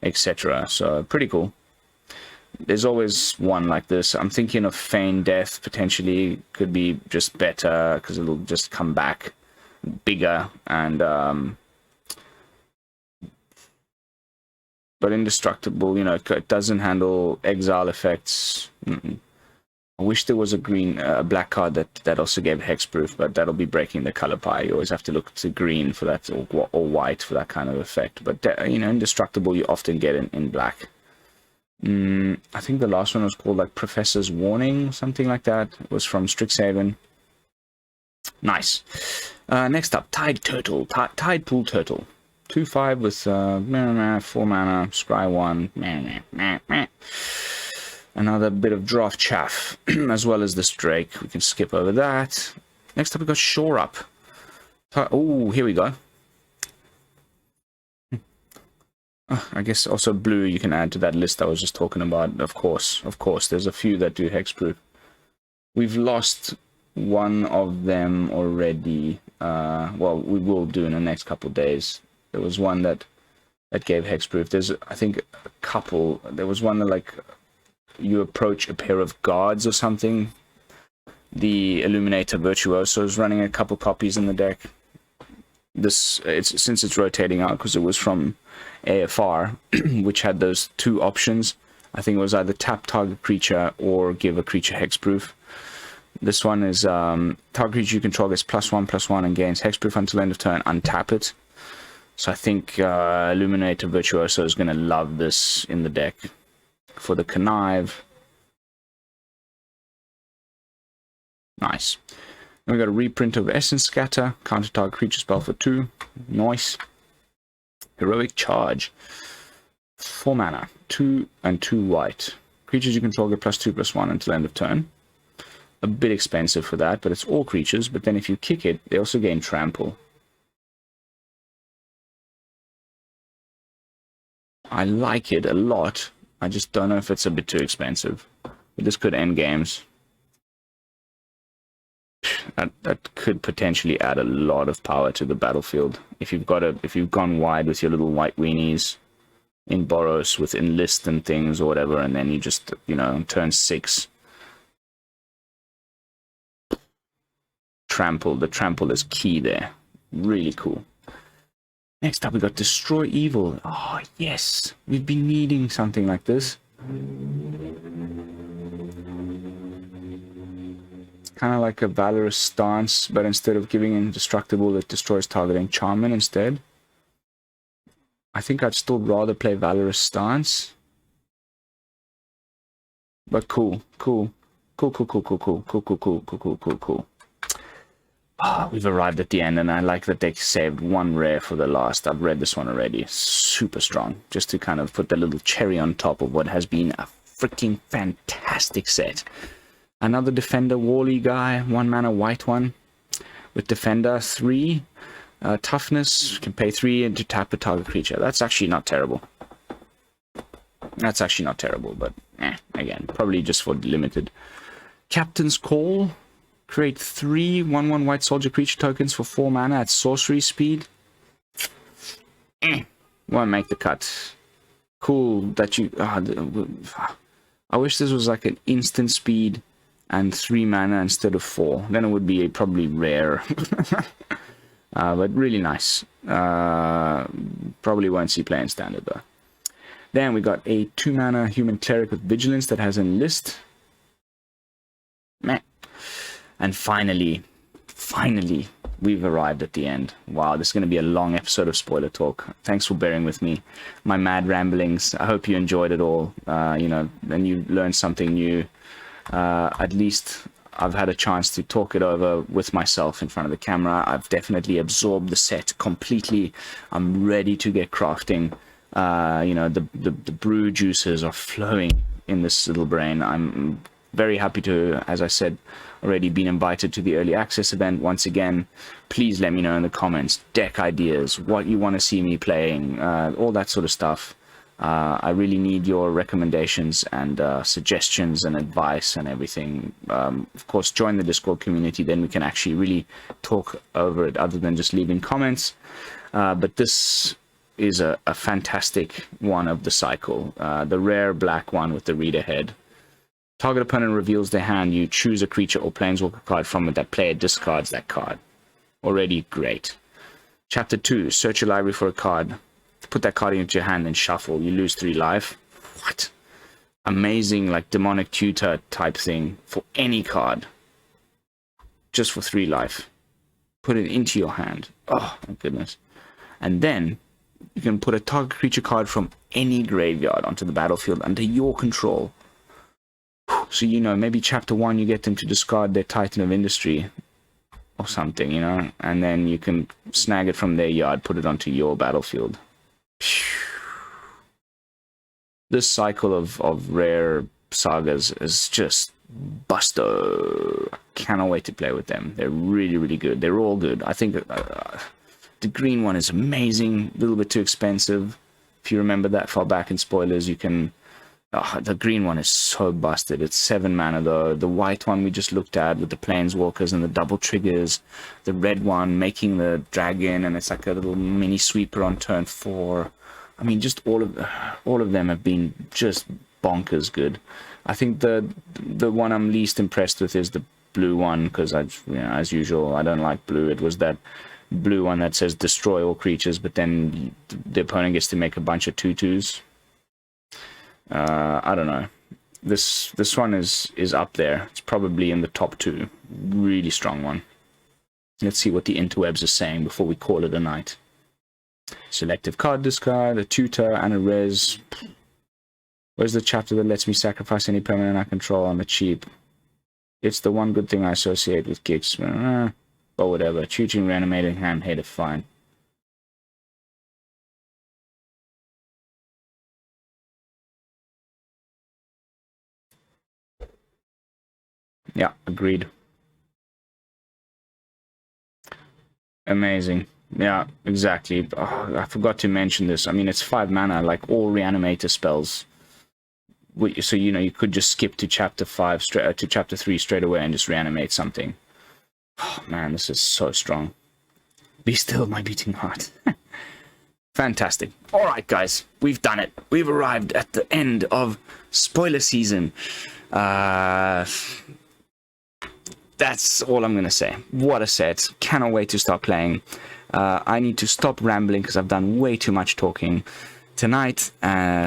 etc. So, pretty cool. There's always one like this. I'm thinking of Feign Death, potentially. Could be just better, because it'll just come back bigger, and but indestructible, you know, it doesn't handle exile effects. I wish there was a black card that also gave hexproof, but that'll be breaking the color pie. You always have to look to green for that, or white for that kind of effect. But you know, indestructible you often get in black. I think the last one was called like Professor's Warning, something like that. It was from Strixhaven. Nice. Next up, Tide Turtle. Tide Pool Turtle. 2/5 with 4 mana, scry 1. Another bit of draft chaff, as well as this Drake. We can skip over that. Next up, we got Shore Up. Oh, here we go. I guess also blue you can add to that list I was just talking about. Of course, there's a few that do hexproof. We've lost one of them already. Well, we will do in the next couple of days. There was one that gave hexproof. There's, I think, a couple. There was one that, like, you approach a pair of guards or something. The Illuminator Virtuoso is running a couple copies in the deck. Since it's rotating out, because it was from AFR, which had those 2 options. I think it was either tap target creature or give a creature hexproof. This one is target creature you control gets +1/+1 and gains hexproof until end of turn. Untap it. So I think Illuminator Virtuoso is going to love this in the deck. For the Connive. Nice. Then we got a reprint of Essence Scatter. Counter target creature spell for 2. Nice. Heroic Charge. 4 mana, 2 and 2 white. Creatures you control get +2/+1 until end of turn. A bit expensive for that, but it's all creatures. But then if you kick it, they also gain trample. I like it a lot. I just don't know if it's a bit too expensive. But this could end games. That could potentially add a lot of power to the battlefield. If you've gone wide with your little white weenies in Boros with enlist and things or whatever, and then you just, you know, turn 6. Trample. The trample is key there. Really cool. Next up, we got Destroy Evil. Oh, yes. We've been needing something like this. It's kind of like a Valorous Stance, but instead of giving Indestructible, it destroys target enchantment instead. I think I'd still rather play Valorous Stance. But cool. Cool. Cool, cool, cool, cool, cool, cool, cool, cool, cool, cool, cool, cool. We've arrived at the end, and I like that they saved 1 rare for the last. I've read this one already. Super strong. Just to kind of put the little cherry on top of what has been a freaking fantastic set. Another Defender Wally guy. 1 mana white one. With Defender 3. Toughness. You can pay 3 and to tap a target creature. That's actually not terrible. That's actually not terrible, but again, probably just for limited. Captain's Call. Create 3 1/1 white soldier creature tokens for 4 mana at sorcery speed. Won't make the cut. Cool that you... I wish this was like an instant speed and 3 mana instead of 4. Then it would be probably rare. But really nice. Probably won't see play in standard though. Then we got a 2 mana human cleric with vigilance that has enlist. Meh. And finally, we've arrived at the end. Wow, this is going to be a long episode of spoiler talk. Thanks for bearing with me. My mad ramblings. I hope you enjoyed it all. You know, and you learned something new. At least I've had a chance to talk it over with myself in front of the camera. I've definitely absorbed the set completely. I'm ready to get crafting. You know, the brew juices are flowing in this little brain. I'm very happy to, as I said, already been invited to the early access event once again. Please let me know in the comments deck ideas, what you want to see me playing, all that sort of stuff. I really need your recommendations and suggestions and advice and everything. Of course, join the Discord community, then we can actually really talk over it other than just leaving comments. But this is a fantastic one of the cycle. The rare black one with the reader head. Target opponent reveals their hand. You choose a creature or planeswalker card from it. That player discards that card. Already great. Chapter 2. Search your library for a card. Put that card into your hand and shuffle. You lose 3 life. What? Amazing, like demonic tutor type thing for any card. Just for 3 life. Put it into your hand. Oh, my goodness. And then you can put a target creature card from any graveyard onto the battlefield under your control. So, you know, maybe chapter 1 you get them to discard their Titan of Industry or something, you know, and then you can snag it from their yard, put it onto your battlefield. This cycle of rare sagas is just busto. Cannot wait to play with them. They're really, really good. They're all good. I think the green one is amazing, a little bit too expensive. If you remember that far back in spoilers, you can... the green one is so busted. It's 7 mana though. The white one we just looked at with the planeswalkers and the double triggers. The red one making the dragon, and it's like a little mini sweeper on turn 4. I mean, just all of them have been just bonkers good. I think the one I'm least impressed with is the blue one, because you know, as usual, I don't like blue. It was that blue one that says destroy all creatures, but then the opponent gets to make a bunch of 2/2s. I don't know. This one is up there. It's probably in the top 2. Really strong one. Let's see what the interwebs are saying before we call it a night. Selective card discard, a tutor, and a res. Where's the chapter that lets me sacrifice any permanent I control on the cheap? It's the one good thing I associate with kicks. But whatever. Tutoring, reanimating, hand, hater, fine. Yeah, agreed. Amazing. Yeah, exactly. Oh, I forgot to mention this. I mean, it's 5 mana, like all reanimator spells. So, you know, you could just skip to chapter 5 straight to chapter 3 straight away and just reanimate something. Oh, man, this is so strong. Be still, my beating heart. Fantastic. All right, guys, we've done it. We've arrived at the end of spoiler season. That's all I'm going to say. What a set. Cannot wait to start playing. I need to stop rambling because I've done way too much talking tonight.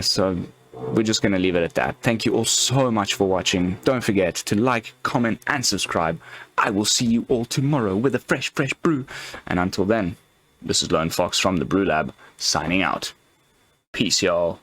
So we're just going to leave it at that. Thank you all so much for watching. Don't forget to like, comment, and subscribe. I will see you all tomorrow with a fresh brew. And until then, this is Lone Fox from the Brew-Lab, signing out. Peace, y'all.